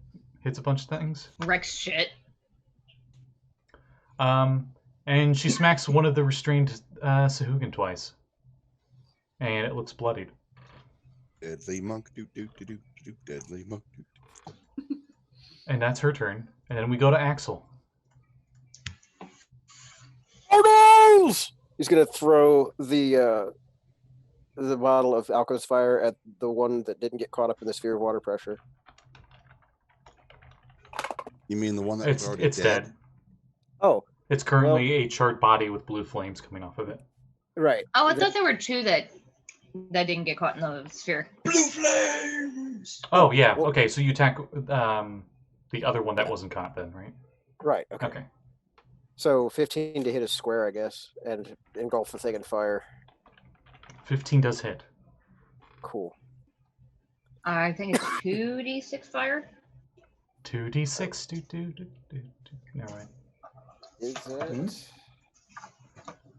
hits a bunch of things. Wrecks shit. And she smacks one of the restrained Sahuagin twice. And it looks bloodied. Deadly monk, do do do do do. Deadly monk, do. And that's her turn. And then we go to Axel. Fireballs! He's gonna throw the bottle of alchemist fire at the one that didn't get caught up in the sphere of water pressure. You mean the one that was It's already it's dead? dead. Oh, It's currently a charred body with blue flames coming off of it. right. Oh, I thought there were two that didn't get caught in the sphere. Blue flames! Oh yeah. well- Okay, so you attack the other one that wasn't caught then, right? Right. Okay. Okay. So 15 to hit a square, I guess, and engulf the thing in fire. 15 does hit. Cool. I think it's 2d6 fire. 2d6. Do. All right. Is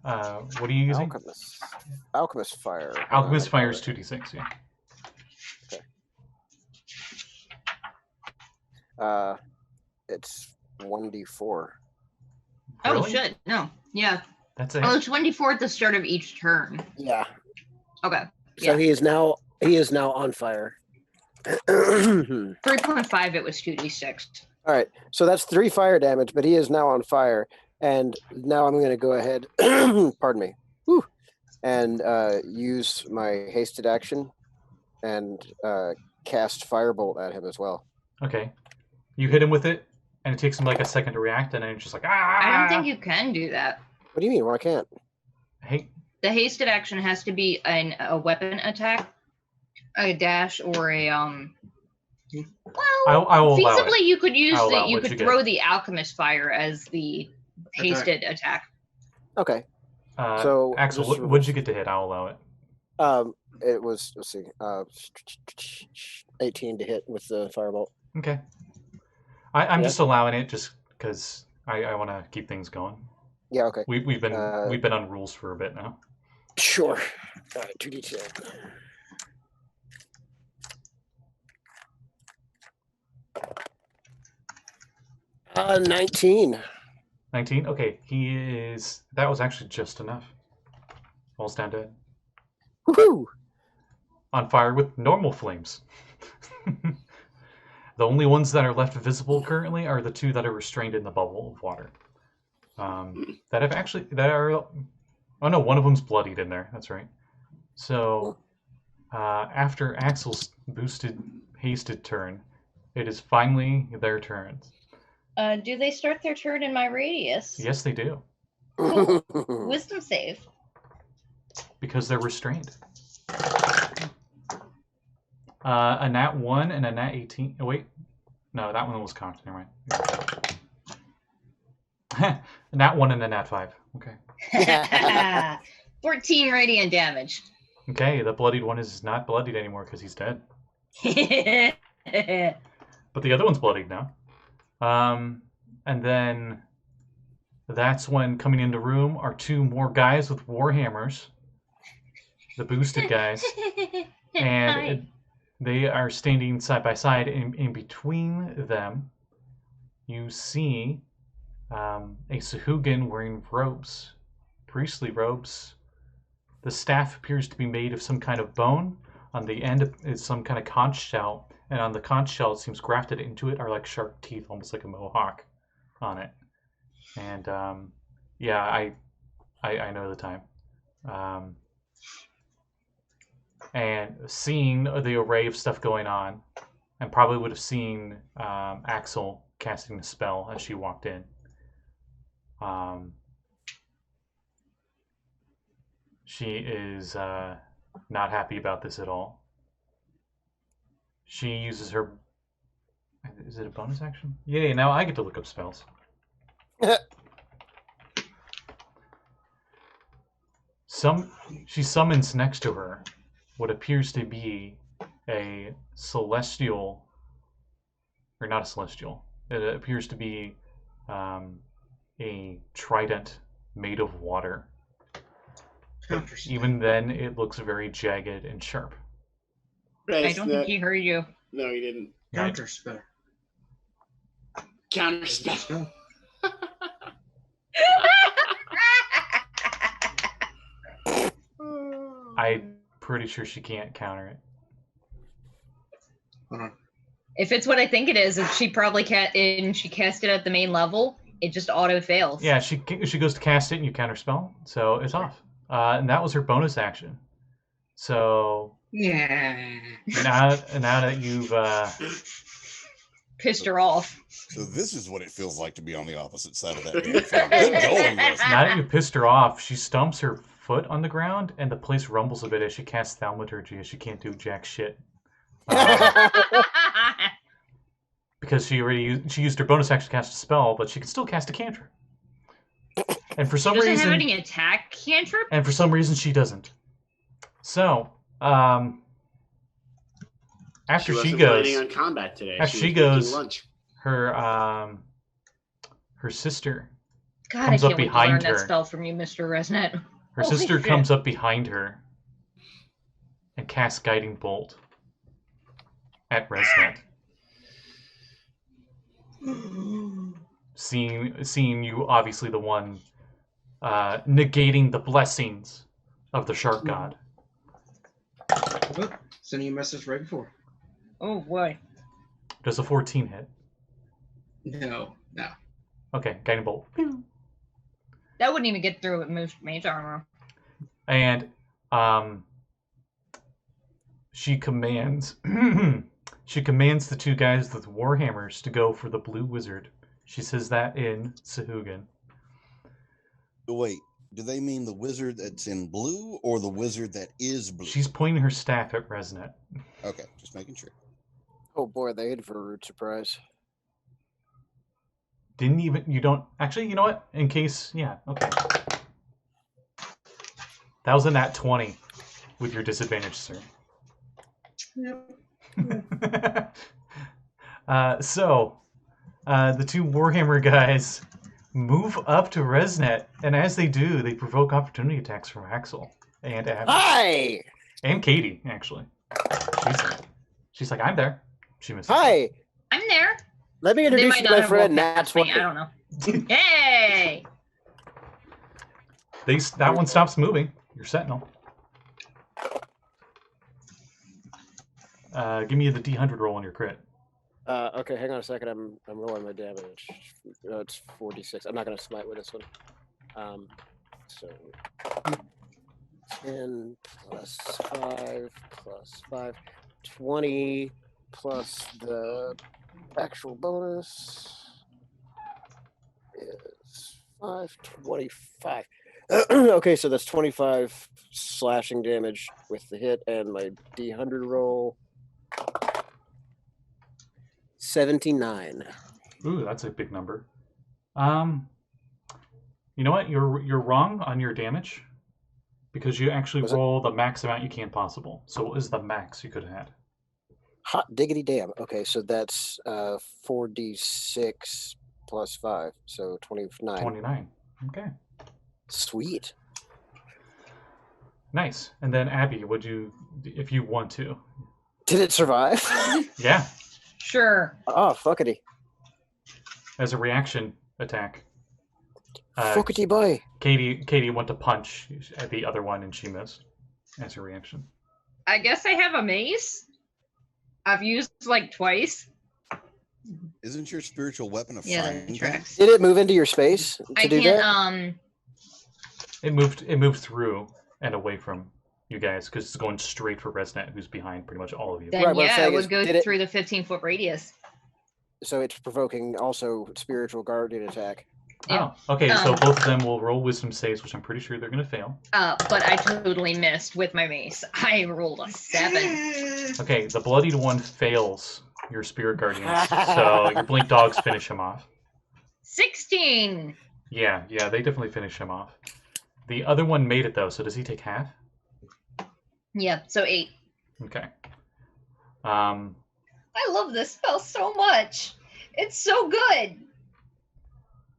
that What are you using? alchemist fire? Alchemist fire is 2d6. Yeah. It's 1d4. Oh Really? shit! No. Yeah. That's it. Oh, it's 1d4 at the start of each turn. Yeah. Okay. So Yeah. he is now on fire. All 3.5. It was 2d6. right. So that's 3 fire damage, but he is now on fire. And now I'm going to go ahead, pardon me, and use my hasted action and cast firebolt at him as well. Okay. You hit him with it, and it takes him like a second to react, and then it's just like, ah! I don't think you can do that. What do you mean? Why can't? Hey, The hasted action has to be a weapon attack, a dash, or a Well, I will allow feasibly it. you could use I'll allow the you what you could get. throw the alchemist fire as the hasted attack. Okay. So Axel, this- what did you get to hit? I'll allow it. It was, let's see, 18 to hit with the firebolt. Okay. I'm Yeah. just allowing it just because I want to keep things going. Yeah, okay. We've been on rules for a bit now. Sure. All right, 2d10. Uh, 19. 19. Okay, that was actually just enough. Falls down dead. Woohoo! On fire with normal flames. The only ones that are left visible currently are the two that are restrained in the bubble of water. Oh no, one of them's bloodied in there. That's right. So after Axel's hasted turn, it is finally their turn. Do they start their turn in my radius? Yes, they do, Wisdom save. because they're restrained. A nat 1 and a nat 18. Oh, wait. No, that one was cocked. Never mind. A nat 1 and a nat 5. Okay. 14 radiant damage. Okay, the bloodied one is not bloodied anymore because he's dead. But the other one's bloodied now. And then that's when coming into room are two more guys with warhammers. The boosted guys. And they are standing side by side. In between them, you see a Sahuagin wearing robes, priestly robes, The staff appears to be made of some kind of bone. On the end is some kind of conch shell, and on the conch shell, it seems grafted into it are like sharp teeth, almost like a mohawk on it. And yeah, I know the time. And seeing the array of stuff going on, and probably would have seen Axel casting the spell as she walked in. She is not happy about this at all. She uses her... Is it a bonus action? Yay, now I get to look up spells. She summons next to her what appears to be a celestial... Or not a celestial. It appears to be a trident made of water. Even then, it looks very jagged and sharp. I don't think he heard you. No, he didn't. Counterspell. Counterspell. I'm pretty sure she can't counter it. Hold on. If it's what I think it is, if she probably she cast it at the main level, it just auto fails. Yeah, she goes to cast it and you counterspell, so it's off. And that was her bonus action. So Yeah. now that you've pissed her off. So this is what it feels like to be on the opposite side of that damn thing. Good going, Russ. now that you pissed her off, she stumps her foot on the ground, and the place rumbles a bit as she casts Thaumaturgy, as she can't do jack shit. Because she used her bonus action to cast a spell, but she can still cast a cantrip. And for some She doesn't reason, have any attack cantrip? and for some reason she doesn't. So, after she wasn't goes, planning on combat today. after she was taking goes, lunch. her sister God, comes I up can't wait to behind learn her. that spell from you, Mr. Resnet. Her Holy sister shit. comes up behind her and casts Guiding Bolt at Resnet. Seeing you, obviously the one negating the blessings of the Shark God. Oop, sending you a message right before. Oh boy. Does a 14 hit? No. Okay, Guiding Bolt. That wouldn't even get through with mage armor. And she commands the two guys with warhammers to go for the blue wizard. She says that in Sahuagin. Wait, do they mean the wizard that's in blue or the wizard that is blue? She's pointing her staff at Resnet. Okay, just making sure. Oh boy, they hid for a rude surprise. You know what? In case, yeah, okay. That was a nat 20 with your disadvantage, sir. Yep. So, the two Warhammer guys move up to Resnet, and as they do, they provoke opportunity attacks from Axel and Abby. Hi! And Katie, actually. She's like, I'm there. She misses. Hi! I'm there. Let me They introduce might you not to my have friend walked past Nat me, I don't know. Hey! That one stops moving. Your Sentinel. Give me the D100 roll on your crit. Okay, hang on a second. I'm rolling my damage. No, it's 46. I'm not gonna smite with this one. So 10 plus 5 plus 5, 20 plus the actual bonus is 5, 25. Okay, so that's 25 slashing damage with the hit, and my D100 roll 79. Ooh, that's a big number. You know what? You're wrong on your damage because you actually roll the max amount you can possible. So what is the max you could have had? Hot diggity damn. Okay, so that's 4d6 plus 5, so 29. 29. Okay. Sweet. Nice. And then Abby, would you, if you want to? Did it survive? Yeah. Sure. Oh, fuckity. As a reaction attack. Fuckity boy. Katie went to punch at the other one and she missed. As her reaction. I guess I have a mace. I've used like twice. Isn't your spiritual weapon a Yeah, frying that pan? tracks. Did it move into your space to I do can't. that? It moved through and away from you guys because it's going straight for Resnet, who's behind pretty much all of you. Then Right, what I'm yeah, saying it is, would go did it- through the 15-foot radius. So it's provoking also spiritual guardian attack. Yeah. Oh, okay. So both of them will roll wisdom saves, which I'm pretty sure they're going to fail. But I totally missed with my mace. I rolled a 7. Okay, the bloodied one fails your spirit guardians, so your blink dogs finish him off. 16. Yeah, they definitely finish him off. The other one made it though, so does he take half? Yeah, so 8. Okay. I love this spell so much. It's so good.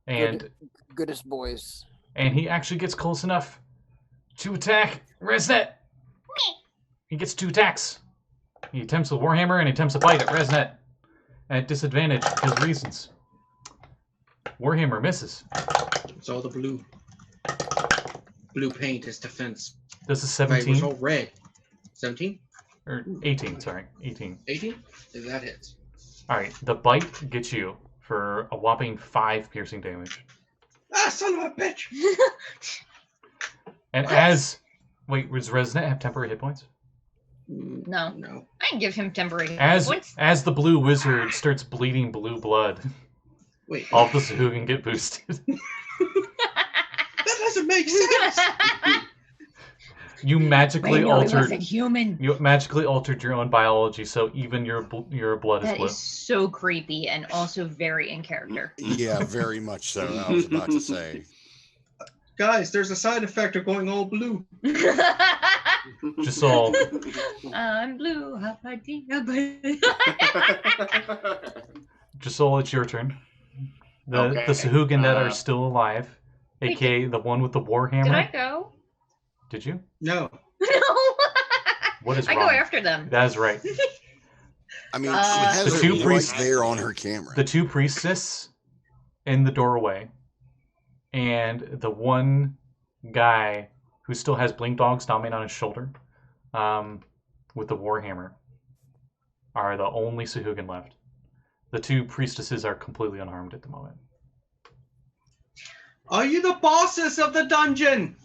And Goodest boys. and he actually gets close enough to attack Resnet. He gets 2 attacks. He attempts a Warhammer and attempts a bite at Resnet at disadvantage for his reasons. Warhammer misses. It's all the blue. Blue paint is defense. Does a Right, it was 17 all red. 17? or 18? Sorry, 18. 18? That hits. All right, the bite gets you for a whopping 5 piercing damage. Ah, son of a bitch! And does Resnet have temporary hit points? No. No. I can give him temporary As points. as the blue wizard starts bleeding blue blood, Wait. all of the Sahuagin get boosted. That doesn't make sense! You magically altered. Human. You magically altered your own biology, so even your blood is That blue. is so creepy and also very in character. Yeah, very much so. I was about to say. Guys, there's a side effect of going all blue. Just all. I'm blue. Just all. It's your turn. The Okay, Sahuagin that are still alive, Wait, aka the one with the warhammer. Did I go? Did you? No. No. What is I wrong? go after them. That is right. I mean, The she has two it priests- right there on her camera. The 2 priestess in the doorway, and the one guy who still has blink dogs dominant on his shoulder, with the warhammer, are the only Sahuagin left. The 2 priestesses are completely unharmed at the moment. Are you the bosses of the dungeon?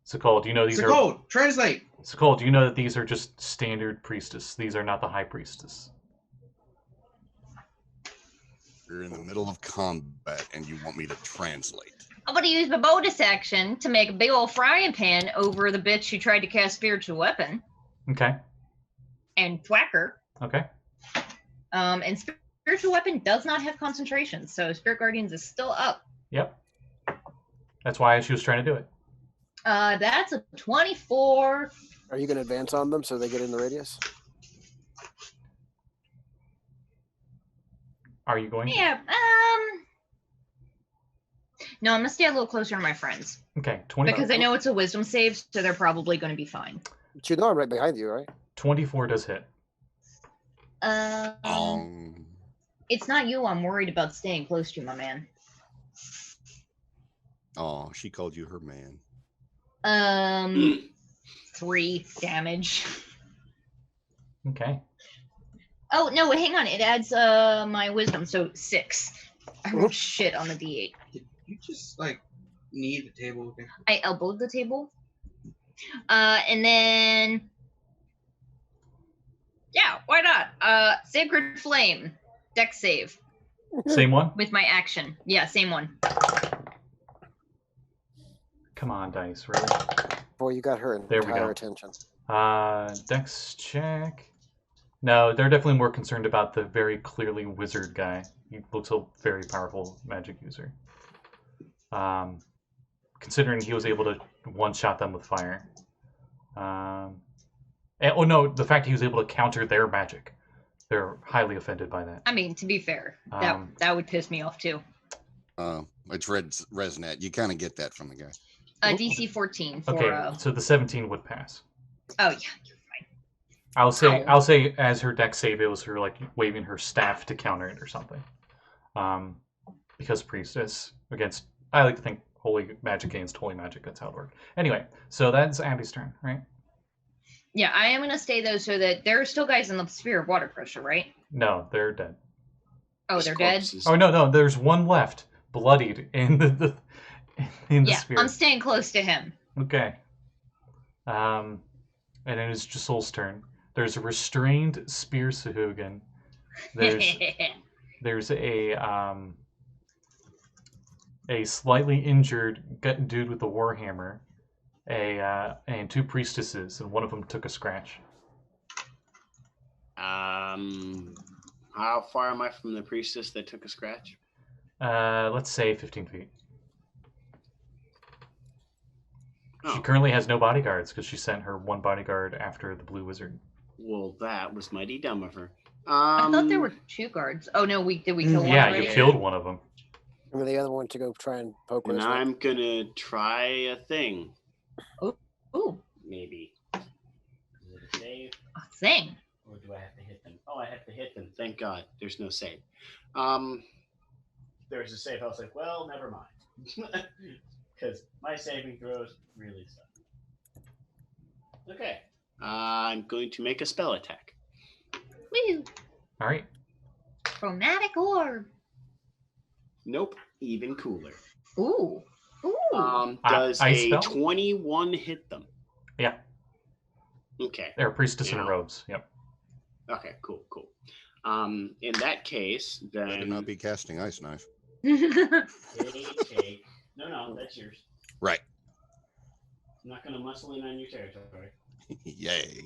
Sekald, do you know these are? Sekald, translate. Sekald, do you know that these are just standard priestess? These are not the high priestess. You're in the middle of combat and you want me to translate. I'm gonna use my bonus action to make a big old frying pan over the bitch who tried to cast spiritual weapon Okay. and thwack her. Okay. And spiritual weapon does not have concentration, so Spirit Guardians is still up. Yep. That's why she was trying to do it. That's a 24. Are you going to advance on them so they get in the radius? Are you going? Yeah. No, I'm gonna stay a little closer to my friends Okay. 24. because I know it's a wisdom save, so they're probably going to be fine. But you know I'm right behind you, right? 24 does hit. It's not you I'm worried about staying close to, my man. Oh, she called you her man. 3 damage. Okay. Oh no, hang on. It adds my wisdom, so 6. I rolled shit on the D8. Did you just like knee the table again? I elbowed the table. And then yeah, why not? Sacred Flame, Dex save Same one? with my action. Yeah, same one. Come on, dice, really? Boy, you got her There we entire go. attention. Dex check. No, they're definitely more concerned about the very clearly wizard guy. He looks a very powerful magic user. Considering he was able to one-shot them with fire. Oh no, the fact he was able to counter their magic. They're highly offended by that. I mean, to be fair, Um, that would piss me off too. It's Resnet. You kind of get that from the guy. DC 14 for Okay, so the 17 would pass. oh yeah. I'll say Ow. as her deck save, it was her like waving her staff to counter it or something. Because priestess against I like to think holy magic against holy magic. That's how it works. Anyway, so that's Abby's turn, right? Yeah, I am gonna stay though, so that there are still guys in the sphere of water pressure, right? No, they're dead. Oh, they're dead. Oh no, there's one left, bloodied in the sphere. I'm staying close to him. Okay. And it is Josul's turn. There's a restrained spear Sahuagin. There's a slightly injured dude with a warhammer, and two priestesses, and one of them took a scratch. How far am I from the priestess that took a scratch? Let's say 15 feet. Oh. She currently has no bodyguards because she sent her one bodyguard after the blue wizard. Well, that was mighty dumb of her. I thought there were 2 guards. Oh no, did we kill one? Yeah, already? you killed one of them. Remember the other one to go try and poke And her. I'm gonna try a thing. Ooh, Maybe. Is it a save? a thing. Or do I have to hit them? Oh, I have to hit them. Thank God. There's no save. There's a save. I was like, well, never mind. Because my saving throws really suck. Okay. I'm going to make a spell attack. Woo! All right. Chromatic orb. Nope. Even cooler. Ooh. Does ice a spell? 21 hit them? Yeah. Okay. They're a priestess in Yeah. robes. Yep. Okay, cool. In that case, then I do not be casting Ice Knife. they take... No, that's yours. Right. I'm not going to muscle in on your territory. Yay.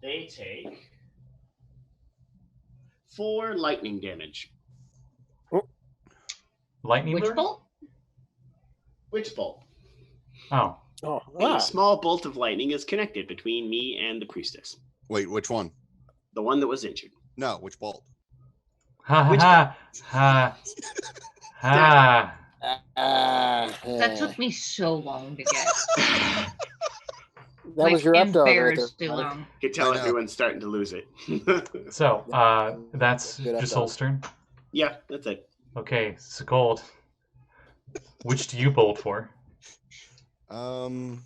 They take 4 lightning damage. Lightning Which bolt? bolt? Witch bolt. Oh. Oh, A small bolt of lightning is connected between me and the priestess. Wait, which one? The one that was injured. No, which bolt? Ha Which ha ha ha. That took me so long to get. That was your up dog right there. embarrassingly long. You can tell I know. everyone's starting to lose it. So, that's Good Josul's turn. Yeah, that's it. Okay, Sekald. Which do you bolt for? You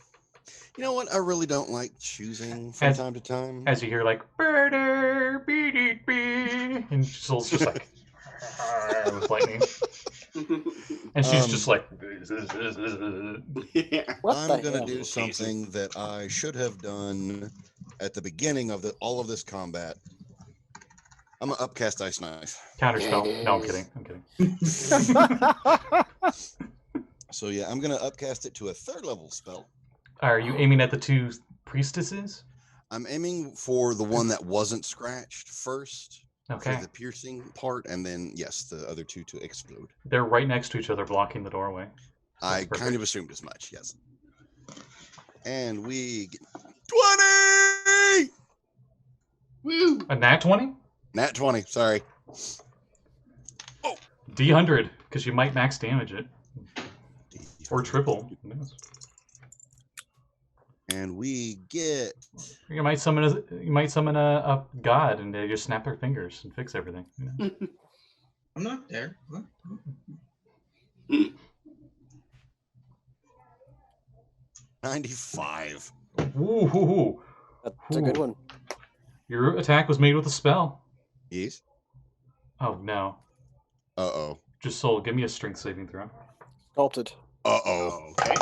know what? I really don't like choosing from time to time. As you hear, like, "Birder, beep, beep," and Josul's just like, with lightning. And she's just like, Yeah. What I'm the gonna hell? do something that I should have done at the beginning of all of this combat. I'm gonna upcast Ice Knife. counterspell. No, I'm kidding. I'm kidding. So yeah, I'm gonna upcast it to a 3rd level spell. Are you aiming at the 2 priestesses? I'm aiming for the one that wasn't scratched first Okay. for the piercing part, and then yes, the other 2 to explode. They're right next to each other, blocking the doorway. I perfect. kind of assumed as much, yes. And we get 20! Woo! A nat 20? Nat 20, sorry. D100, because you might max damage it. Or triple. Who knows? And we get You might summon a god and they just snap their fingers and fix everything. You know? I'm not there. What? 95. Ooh. That's a good one. Your attack was made with a spell. Yes. Oh no. Uh-oh. Josul, give me a strength saving throw. Sculpted. Uh-oh. Okay.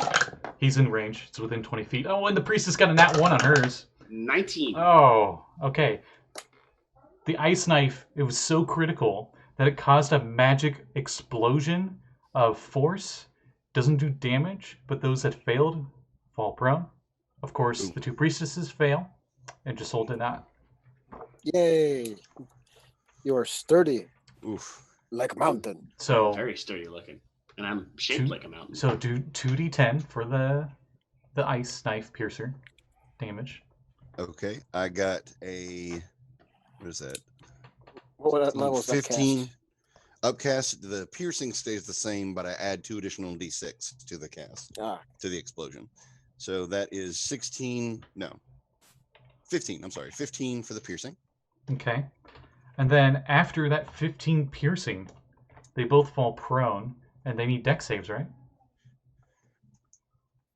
He's in range. It's within 20 feet. Oh, and the priestess got a nat 1 on hers. 19. Oh, okay. The ice knife, it was so critical that it caused a magic explosion of force. Doesn't do damage, but those that failed fall prone. Of course, the 2 priestesses fail, and Josul did not. Yay. You are sturdy Oof. like a mountain. So, Very sturdy looking. And I'm shaped like a mountain. so do 2d10 for the ice knife piercer damage. Okay. I got a... What is that? What level is that 15. cast? Upcast. The piercing stays the same, but I add 2 additional d6 to the cast, Ah, to the explosion. So that is 16. No. 15. I'm sorry. 15 for the piercing. Okay. And then after that 15 piercing, they both fall prone, and they need dex saves, right?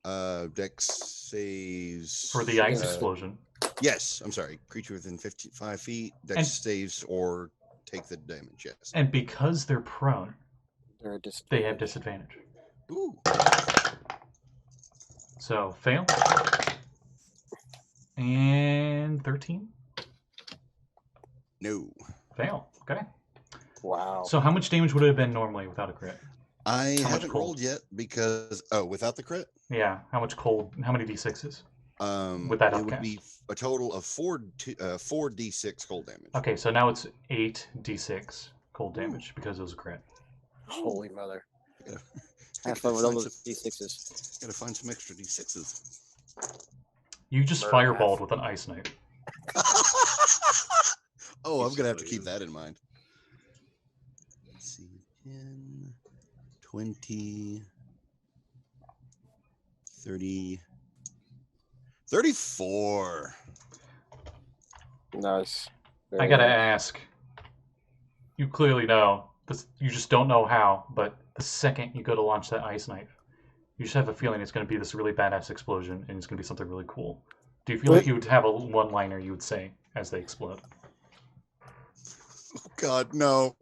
Dex saves For the ice explosion. Yes, I'm sorry. Creature within 55 feet. Dex And- saves or take the damage. Yes. And because they're prone, they have disadvantage. disadvantage. Ooh. So fail. And 13. No. Fail. Okay. Wow. So how much damage would it have been normally without a crit? I How much haven't cold? rolled yet because without the crit, Yeah. How much cold? How many d6s? With that it upcast. would be a total of 4d6 cold damage. Okay, so now it's 8d6 cold damage because it was a crit. Holy mother. Gotta- Have fun with all those D6s. Gotta find some extra d6s. You just Murder fireballed with an ice knife. Oh, I'm gonna have to keep that in mind. Let's see, 10, 20, 30, 34. Nice. I gotta ask. You clearly know this. You just don't know how. But the second you go to launch that ice knife, you just have a feeling it's going to be this really badass explosion, and it's going to be something really cool. Do you feel like you would have a one-liner you would say as they explode? Oh God, no!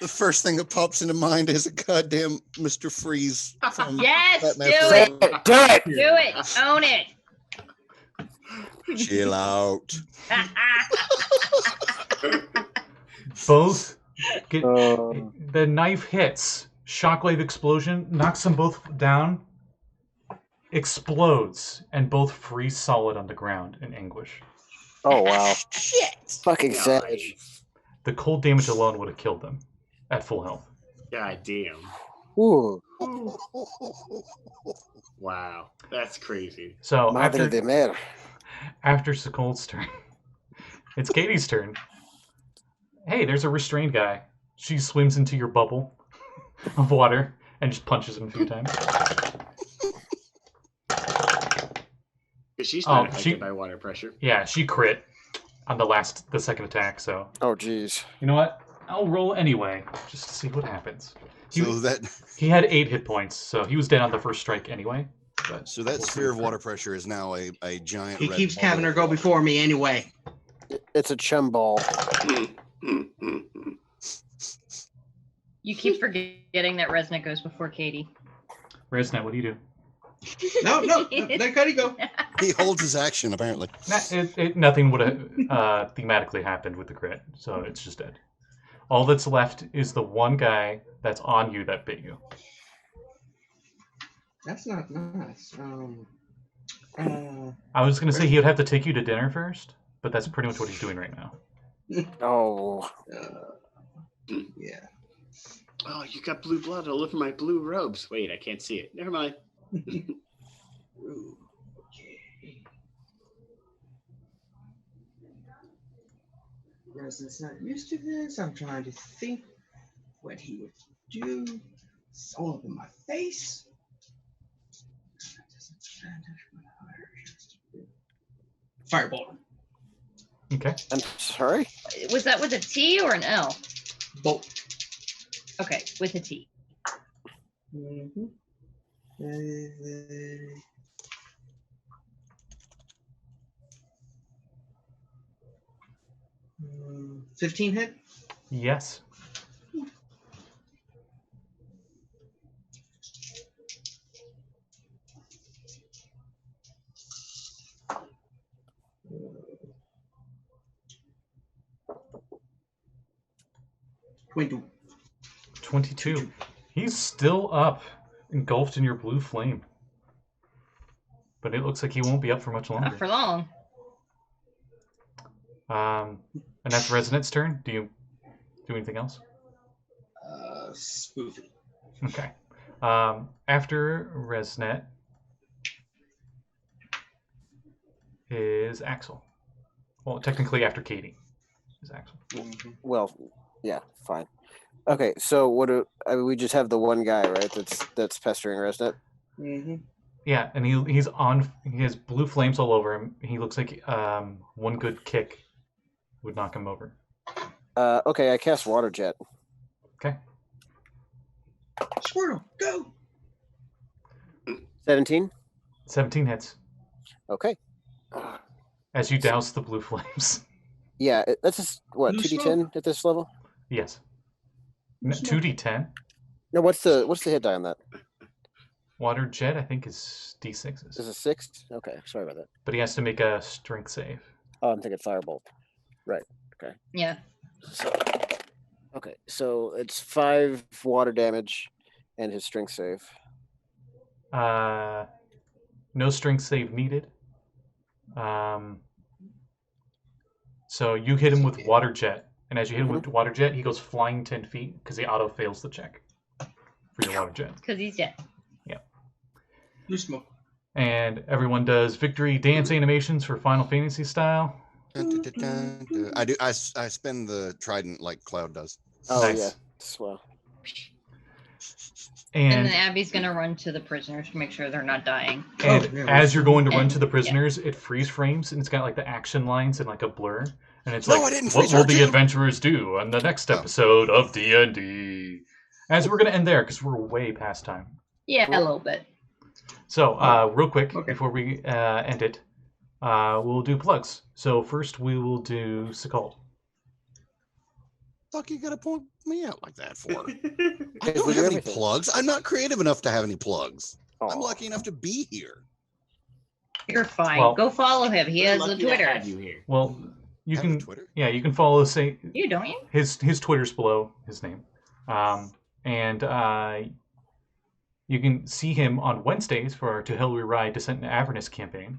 The first thing that pops into mind is a goddamn Mr. Freeze. From Yes, Batman do Forever. it. Do it! Do it. Own it. Chill out. Both get Um, the knife hits. Shockwave explosion knocks them both down. Explodes and both freeze solid on the ground in anguish. oh, wow. Shit. Fucking savage. The cold damage alone would have killed them at full health. God damn. Ooh. Wow. That's crazy. So Madre de mer. after Sekold's turn, it's Katie's turn. Hey, there's a restrained guy. She swims into your bubble of water and just punches him a few times. Because she's not Oh, affected by water pressure. Yeah, she crit on the second attack. So Oh, geez. you know what? I'll roll anyway, just to see what happens. So that He had 8 hit points, so he was dead on the first strike anyway. But sphere of water pressure is now a giant. He red keeps bubble. having her go before me anyway. It's a chum ball. You keep forgetting that Resnick goes before Katie. Resnet, what do you do? No, let Kade go. He holds his action apparently. Nothing would have thematically happened with the crit, so it's just dead. All that's left is the one guy that's on you that bit you. That's not nice. I was going to say he would have to take you to dinner first, but that's pretty much what he's doing right now. Oh. Yeah. Oh, you got blue blood all over my blue robes. Wait, I can't see it. Never mind. Ooh, okay. Resident's not used to this. I'm trying to think what he would do. It's all up in my face. Fireball. Okay. I'm sorry? Was that with a T or an L? Bolt. Okay, with a T. Mm-hmm. 15 hit? Yes. Twenty. 22. He's still up, engulfed in your blue flame. But it looks like he won't be up for much longer. Not for long. And that's Resonant's turn. Do you do anything else? Spoofy. Okay. After Resnet is Axel. Well, technically after Katie is Axel. Well, yeah, fine. Okay, so we just have the one guy, right? That's pestering Resnet. Mm-hmm. Yeah, and he has blue flames all over him. He looks like one good kick would knock him over. Okay, I cast Water Jet. Okay. Squirtle, go! 17? 17 hits. Okay. As you douse the blue flames. Yeah, that's just what, Blue 2d10 at this level? Yes. Blue 2d10. No, what's the hit die on that? Water jet, I think, is d6s. Is it 6? Okay, sorry about that. But he has to make a strength save. Oh, I'm thinking firebolt. Right. Okay. Yeah. So it's 5 water damage and his strength save. No strength save needed. So you hit him with water jet, and as you hit him with water jet, he goes flying 10 feet because he auto fails the check for your water jet. Because he's dead. Yeah. Blue smoke. And everyone does victory dance animations for Final Fantasy style. I do. I spin the trident like Cloud does. Oh Nice. yeah. Swell. And then Abby's gonna run to the prisoners to make sure they're not dying. And as you're going to run to the yeah. prisoners, it freeze frames and it's got like the action lines and like a blur. And it's No, like, I didn't what freeze will her, the Jim. adventurers do on the next episode of D&D? As we're going to end there because we're way past time. Yeah, a little bit. So, real quick, Okay. before we end it, we'll do plugs. So first we will do Sekald. Fuck, you gotta point me out like that for? I Guys, don't we do have any everything. plugs. I'm not creative enough to have any plugs. I'm Aw. lucky enough to be here. You're fine. Well- Go follow him. He has a Lucky to Twitter. have you here. Well, you Have a can Twitter? yeah, you can follow You don't you? his Twitter's below his name. And you can see him on Wednesdays for our To Hell We Ride Descent into Avernus campaign,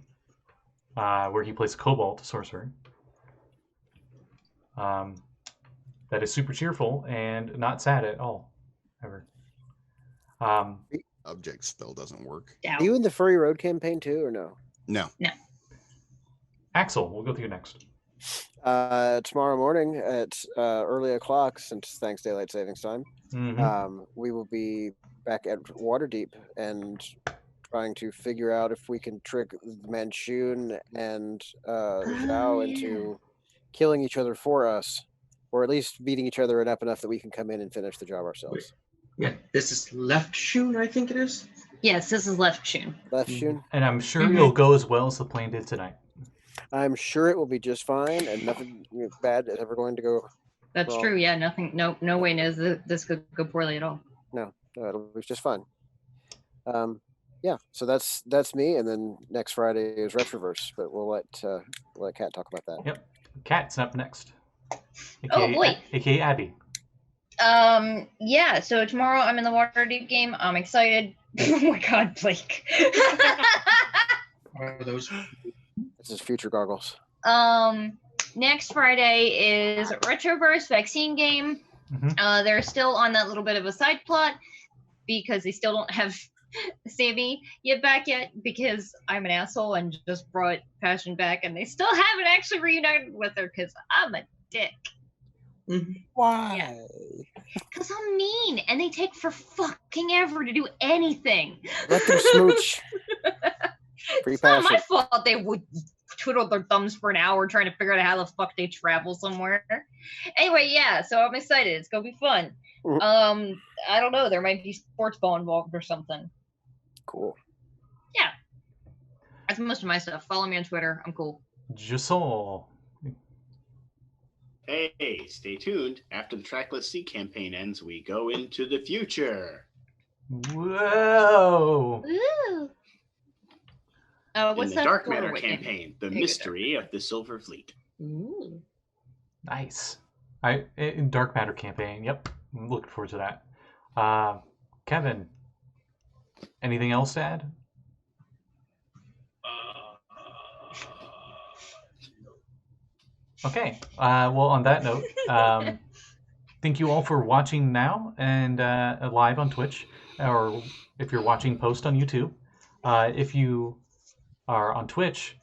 where he plays a Kobold sorcerer. That is super cheerful and not sad at all, ever. Object spell doesn't work. Doubt. Are you in the Furry Road campaign too, or no? No. Axel, we'll go with you next. Tomorrow morning at early o'clock, since thanks daylight savings time, Mhm. we will be back at Waterdeep and trying to figure out if we can trick Manchun and Zhao into killing each other for us, or at least beating each other up enough that we can come in and finish the job ourselves. Yeah, this is left shoe, I think it is. Yes, this is left Shun. Left Shun? And I'm sure it'll go as well as the plan did tonight. I'm sure it will be just fine, and nothing bad is ever going to go. That's Well- true. Yeah, nothing. No way knows that this could go poorly at all. No, it'll be just fine. Yeah, so that's me, and then next Friday is Retroverse, but we'll let Kat talk about that. Yep. Cat's up next. Oh, boy. AKA Abby. Yeah, so tomorrow I'm in the Waterdeep game. I'm excited. Oh my god, Blake. Are those? This is Future Goggles. Next Friday is Retroverse vaccine game. Mhm. They're still on that little bit of a side plot because they still don't have Sammy back yet because I'm an asshole and just brought Passion back and they still haven't actually reunited with her because I'm a dick. Why? Because I'm mean and they take for fucking ever to do anything. Let them smooch. Free It's not my passion. fault they would twiddle their thumbs for an hour trying to figure out how the fuck they travel somewhere. Anyway, yeah, so I'm excited. It's gonna be fun. Mhm. I don't know. There might be sports ball involved or something. Cool. That's most of my stuff. Follow me on Twitter. I'm cool. Josul. Hey, stay tuned. After the Trackless Sea campaign ends, we go into the future. Whoa. Woo! In What's the that? Dark for? Matter Wait, campaign, the There you go, mystery of the Silver Fleet. Ooh. Nice. In Dark Matter campaign. Yep. I'm looking forward to that. Kevin, anything else to add? Okay. Well, on that note, thank you all for watching now and live on Twitch, or if you're watching post on YouTube. If you are on Twitch,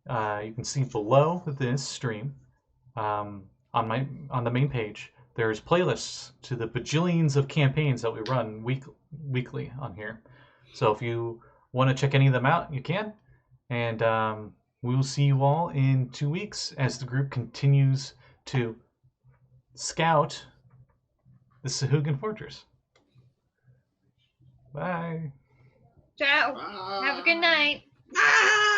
you can see below this stream on the main page. There's playlists to the bajillions of campaigns that we run weekly on here. So if you want to check any of them out, you can. And we will see you all in 2 weeks as the group continues to scout the Sahuagin Fortress. Bye. Ciao. Have a good night. Ah!